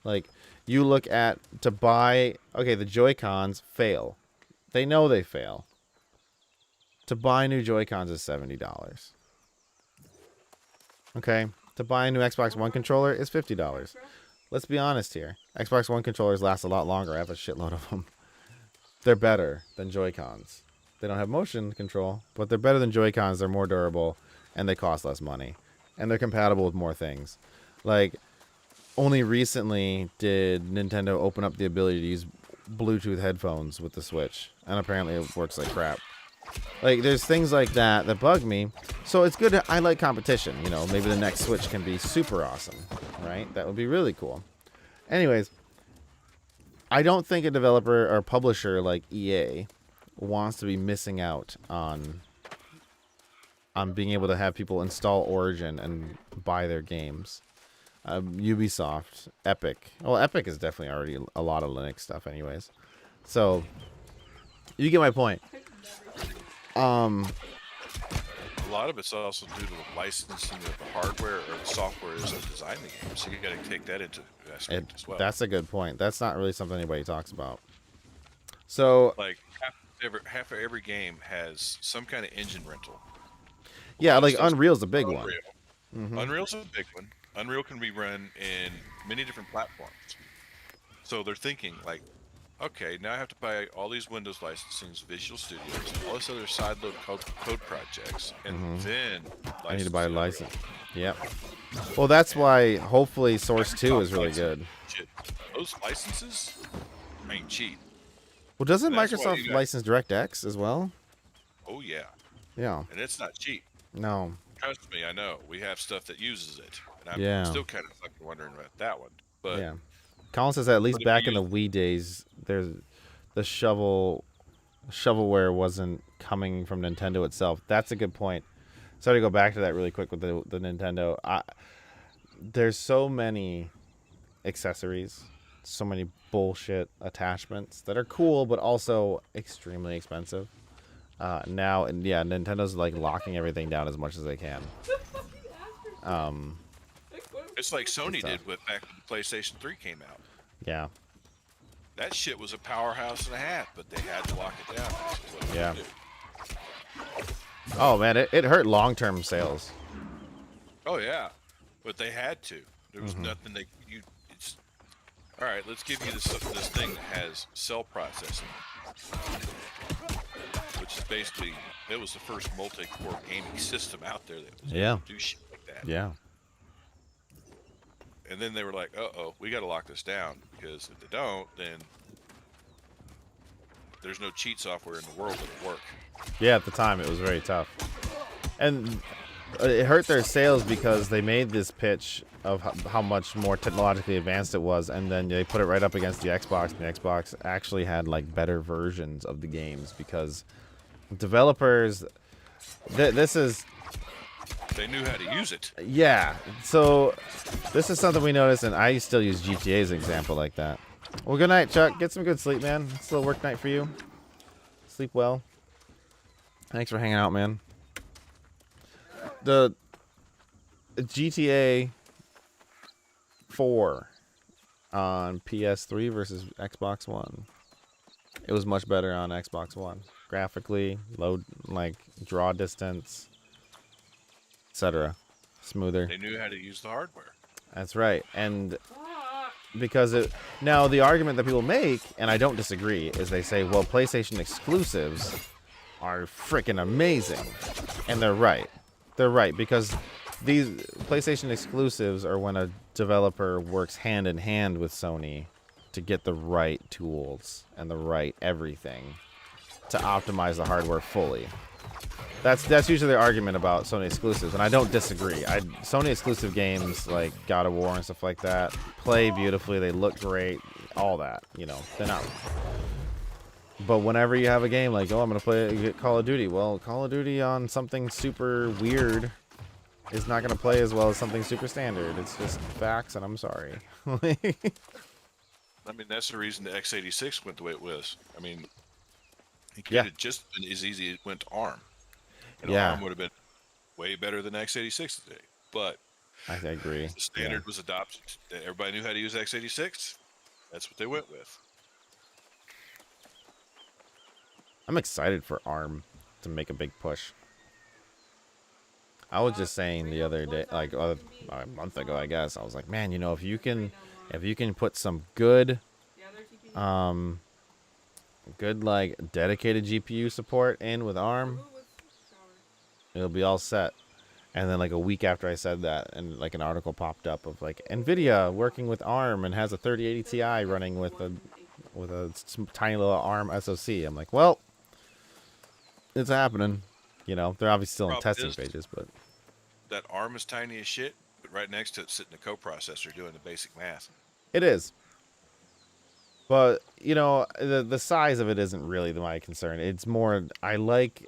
[SPEAKER 1] Like, you look at... To buy... Okay, the Joy-Cons fail. They know they fail. To buy new Joy-Cons is $70. Okay? To buy a new Xbox One controller is $50. Let's be honest here. Xbox One controllers last a lot longer. I have a shitload of them. They're better than Joy-Cons. They don't have motion control, but they're better than Joy-Cons. They're more durable, and they cost less money. And they're compatible with more things. Like, only recently did Nintendo open up the ability to use Bluetooth headphones with the Switch. And apparently it works like crap. Like, there's things like that that bug me. So it's good. I like competition. You know, maybe the next Switch can be super awesome, right? That would be really cool. Anyways, I don't think a developer or publisher like EA wants to be missing out on being able to have people install Origin and buy their games. Ubisoft, Epic. Well, Epic is definitely already a lot of Linux stuff anyways. So, you get my point.
[SPEAKER 4] A lot of it's also due to the licensing of the hardware or the software as they design the game. So you got to take that into aspect as well.
[SPEAKER 1] That's a good point. That's not really something anybody talks about. So,
[SPEAKER 4] like half of every game has some kind of engine rental.
[SPEAKER 1] Yeah, like Unreal's a big one.
[SPEAKER 4] Unreal's a big one. Unreal can be run in many different platforms. So they're thinking like, okay, now I have to buy all these Windows licensings, Visual Studios, all this other sideload code projects, and then
[SPEAKER 1] I need to buy a license. Yep. Well, that's why hopefully Source 2 is really good.
[SPEAKER 4] Shit. Those licenses ain't cheap.
[SPEAKER 1] Well, doesn't Microsoft license DirectX as well?
[SPEAKER 4] Oh, yeah.
[SPEAKER 1] Yeah.
[SPEAKER 4] And it's not cheap.
[SPEAKER 1] No.
[SPEAKER 4] Trust me, I know. We have stuff that uses it. And I'm still kind of fucking wondering about that one. But
[SPEAKER 1] yeah. Colin says that at least back in the Wii days, there's the shovelware wasn't coming from Nintendo itself. That's a good point. Sorry to go back to that really quick with the Nintendo. There's so many accessories, so many bullshit attachments that are cool, but also extremely expensive. Now, yeah, Nintendo's like locking everything down as much as they can.
[SPEAKER 4] It's like Sony did with back when the PlayStation 3 came out.
[SPEAKER 1] Yeah.
[SPEAKER 4] That shit was a powerhouse and a half, but they had to lock it down.
[SPEAKER 1] Yeah. Oh man, it hurt long-term sales.
[SPEAKER 4] Oh yeah, but they had to. There was nothing they you. It's all right. Let's give you this thing that has cell processing, which is basically, it was the first multi-core gaming system out there that was
[SPEAKER 1] Yeah.
[SPEAKER 4] able to do shit like that.
[SPEAKER 1] Yeah.
[SPEAKER 4] And then they were like, uh-oh, we got to lock this down, because if they don't, then there's no cheat software in the world that'll work.
[SPEAKER 1] Yeah, at the time it was very tough. And it hurt their sales because they made this pitch of how much more technologically advanced it was, and then they put it right up against the Xbox, and the Xbox actually had like better versions of the games because developers, this is...
[SPEAKER 4] They knew how to use it.
[SPEAKER 1] Yeah, so this is something we noticed, and I still use GTA as an example like that. Well, good night, Chuck. Get some good sleep, man. It's still a work night for you. Sleep well. Thanks for hanging out, man. The GTA 4 on PS3 versus Xbox One. It was much better on Xbox One. Graphically, load, like, draw distance, etc. Smoother.
[SPEAKER 4] They knew how to use the hardware.
[SPEAKER 1] That's right. And because it... Now, the argument that people make, and I don't disagree, is they say, well, PlayStation exclusives are freaking amazing. And they're right. They're right, because these PlayStation exclusives are when a developer works hand in hand with Sony to get the right tools and the right everything to optimize the hardware fully. That's usually the argument about Sony exclusives, and I don't disagree. Sony exclusive games like God of War and stuff like that play beautifully, they look great, all that, you know, they're not... But whenever you have a game like, oh, I'm going to play Call of Duty, well, Call of Duty on something super weird is not going to play as well as something super standard. It's just facts, and I'm sorry.
[SPEAKER 4] I mean, that's the reason the x86 went the way it was. I mean, it could have just been as easy as it went to ARM. And ARM would have been way better than x86 today. But
[SPEAKER 1] I agree.
[SPEAKER 4] The standard was adopted. Everybody knew how to use x86. That's what they went with.
[SPEAKER 1] I'm excited for ARM to make a big push. I was just saying the other day, like a month ago, I guess, I was like, man, you know, if you can put some good, good like dedicated GPU support in with ARM, it'll be all set. And then like a week after I said that, and like an article popped up of like NVIDIA working with ARM and has a 3080 Ti running with a tiny little ARM SoC. I'm like, well, it's happening. You know, they're obviously still in testing phases, but
[SPEAKER 4] that ARM is tiny as shit, but right next to it sitting a coprocessor doing the basic math.
[SPEAKER 1] It is. But, you know, the size of it isn't really my concern. It's more I like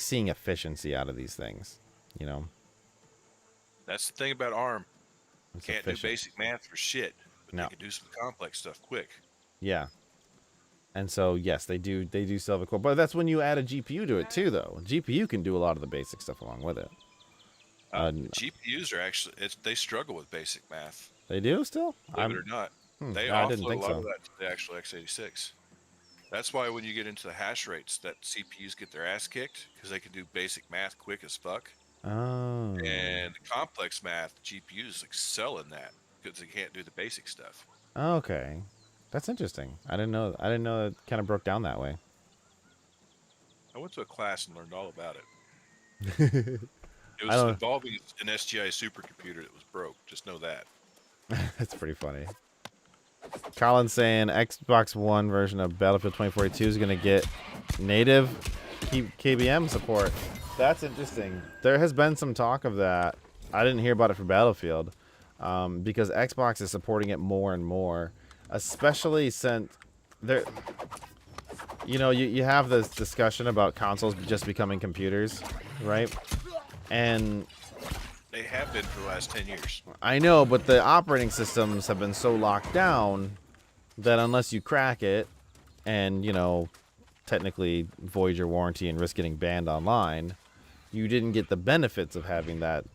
[SPEAKER 1] seeing efficiency out of these things, you know.
[SPEAKER 4] That's the thing about ARM.
[SPEAKER 1] It's
[SPEAKER 4] Can't
[SPEAKER 1] efficient.
[SPEAKER 4] do basic math for shit, but
[SPEAKER 1] No.
[SPEAKER 4] they can do some complex stuff quick.
[SPEAKER 1] Yeah. And so, yes, they do still have a core. But that's when you add a GPU to it, too, though. GPU can do a lot of the basic stuff along with it.
[SPEAKER 4] GPUs are actually, they struggle with basic math.
[SPEAKER 1] They do still?
[SPEAKER 4] Believe it or not. They
[SPEAKER 1] I
[SPEAKER 4] offload
[SPEAKER 1] didn't think
[SPEAKER 4] a lot
[SPEAKER 1] so.
[SPEAKER 4] of that to the actual x86. That's why when you get into the hash rates, that CPUs get their ass kicked, because they can do basic math quick as fuck.
[SPEAKER 1] Oh.
[SPEAKER 4] And the complex math, GPUs excel in that, because they can't do the basic stuff.
[SPEAKER 1] Okay. That's interesting. I didn't know it kind of broke down that way.
[SPEAKER 4] I went to a class and learned all about it. It was involving an SGI supercomputer that was broke. Just know that.
[SPEAKER 1] That's pretty funny. Colin's saying Xbox One version of Battlefield 2042 is going to get native KBM support. That's interesting. There has been some talk of that. I didn't hear about it for Battlefield because Xbox is supporting it more and more, especially since there. You know, you have this discussion about consoles just becoming computers, right? And
[SPEAKER 4] they have been for the last 10 years.
[SPEAKER 1] I know, but the operating systems have been so locked down that unless you crack it and, you know, technically void your warranty and risk getting banned online, you didn't get the benefits of having that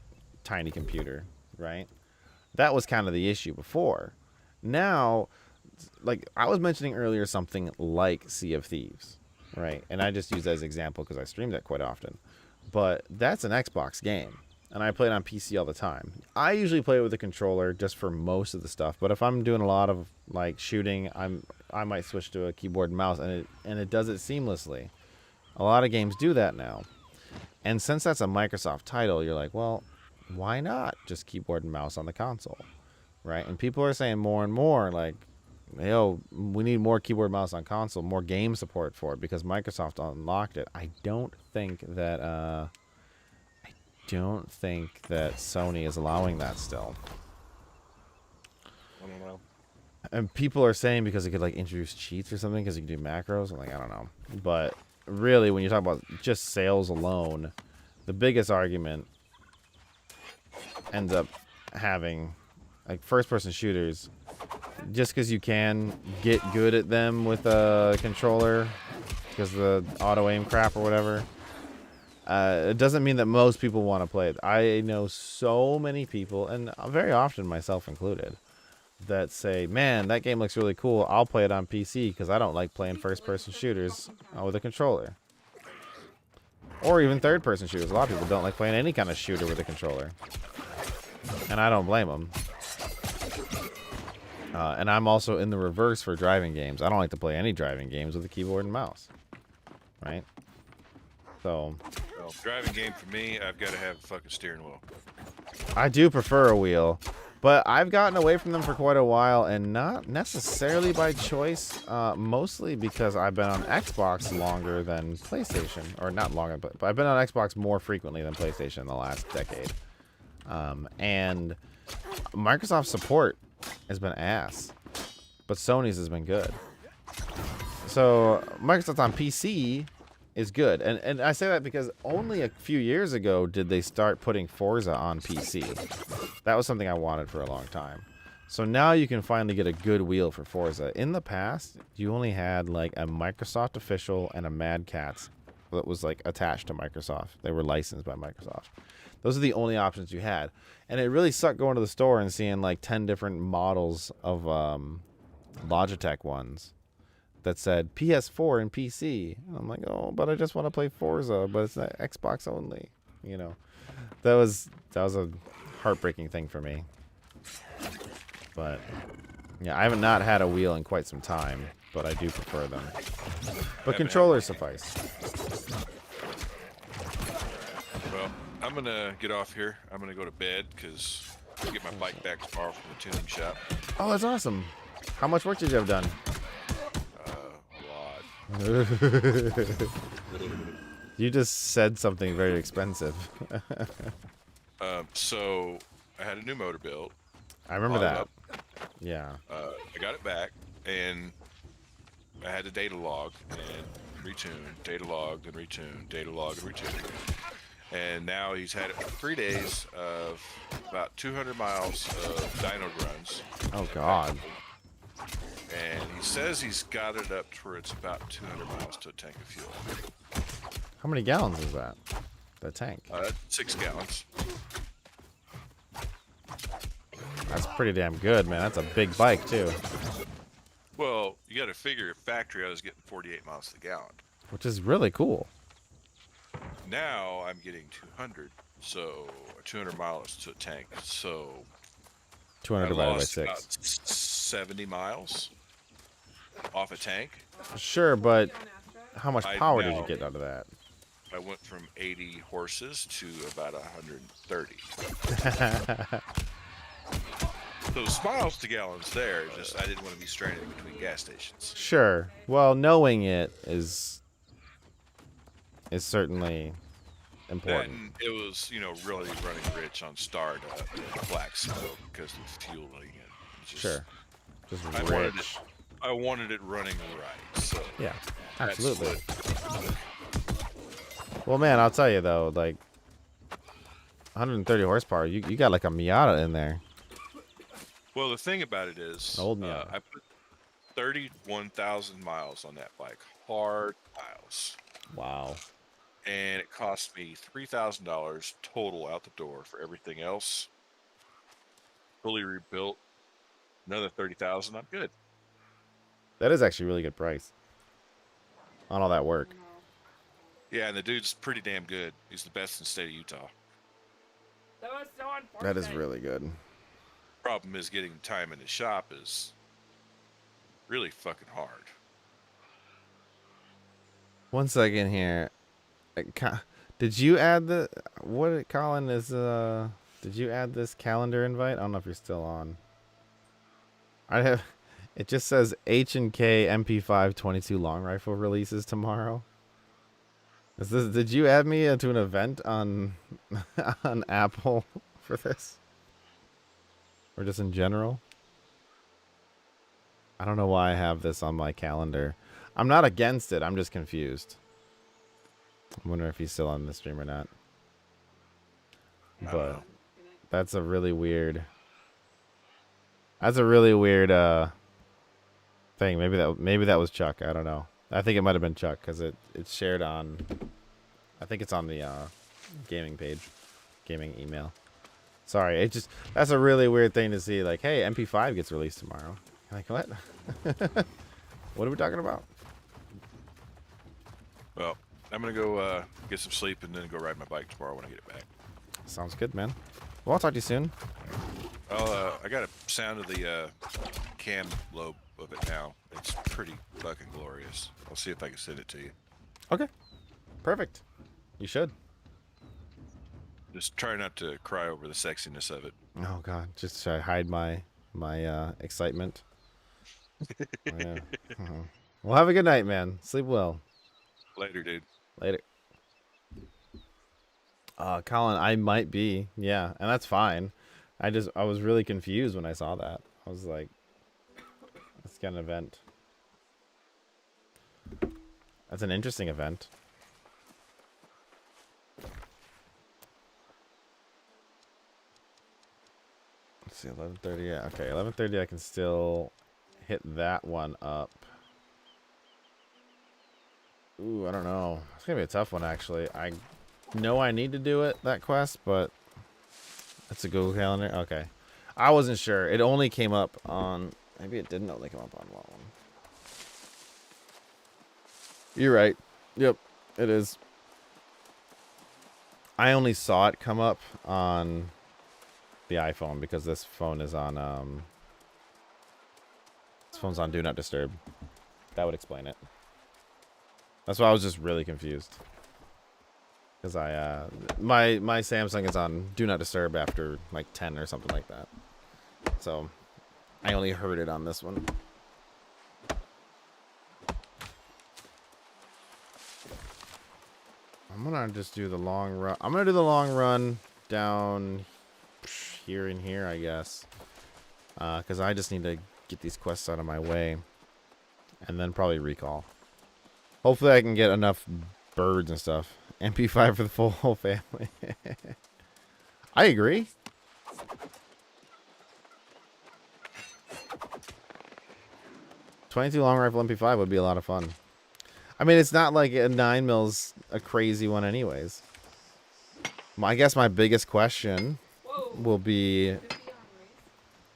[SPEAKER 1] tiny computer, right? That was kind of the issue before. Now, like I was mentioning earlier, something like Sea of Thieves, right? And I just use that as an example because I stream that quite often. But that's an Xbox game, and I play it on PC all the time. I usually play it with a controller just for most of the stuff, but if I'm doing a lot of like shooting, I might switch to a keyboard and mouse, and it does it seamlessly. A lot of games do that now. And since that's a Microsoft title, you're like, well, why not just keyboard and mouse on the console, right? And people are saying more and more, like, yo, we need more keyboard mouse on console, more game support for it because Microsoft unlocked it. I don't think that Sony is allowing that still.
[SPEAKER 4] I don't know.
[SPEAKER 1] And people are saying because it could like introduce cheats or something because you can do macros. I'm like, I don't know. But really, when you talk about just sales alone, the biggest argument ends up having like first-person shooters. Just because you can get good at them with a controller, because the auto aim crap or whatever, it doesn't mean that most people want to play it. I know so many people, and very often myself included, that say, man, that game looks really cool. I'll play it on PC because I don't like playing first-person shooters with a controller. Or even third-person shooters. A lot of people don't like playing any kind of shooter with a controller. And I don't blame them. And I'm also in the reverse for driving games. I don't like to play any driving games with a keyboard and mouse. Right? So...
[SPEAKER 4] Well, driving game for me, I've got to have a fucking steering wheel.
[SPEAKER 1] I do prefer a wheel. But I've gotten away from them for quite a while, and not necessarily by choice, mostly because I've been on Xbox longer than PlayStation. Or not longer, but I've been on Xbox more frequently than PlayStation in the last decade. And Microsoft support has been ass, but Sony's has been good. So Microsoft on PC is good, and I say that because only a few years ago did they start putting Forza on PC. That was something I wanted for a long time. So now you can finally get a good wheel for Forza. In the past, you only had like a Microsoft official and a Mad Catz that was like attached to Microsoft. They were licensed by Microsoft. Those are the only options you had. And it really sucked going to the store and seeing like 10 different models of Logitech ones that said PS4 and PC. And I'm like, oh, but I just want to play Forza, but it's Xbox only. You know, that was a heartbreaking thing for me. But yeah, I haven't not had a wheel in quite some time, but I do prefer them. But controllers suffice.
[SPEAKER 4] Well, I'm gonna get off here. I'm gonna go to bed because I get my bike back tomorrow from the tuning shop.
[SPEAKER 1] Oh, that's awesome. How much work did you have done?
[SPEAKER 4] A lot.
[SPEAKER 1] You just said something very expensive.
[SPEAKER 4] So I had a new motor built.
[SPEAKER 1] I remember that.
[SPEAKER 4] Up.
[SPEAKER 1] Yeah.
[SPEAKER 4] I got it back, and I had the data log and retune, data log and retune, data log and retune. And now he's had it for 3 days of about 200 miles of dyno runs.
[SPEAKER 1] Oh, God.
[SPEAKER 4] And he says he's got it up to where it's about 200 miles to a tank of fuel.
[SPEAKER 1] How many gallons is that? The tank.
[SPEAKER 4] 6 gallons.
[SPEAKER 1] That's pretty damn good, man. That's a big bike, too.
[SPEAKER 4] Well, you got to figure at factory I was getting 48 miles to the gallon.
[SPEAKER 1] Which is really cool.
[SPEAKER 4] Now I'm getting 200, so 200 miles to a tank. So
[SPEAKER 1] 200
[SPEAKER 4] I
[SPEAKER 1] divided by
[SPEAKER 4] lost
[SPEAKER 1] 6.
[SPEAKER 4] about 70 miles off a tank.
[SPEAKER 1] Sure, but how much
[SPEAKER 4] I
[SPEAKER 1] power did you
[SPEAKER 4] now-
[SPEAKER 1] get out of that?
[SPEAKER 4] I went from 80 horses to about 130. So the miles to gallons there, just I didn't want to be stranded between gas stations.
[SPEAKER 1] Sure. Well, knowing it is certainly important.
[SPEAKER 4] And it was, really running rich on startup and black smoke because of fueling it. Just,
[SPEAKER 1] Sure. Just
[SPEAKER 4] I
[SPEAKER 1] rich.
[SPEAKER 4] wanted it running right. So
[SPEAKER 1] Yeah,
[SPEAKER 4] that's
[SPEAKER 1] absolutely.
[SPEAKER 4] what-
[SPEAKER 1] Well, man, I'll tell you, though, like, 130 horsepower, you got like a Miata in there.
[SPEAKER 4] Well, the thing about it is,
[SPEAKER 1] An old Miata.
[SPEAKER 4] I put 31,000 miles on that bike, hard miles,
[SPEAKER 1] Wow.
[SPEAKER 4] and it cost me $3,000 total out the door for everything else. Fully rebuilt, another 30,000. I'm good.
[SPEAKER 1] That is actually a really good price on all that work.
[SPEAKER 4] Yeah, and the dude's pretty damn good. He's the best in the state of Utah.
[SPEAKER 3] That was so unfortunate.
[SPEAKER 1] That is really good.
[SPEAKER 4] Problem is getting time in the shop is really fucking hard.
[SPEAKER 1] 1 second here. Did you add the what? Colin is Did you add this calendar invite? I don't know if you're still on. I have. It just says H&K MP5 22 long rifle releases tomorrow. Is this? Did you add me to an event on on Apple for this, or just in general? I don't know why I have this on my calendar. I'm not against it. I'm just confused. I'm wondering if he's still on the stream or not.
[SPEAKER 4] I don't
[SPEAKER 1] But
[SPEAKER 4] know.
[SPEAKER 1] that's a really weird. That's a really weird thing. Maybe that was Chuck. I don't know. I think it might have been Chuck because it's shared on. I think it's on the gaming page, gaming email. Sorry, that's a really weird thing to see. Like, hey, MP5 gets released tomorrow. Like, what? What are we talking about?
[SPEAKER 4] Well, I'm gonna go get some sleep and then go ride my bike tomorrow when I get it back.
[SPEAKER 1] Sounds good, man. Well, I'll talk to you soon.
[SPEAKER 4] I got a sound of the cam lobe of it now. It's pretty fucking glorious. I'll see if I can send it to you.
[SPEAKER 1] Okay. Perfect. You should.
[SPEAKER 4] Just try not to cry over the sexiness of it.
[SPEAKER 1] Oh God, just try to hide my excitement. Oh, yeah. Well, have a good night, man. Sleep well.
[SPEAKER 4] Later, dude.
[SPEAKER 1] Later. Colin, I might be. Yeah, and that's fine. I was really confused when I saw that. I was like, let's get an event. That's an interesting event. Let's see, 11:30. Yeah, okay, 11:30. I can still hit that one up. Ooh, I don't know. It's gonna be a tough one, actually. I know I need to do it, that quest, but it's a Google Calendar. Okay, I wasn't sure. It only came up on. Maybe it didn't only come up on what one. You're right. Yep, it is. I only saw it come up on the iPhone because this phone is on this phone's on Do Not Disturb. That would explain it. That's why I was just really confused. Because my Samsung is on Do Not Disturb after like 10 or something like that. So I only heard it on this one. I'm gonna just do the long run. I'm gonna do the long run down here and here, I guess. Because I just need to get these quests out of my way. And then probably recall. Hopefully I can get enough birds and stuff. MP5 for the whole family. I agree. .22 long rifle MP5 would be a lot of fun. I mean, it's not like a 9mm a crazy one anyways. I guess my biggest question will be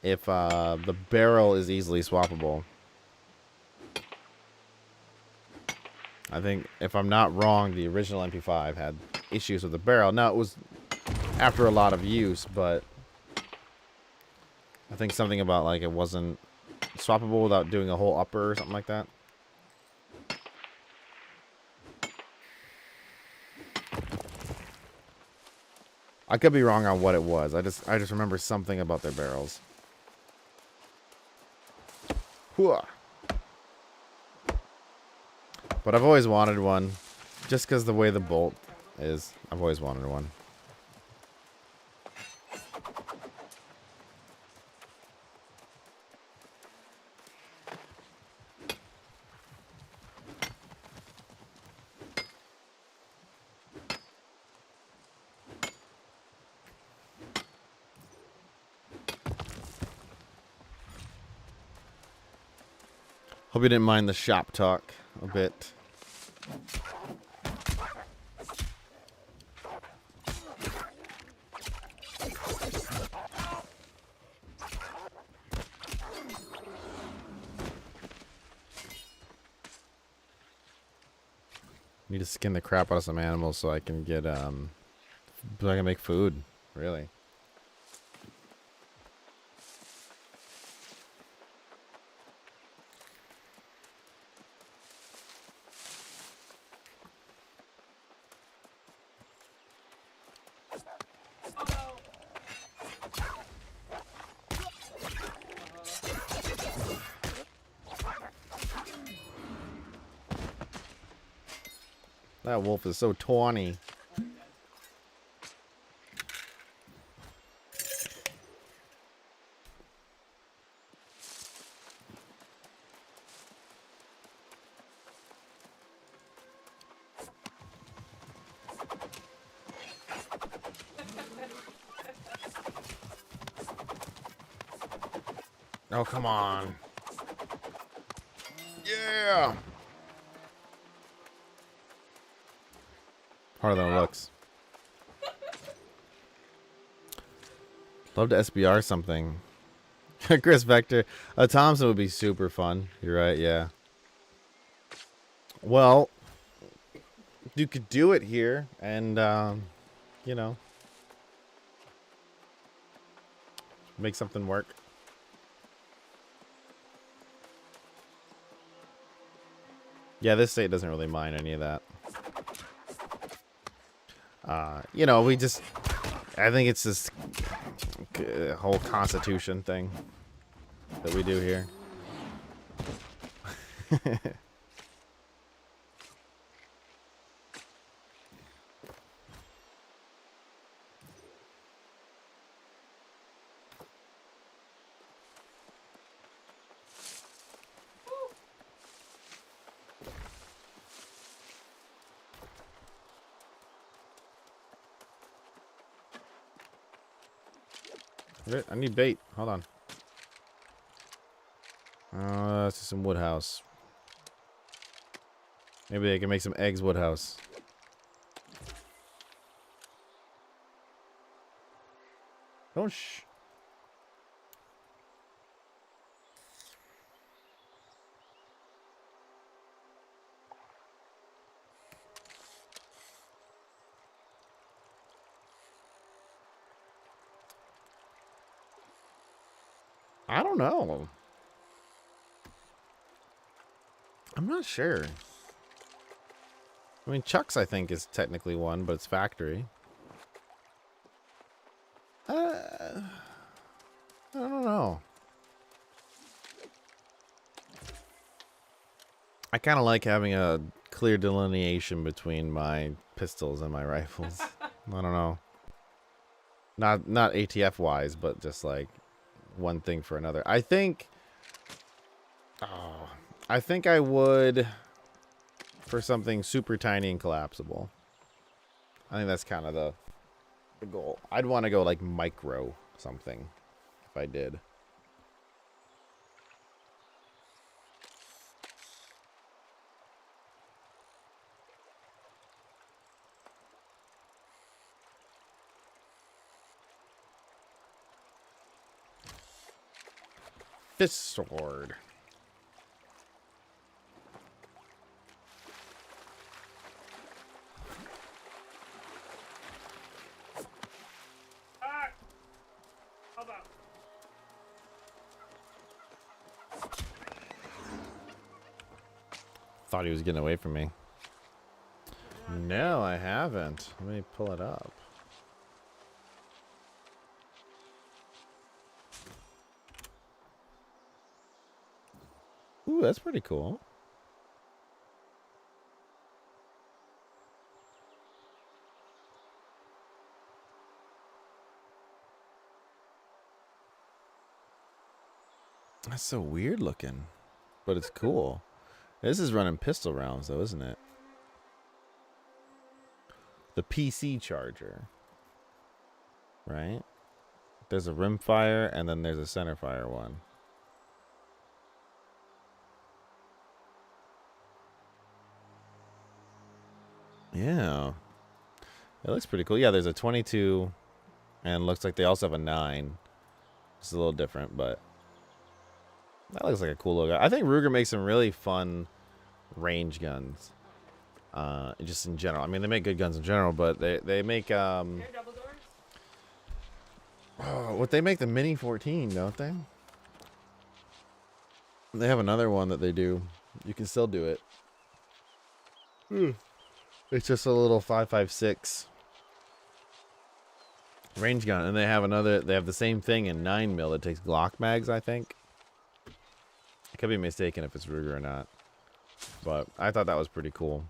[SPEAKER 1] if the barrel is easily swappable. I think, if I'm not wrong, the original MP5 had issues with the barrel. Now, it was after a lot of use, but I think something about, like, it wasn't swappable without doing a whole upper or something like that. I could be wrong on what it was. I just remember something about their barrels. Hooah. But I've always wanted one, just because the way the bolt is. I've always wanted one. Hope you didn't mind the shop talk a bit. Need to skin the crap out of some animals so I can get so I can make food, really. That wolf is so tawny. Oh, come on. Yeah. Harder than it looks. Love to SBR something. Chris Vector. Thompson would be super fun. You're right, yeah. Well, you could do it here and, you know, make something work. Yeah, this state doesn't really mind any of that. You know, we just... I think it's this whole constitution thing that we do here. I need bait. Hold on. This is some woodhouse. Maybe I can make some eggs woodhouse. Don't shh. I don't know. I'm not sure. I mean, Chuck's, I think, is technically one, but it's factory. I don't know. I kind of like having a clear delineation between my pistols and my rifles. I don't know. Not ATF wise, but just like one thing for another. I think I would for something super tiny and collapsible. I think that's kind of the goal. I'd want to go like micro something if I did. Fist sword.
[SPEAKER 3] Ah! Hold on.
[SPEAKER 1] Thought he was getting away from me. No, I haven't. Let me pull it up. Ooh, that's pretty cool. That's so weird looking, but it's cool. This is running pistol rounds though, isn't it? The PC charger. Right? There's a rimfire and then there's a centerfire one. Yeah. It looks pretty cool. Yeah, there's a 22 and looks like they also have a 9. It's a little different, but that looks like a cool logo. I think Ruger makes some really fun range guns. Just in general. I mean, they make good guns in general, but they make
[SPEAKER 3] Here, double doors.
[SPEAKER 1] what they make the Mini 14, don't they? They have another one that they do. You can still do it. It's just a little 5.56 range gun, and they have another. They have the same thing in 9mm that takes Glock mags, I think. I could be mistaken if it's Ruger or not, but I thought that was pretty cool.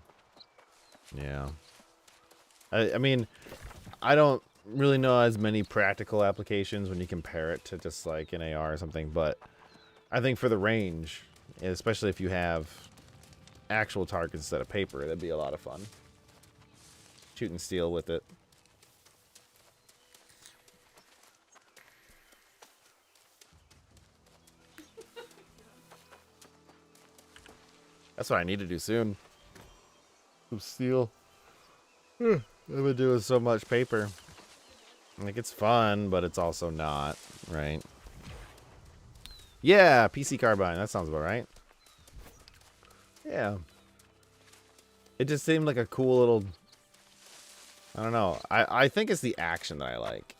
[SPEAKER 1] Yeah. I mean, I don't really know as many practical applications when you compare it to just like an AR or something, but I think for the range, especially if you have actual targets instead of paper, that'd be a lot of fun. Shooting steel with it. That's what I need to do soon. Some steel. I've been doing so much paper. Like, it's fun, but it's also not, right? Yeah, PC carbine. That sounds about right. Yeah. It just seemed like a cool little... I don't know. I think it's the action that I like.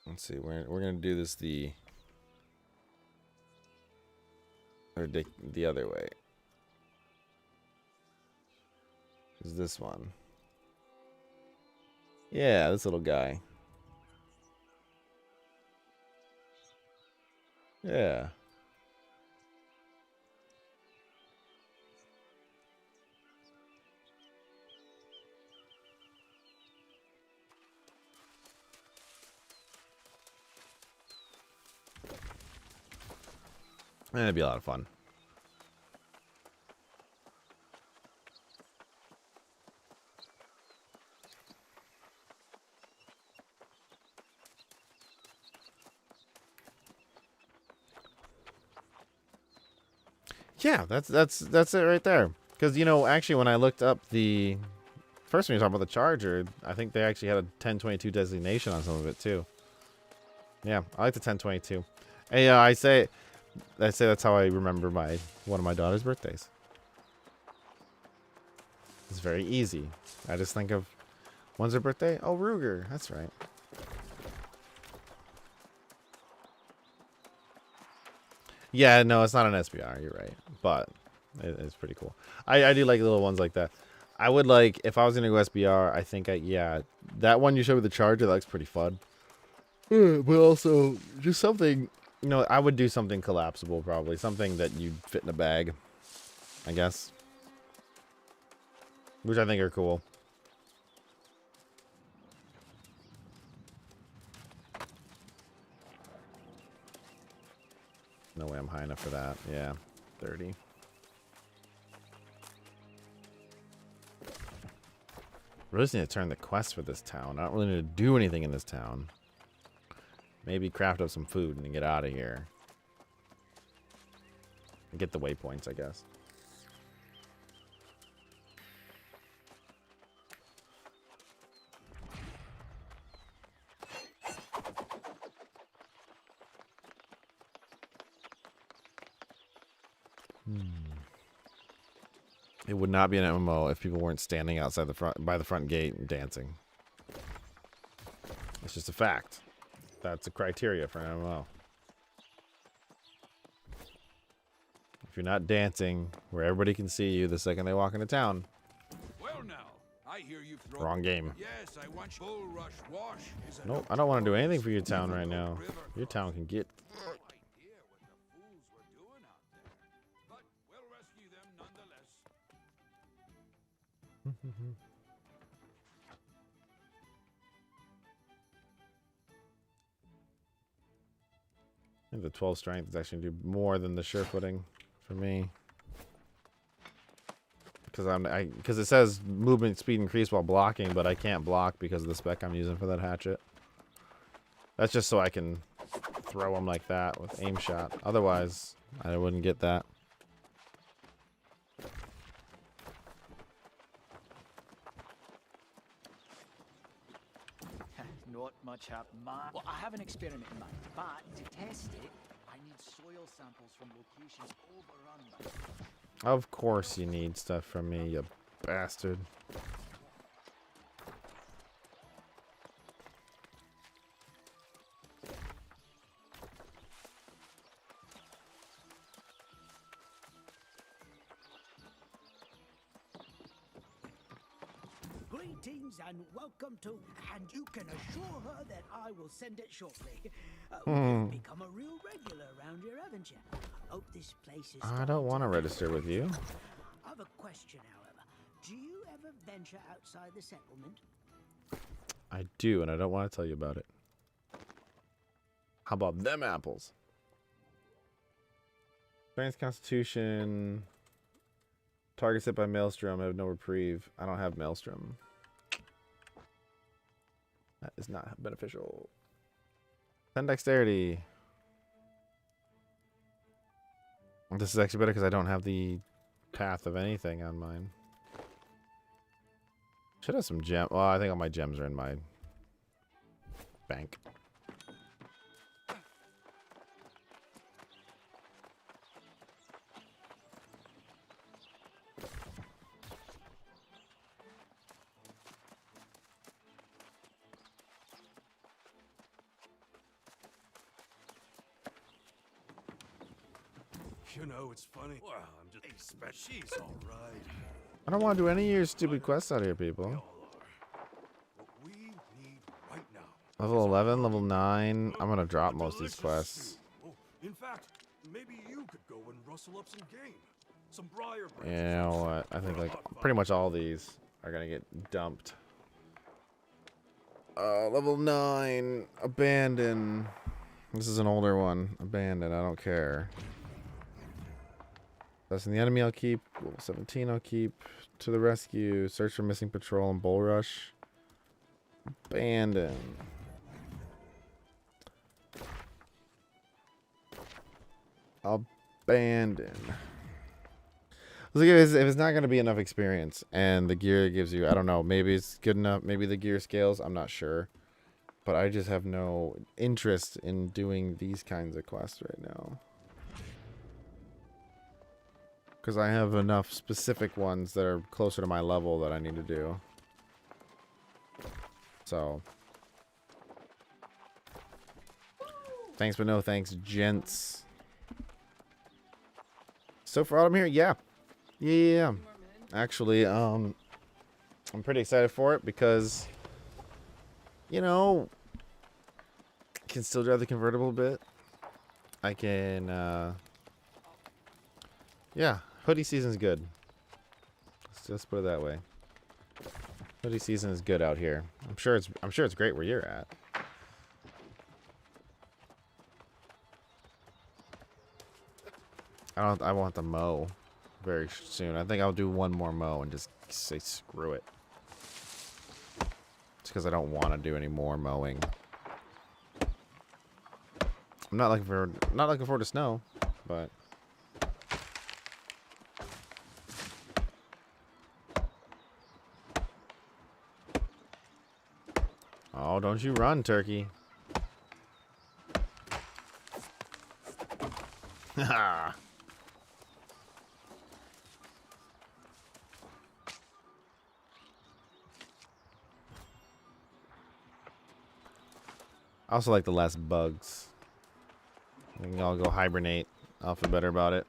[SPEAKER 1] Let's see. We're going to do this the other way. Is this one. Yeah, this little guy. Yeah. That'd be a lot of fun. Yeah, that's it right there. Because, you know, actually when I looked up the... First when you talk about the charger, I think they actually had a 1022 designation on some of it too. Yeah, I like the 1022. Hey, I say that's how I remember one of my daughter's birthdays. It's very easy. I just think of, when's her birthday? Oh, Ruger. That's right. Yeah, no, it's not an SBR. You're right, but it's pretty cool. I do like little ones like that. I would like, if I was gonna go SBR, I think yeah, that one you showed with the charger, that looks pretty fun. But also just something, you know, I would do something collapsible probably, something that you'd fit in a bag, I guess, which I think are cool. No way I'm high enough for that. Yeah, 30. Really just need to turn the quest for this town. I don't really need to do anything in this town. Maybe craft up some food and get out of here. And get the waypoints, I guess. It would not be an MMO if people weren't standing outside by the front gate and dancing. It's just a fact. That's a criteria for an MMO. If you're not dancing where everybody can see you the second they walk into town,
[SPEAKER 2] Well now, I hear you've thrown...
[SPEAKER 1] wrong game.
[SPEAKER 2] Yes, I want Bull Rush Wash. Is
[SPEAKER 1] Nope, I don't want to do anything for your town right now. Your town can get...
[SPEAKER 2] No idea what the fools were doing out there, but we'll rescue them nonetheless.
[SPEAKER 1] I think the 12 strength is actually do more than the sure footing for me. Because it says movement speed increased while blocking, but I can't block because of the spec I'm using for that hatchet. That's just so I can throw them like that with aim shot. Otherwise, I wouldn't get that.
[SPEAKER 5] Not much happened, man. Well, I have an experiment in mind, but to test it, I need soil samples from locations overrun by...
[SPEAKER 1] Of course you need stuff from me, you bastard.
[SPEAKER 6] Greetings and welcome to, and you can assure her that I will send it shortly. You've become a real regular around here, haven't you? Hope this place is.
[SPEAKER 1] I don't want to register with you.
[SPEAKER 6] I have a question, however. Do you ever venture outside the settlement?
[SPEAKER 1] I do, and I don't want to tell you about it. How about them apples? Trans Constitution. Targets hit by Maelstrom. I have no reprieve. I don't have Maelstrom. That is not beneficial. 10 dexterity. This is actually better because I don't have the path of anything on mine. Should have some gem. Well, I think all my gems are in my bank.
[SPEAKER 2] You know, it's funny. Well, I'm just she's all right.
[SPEAKER 1] I don't want to do any of your stupid quests out here, people.
[SPEAKER 2] What we need right now.
[SPEAKER 1] Level 11, level 9. I'm going to drop most of these quests.
[SPEAKER 2] Oh, in fact, maybe you could go and rustle up some game. Some briar
[SPEAKER 1] You know what? I think like pretty much all these are going to get dumped. Level 9. Abandon. This is an older one. Abandon. I don't care. That's in the enemy I'll keep. Level 17 I'll keep. To the rescue. Search for missing patrol and bull rush. Abandon. Abandon. Look, if it's not going to be enough experience and the gear gives you, I don't know, maybe it's good enough. Maybe the gear scales. I'm not sure. But I just have no interest in doing these kinds of quests right now. Because I have enough specific ones that are closer to my level that I need to do. So. Thanks, but no thanks, gents. So for autumn here, yeah. Yeah. Actually, I'm pretty excited for it because, you know, I can still drive the convertible a bit. I can, yeah. Hoodie season's good. Let's just put it that way. Hoodie season is good out here. I'm sure it's great where you're at. I want to mow very soon. I think I'll do one more mow and just say screw it. It's because I don't want to do any more mowing. I'm not looking forward to snow, but oh, don't you run, turkey. Haha. I also like the less bugs. We can all go hibernate. I'll feel better about it.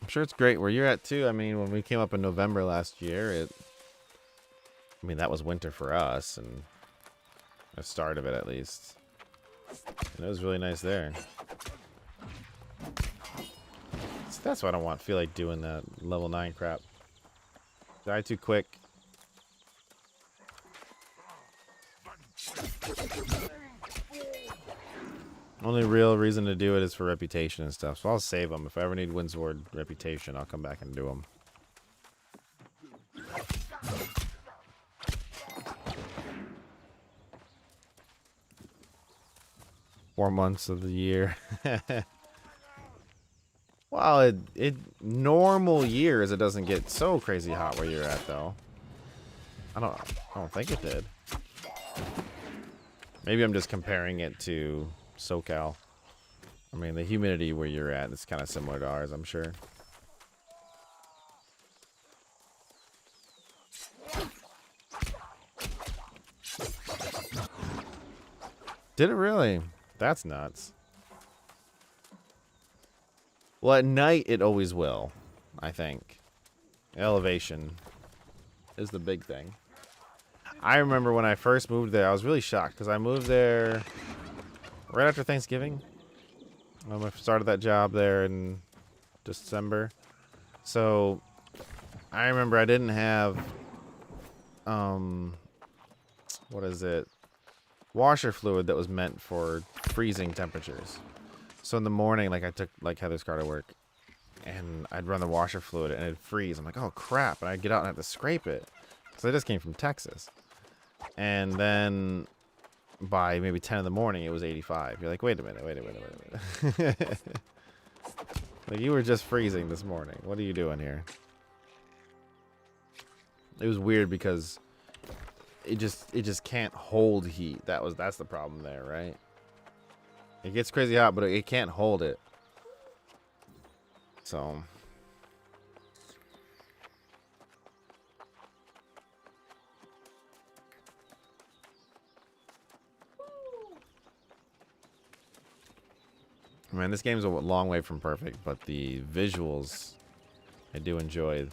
[SPEAKER 1] I'm sure it's great where you're at too. I mean, when we came up in November last year, I mean, that was winter for us, and the start of it at least. And it was really nice there. So that's why I don't feel like doing that level 9 crap. Die too quick. Only real reason to do it is for reputation and stuff. So I'll save them. If I ever need Windsword reputation, I'll come back and do them. 4 months of the year. Well, it normal years it doesn't get so crazy hot where you're at though. I don't think it did. Maybe I'm just comparing it to SoCal. I mean, the humidity where you're at is kind of similar to ours, I'm sure. Did it really? That's nuts. Well, at night it always will, I think. Elevation is the big thing. I remember when I first moved there, I was really shocked because I moved there right after Thanksgiving. I started that job there in December. So I remember I didn't have, what is it? Washer fluid that was meant for freezing temperatures. So in the morning, like I took like Heather's car to work and I'd run the washer fluid and it'd freeze. I'm like, oh crap. And I'd get out and have to scrape it. Because I just came from Texas. And then by maybe 10 in the morning, it was 85. You're like, wait a minute. Like, you were just freezing this morning. What are you doing here? It was weird because it just can't hold heat. That's the problem there, right? It gets crazy hot, but it can't hold it. So man, this game's a long way from perfect, but the visuals I do enjoy.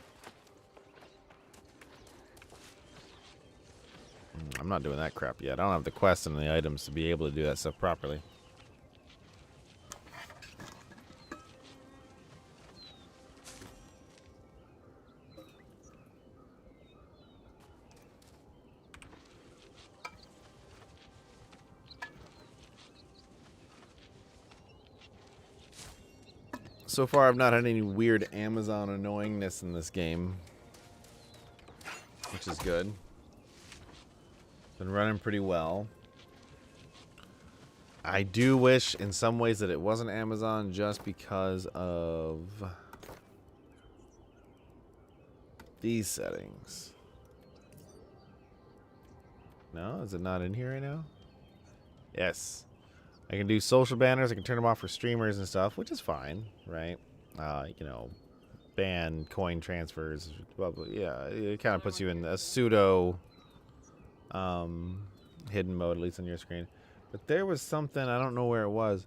[SPEAKER 1] I'm not doing that crap yet. I don't have the quests and the items to be able to do that stuff properly. So far, I've not had any weird Amazon annoyingness in this game, which is good. Been running pretty well. I do wish in some ways that it wasn't Amazon just because of these settings. No? Is it not in here right now? Yes. I can do social banners. I can turn them off for streamers and stuff, which is fine, right? You know, ban coin transfers. Blah, blah, yeah, it kind of puts you in a pseudo hidden mode, at least on your screen. But there was something, I don't know where it was.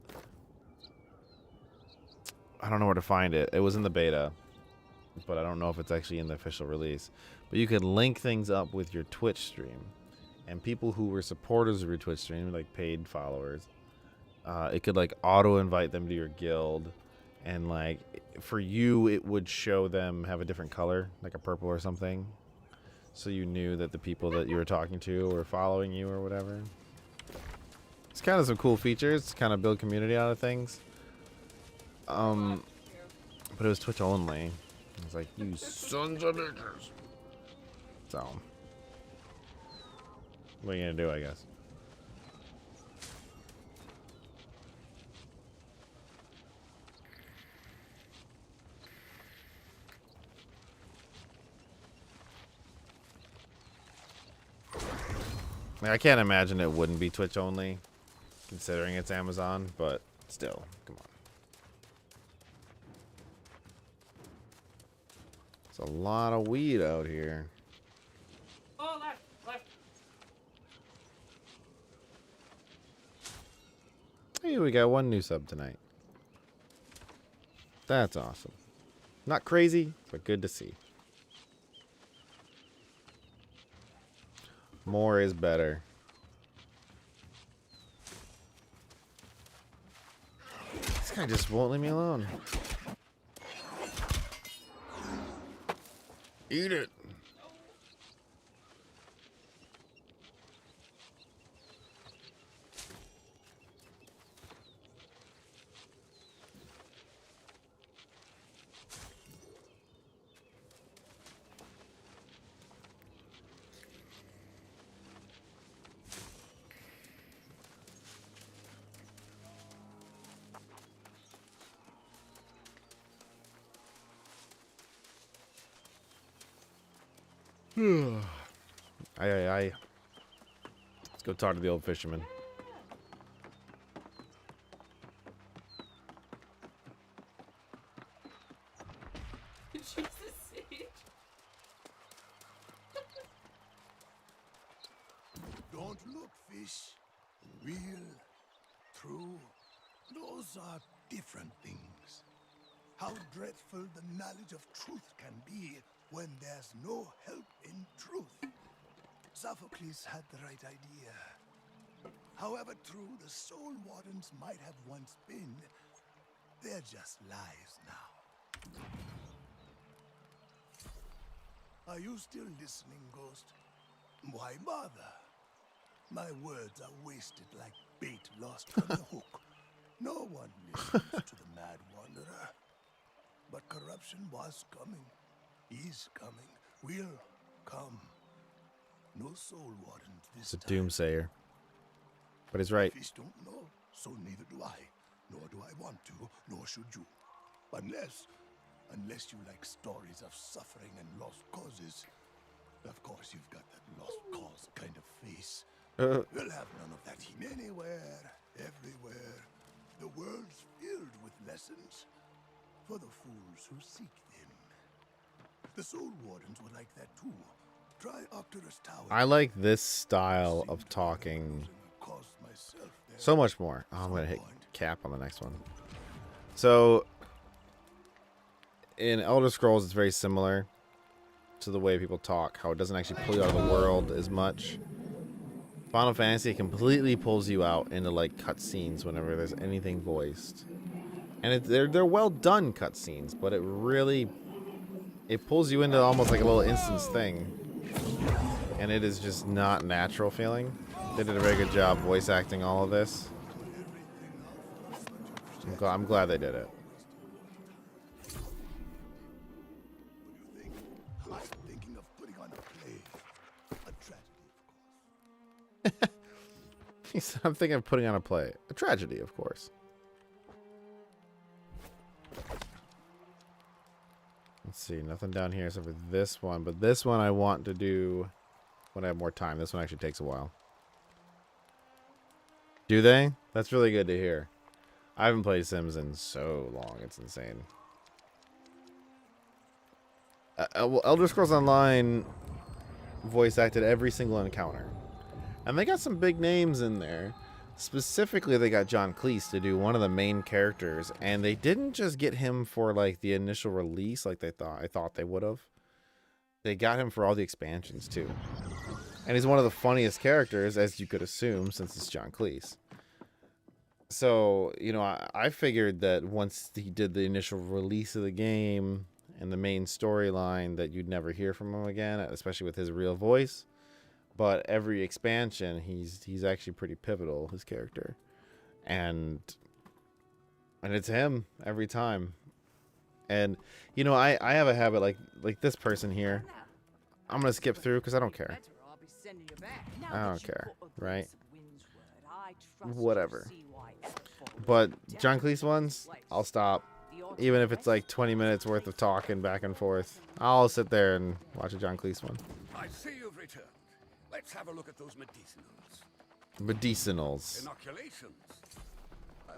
[SPEAKER 1] I don't know where to find it. It was in the beta, but I don't know if it's actually in the official release. But you could link things up with your Twitch stream. And people who were supporters of your Twitch stream, like paid followers, it could like auto invite them to your guild, and like for you it would show them have a different color, like a purple or something, so you knew that the people that you were talking to were following you or whatever. It's kind of some cool features, kind of build community out of things. But it was Twitch only. It's like, you sons of bitches. So what are you gonna do, I guess? I mean, I can't imagine it wouldn't be Twitch only, considering it's Amazon, but still, come on. It's a lot of weed out here.
[SPEAKER 3] Oh, left, left.
[SPEAKER 1] Hey, we got one new sub tonight. That's awesome. Not crazy, but good to see. More is better. This guy just won't leave me alone. Eat it. Aye. Let's go talk to the old fisherman.
[SPEAKER 3] Jesus, Sage.
[SPEAKER 2] Don't look, fish. Real true, those are different things. How dreadful the knowledge of truth can be when there's no help in truth. Sophocles had the right idea. However true the Soul Wardens might have once been, they're just lies now. Are you still listening, Ghost? Why bother? My words are wasted like bait lost from the hook. No one listens to the mad wanderer. But corruption was coming, is coming, will come. No Soul Wardens this
[SPEAKER 1] It's a
[SPEAKER 2] time.
[SPEAKER 1] doomsayer. But he's right.
[SPEAKER 2] Fish don't know, so neither do I. Nor do I want to, nor should you. Unless you like stories of suffering and lost causes. Of course, you've got that lost cause kind of face. We'll have none of that anywhere, everywhere. The world's filled with lessons for the fools who seek them. The Soul Wardens were like that too. Try Octorus Tower.
[SPEAKER 1] I like this style of talking so much more. Oh, I'm going to hit cap on the next one. So, in Elder Scrolls, it's very similar to the way people talk. How it doesn't actually pull you out of the world as much. Final Fantasy completely pulls you out into like cutscenes whenever there's anything voiced. And they're well done cutscenes, but it pulls you into almost like a little instance thing. And it is just not natural feeling. They did a very good job voice acting all of this. I'm glad they did it.
[SPEAKER 2] I'm thinking of putting on a play. A tragedy, of course.
[SPEAKER 1] He said, I'm thinking of putting on a play. A tragedy, of course. Let's see, nothing down here except for this one. But this one I want to do when I have more time. This one actually takes a while. Do they? That's really good to hear. I haven't played Sims in so long. It's insane. Elder Scrolls Online voice acted every single encounter. And they got some big names in there. Specifically, they got John Cleese to do one of the main characters. And they didn't just get him for like the initial release like I thought they would have. They got him for all the expansions too. And he's one of the funniest characters, as you could assume, since it's John Cleese. So, you know, I figured that once he did the initial release of the game and the main storyline that you'd never hear from him again, especially with his real voice. But every expansion, he's actually pretty pivotal, his character. And it's him every time. And, you know, I have a habit like this person here. I'm going to skip through because I don't care. I don't care, right? Whatever. But John Cleese ones, I'll stop. Even if it's like 20 minutes worth of talking back and forth. I'll sit there and watch a John Cleese one.
[SPEAKER 7] I see you've returned. Let's have a look at those medicinals.
[SPEAKER 1] Medicinals.
[SPEAKER 7] Inoculations.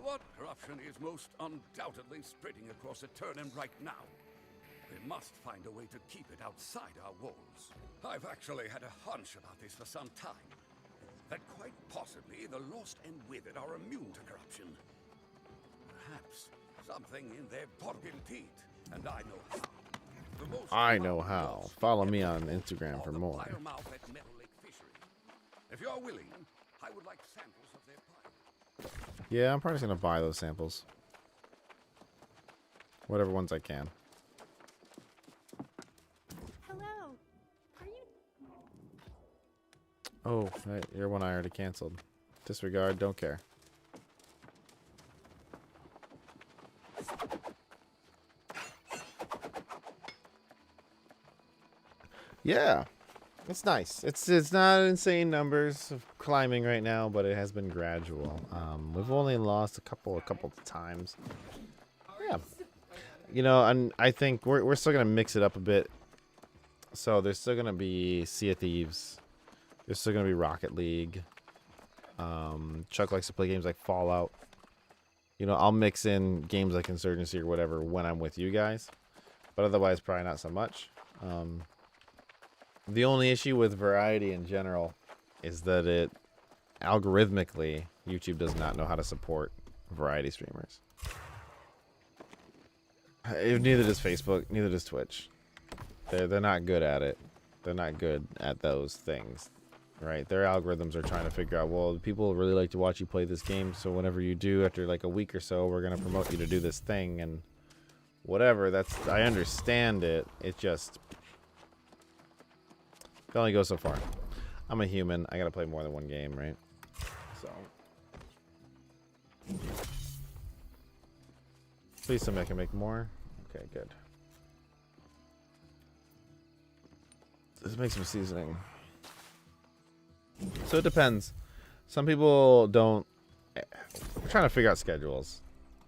[SPEAKER 7] What corruption is most undoubtedly spreading across Eternum right now? We must find a way to keep it outside our walls. I've actually had a hunch about this for some time. That quite possibly the Lost and Withered are immune to corruption. Perhaps something in their bargain teeth, and I know how.
[SPEAKER 1] I know how. Follow me on Instagram for more.
[SPEAKER 7] If you're willing, I would like samples of their pie.
[SPEAKER 1] Yeah, I'm probably just gonna buy those samples. Whatever ones I can.
[SPEAKER 8] Hello. Are you?
[SPEAKER 1] Oh, right, you're one I already canceled. Disregard, don't care. Yeah, it's nice. It's not insane numbers of climbing right now, but it has been gradual. We've only lost a couple of times. Yeah, you know, and I think we're still gonna mix it up a bit. So there's still gonna be Sea of Thieves. There's still gonna be Rocket League. Chuck likes to play games like Fallout. You know, I'll mix in games like Insurgency or whatever when I'm with you guys, but otherwise probably not so much. The only issue with variety in general is that it algorithmically, YouTube does not know how to support variety streamers. Neither does Facebook, neither does Twitch. They're not good at it. They're not good at those things, right? Their algorithms are trying to figure out, well, people really like to watch you play this game, so whenever you do, after like a week or so, we're gonna promote you to do this thing and whatever. That's, I understand it. It just can only go so far. I'm a human. I gotta play more than one game, right? So please tell me I can make more. Okay, good. Let's make some seasoning. So it depends. Some people don't. We're trying to figure out schedules.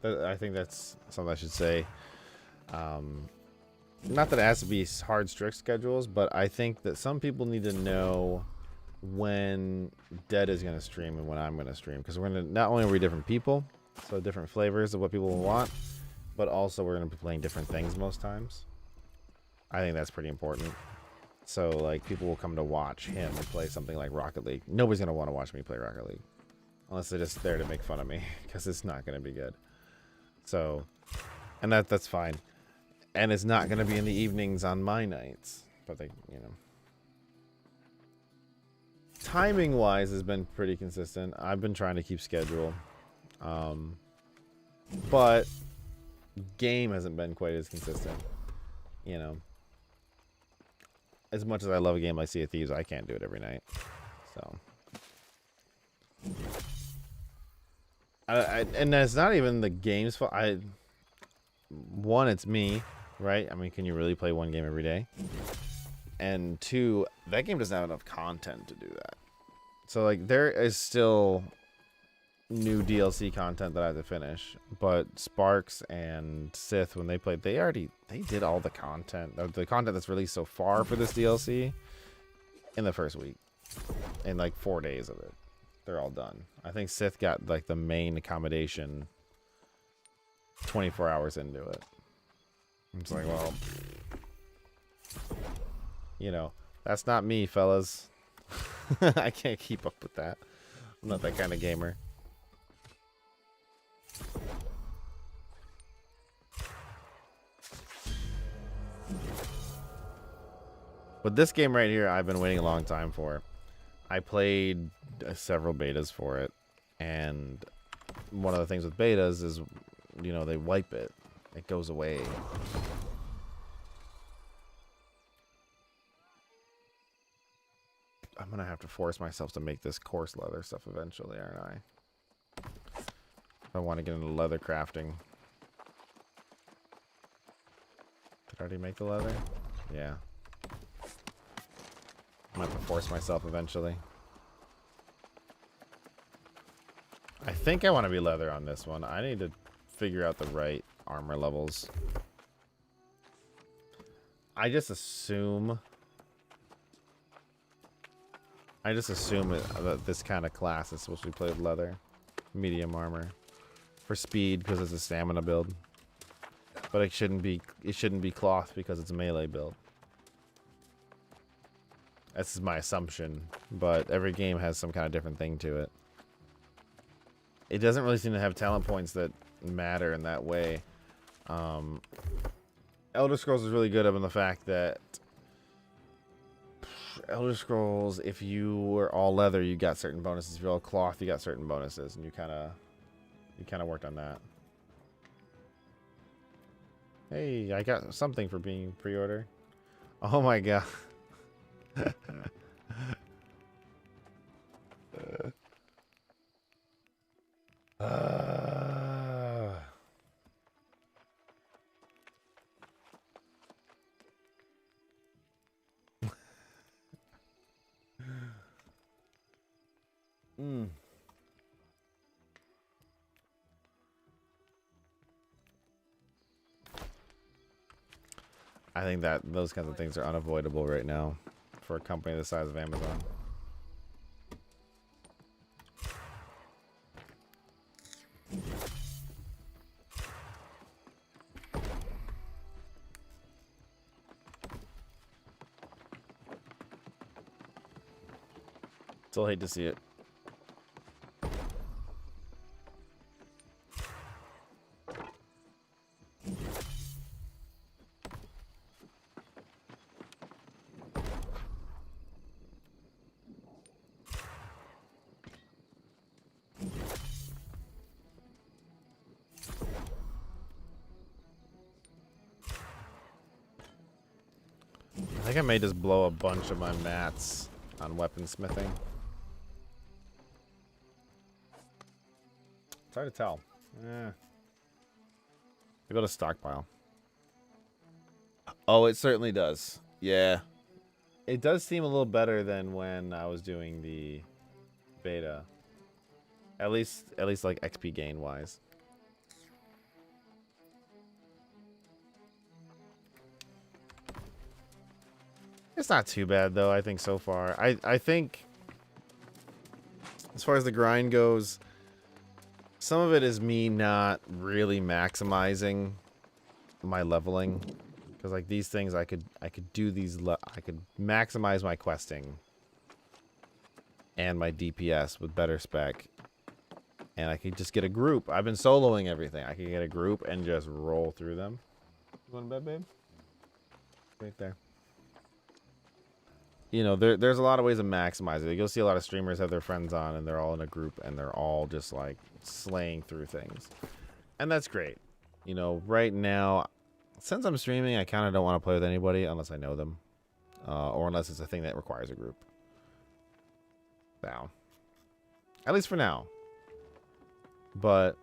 [SPEAKER 1] I think that's something I should say. Not that it has to be hard, strict schedules, but I think that some people need to know when Dead is going to stream and when I'm going to stream, because we're going to, not only are we different people, so different flavors of what people want, but also we're going to be playing different things most times. I think that's pretty important. So like people will come to watch him play something like Rocket League. Nobody's going to want to watch me play Rocket League unless they're just there to make fun of me, because it's not going to be good. So, and that's fine. And it's not going to be in the evenings on my nights, but they, you know, timing wise has been pretty consistent. I've been trying to keep schedule, but game hasn't been quite as consistent. You know, as much as I love a game like Sea of Thieves, I can't do it every night. So, and it's not even the game's fault. One, it's me. Right? I mean, can you really play one game every day? And two, that game doesn't have enough content to do that. So, like, there is still new DLC content that I have to finish. But Sparks and Sith, when they played, they did all the content. The content that's released so far for this DLC in the first week. In, like, 4 days of it. They're all done. I think Sith got, like, the main accommodation 24 hours into it. It's like, well, you know, that's not me, fellas. I can't keep up with that. I'm not that kind of gamer. But this game right here, I've been waiting a long time for. I played several betas for it. And one of the things with betas is, you know, they wipe it. It goes away. I'm gonna have to force myself to make this coarse leather stuff eventually, aren't I? If I want to get into leather crafting. Did I already make the leather? Yeah. I'm gonna have to force myself eventually. I think I want to be leather on this one. I need to figure out the right armor levels. I just assume that this kind of class is supposed to be played with leather. Medium armor. For speed, because it's a stamina build. But it shouldn't be cloth because it's a melee build. That's my assumption. But every game has some kind of different thing to it. It doesn't really seem to have talent points that matter in that way. Elder Scrolls is really good on the fact that Elder Scrolls, if you were all leather, you got certain bonuses. If you're all cloth, you got certain bonuses, and you kind of worked on that. Hey, I got something for being pre-order. Oh my god. I think that those kinds of things are unavoidable right now for a company the size of Amazon. Still hate to see it. I think I may just blow a bunch of my mats on weaponsmithing. It's hard to tell. Yeah. I go to stockpile. Oh, it certainly does. Yeah. It does seem a little better than when I was doing the beta. At least like XP gain wise. It's not too bad though, I think so far. I think as far as the grind goes, some of it is me not really maximizing my leveling, because like these things I could do these I could maximize my questing and my DPS with better spec, and I could just get a group. I've been soloing everything. I could get a group and just roll through them. You going to bed, babe? Right there. You know, there's a lot of ways to maximize it. You'll see a lot of streamers have their friends on and they're all in a group and they're all just like slaying through things. And that's great. You know, right now, since I'm streaming, I kind of don't want to play with anybody unless I know them. Or unless it's a thing that requires a group. Now. At least for now. But,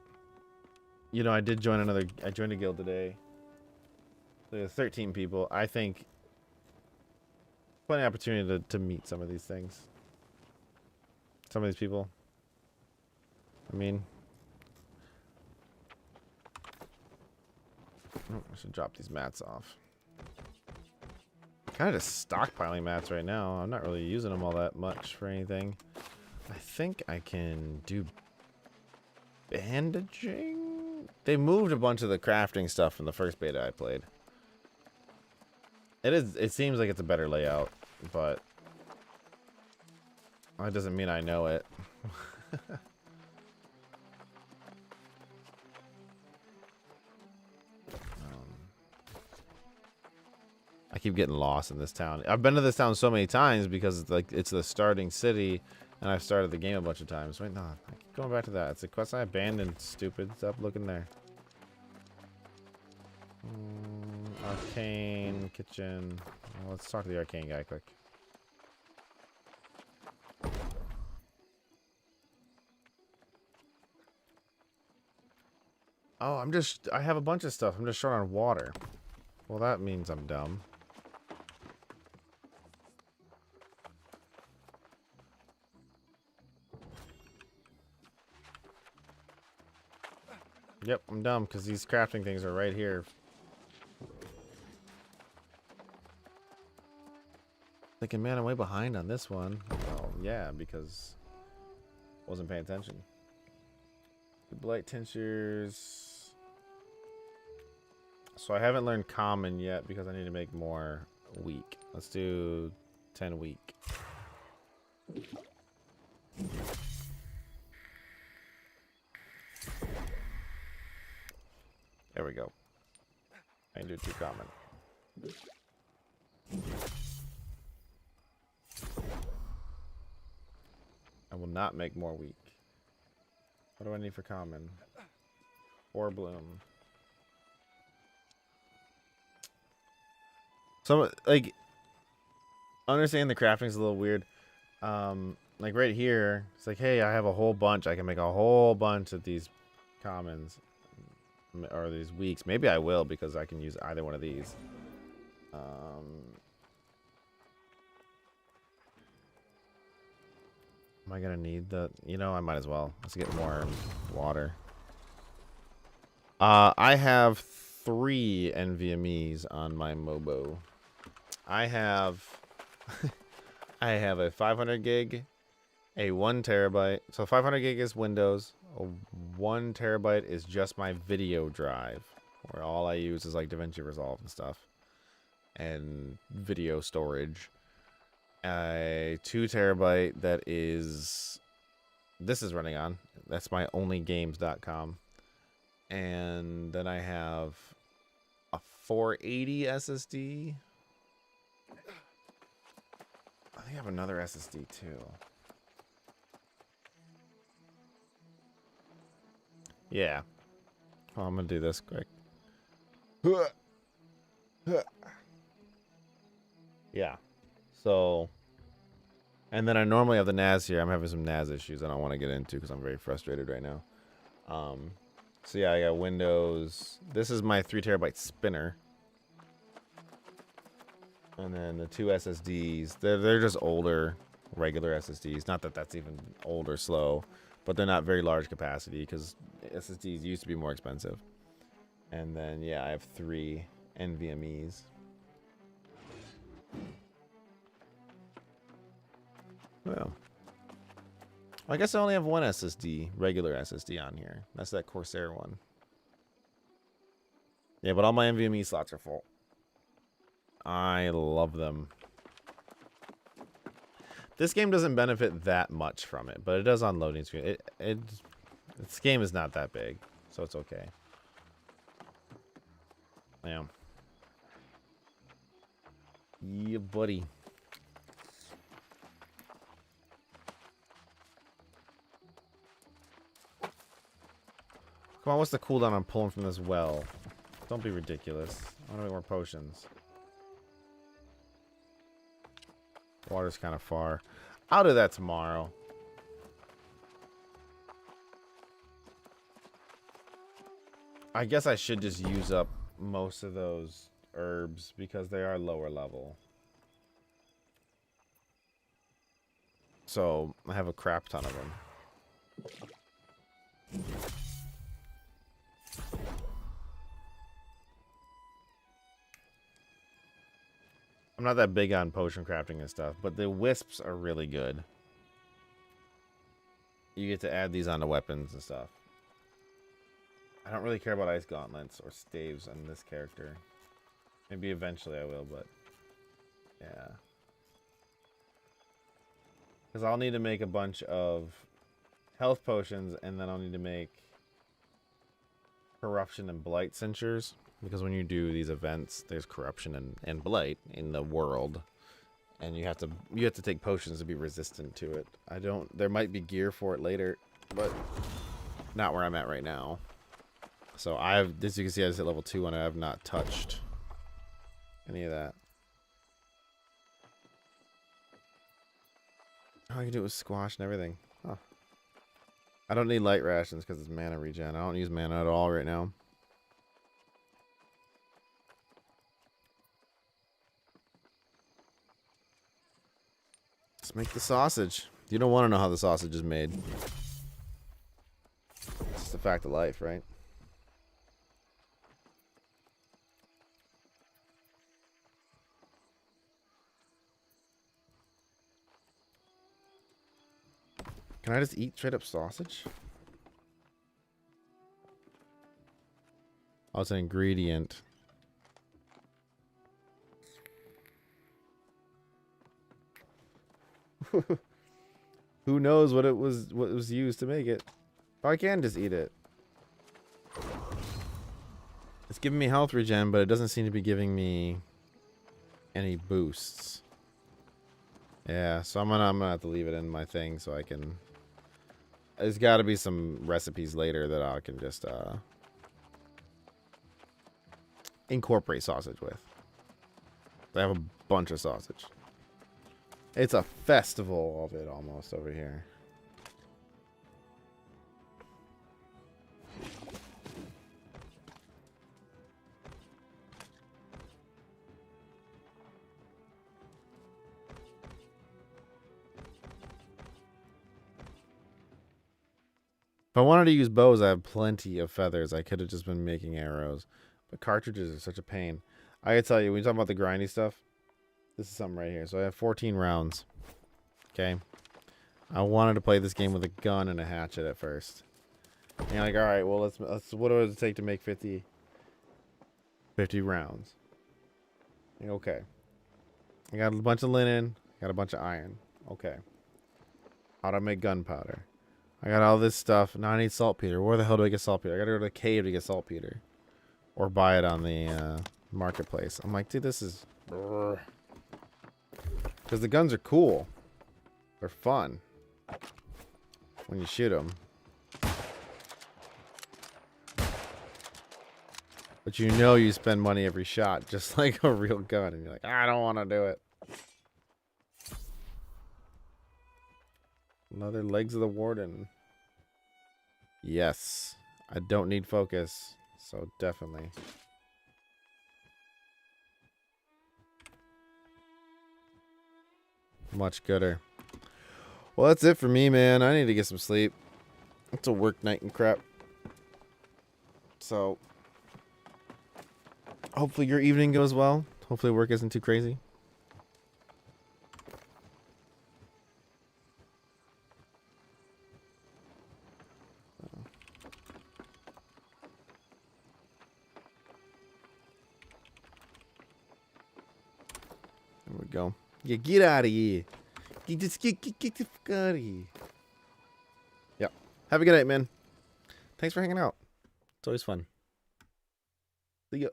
[SPEAKER 1] you know, I joined a guild today. There's 13 people. I think plenty of opportunity to meet some of these things. Some of these people. I mean, oh, I should drop these mats off. Kind of just stockpiling mats right now. I'm not really using them all that much for anything. I think I can do bandaging. They moved a bunch of the crafting stuff from the first beta I played. It seems like it's a better layout, but that doesn't mean I know it. I keep getting lost in this town. I've been to this town so many times because like it's the starting city, and I've started the game a bunch of times. Wait, no, I keep going back to that. It's a quest I abandoned. Stupid. Stop looking there. Arcane kitchen. Well, let's talk to the arcane guy quick. Oh, I have a bunch of stuff. I'm just short on water. Well, that means I'm dumb. Yep, I'm dumb because these crafting things are right here. Thinking, man, I'm way behind on this one. Well, yeah, because I wasn't paying attention. Blight tinctures. So I haven't learned common yet because I need to make more weak. Let's do 10 weak. There we go. I can do 2 common. I will not make more weak. What do I need for common? 4 bloom. So, like, understanding the crafting is a little weird. Like right here, it's like, hey, I have a whole bunch. I can make a whole bunch of these commons. Or these weeks. Maybe I will because I can use either one of these. Am I gonna need the? You know, I might as well. Let's get more water. I have 3 NVMEs on my Mobo. I have I have a 500 gig, a 1 terabyte. So 500 gig is Windows. 1 terabyte is just my video drive, where all I use is like DaVinci Resolve and stuff, and video storage. A 2 terabyte that is this is running on. That's my onlygames.com. And then I have a 480 SSD. I think I have another SSD too. Yeah. Oh, I'm gonna do this quick. Yeah. So, and then I normally have the NAS here. I'm having some NAS issues I don't want to get into because I'm very frustrated right now. So yeah, I got Windows. This is my 3 terabyte spinner. And then the 2 SSDs. They're just older, regular SSDs. Not that that's even old or slow, but they're not very large capacity because SSDs used to be more expensive. And then yeah, I have 3 NVMEs. Well, I guess I only have one SSD, regular SSD on here. That's that Corsair one. Yeah, but all my NVMe slots are full. I love them. This game doesn't benefit that much from it, but it does on loading screen. This game is not that big, so it's okay. Yeah. Yeah, buddy. Come on, what's the cooldown I'm pulling from this well? Don't be ridiculous. I want to make more potions. Water's kind of far. I'll do that tomorrow. I guess I should just use up most of those herbs because they are lower level. So I have a crap ton of them. I'm not that big on potion crafting and stuff, but the wisps are really good. You get to add these onto weapons and stuff. I don't really care about ice gauntlets or staves on this character. Maybe eventually I will, but yeah. Because I'll need to make a bunch of health potions, and then I'll need to make corruption and blight cinctures. Because when you do these events, there's corruption and blight in the world. And you have to take potions to be resistant to it. There might be gear for it later, but not where I'm at right now. So as you can see, I just hit level 2 and I have not touched any of that. Oh, I can do it with squash and everything. Huh. I don't need light rations because it's mana regen. I don't use mana at all right now. Let's make the sausage. You don't want to know how the sausage is made. It's just a fact of life, right? Can I just eat straight up sausage? Oh, it's an ingredient. Who knows what was used to make it? Oh, I can just eat it. It's giving me health regen, but it doesn't seem to be giving me any boosts. Yeah, so I'm gonna have to leave it in my thing so I can. There's got to be some recipes later that I can just incorporate sausage with. I have a bunch of sausage. It's a festival of it almost over here. If I wanted to use bows, I have plenty of feathers. I could have just been making arrows. But cartridges are such a pain. I gotta tell you, when you talk about the grindy stuff, this is something right here. So I have 14 rounds. Okay. I wanted to play this game with a gun and a hatchet at first. And you're like, all right, well, let's what does it take to make 50 rounds? Like, okay. I got a bunch of linen, got a bunch of iron. Okay. How do I make gunpowder? I got all this stuff. Now I need saltpeter. Where the hell do I get saltpeter? I gotta go to the cave to get saltpeter. Or buy it on the marketplace. I'm like, dude, this is... Because the guns are cool. They're fun. When you shoot them. But you know you spend money every shot. Just like a real gun. And you're like, I don't want to do it. Another legs of the warden. Yes. I don't need focus. So definitely. Much gooder. Well, that's it for me, man. I need to get some sleep. It's a work night and crap. So, hopefully your evening goes well. Hopefully work isn't too crazy. There we go. Yeah, get out of here. Get the fuck out of here. Yep. Have a good night, man. Thanks for hanging out. It's always fun. See ya.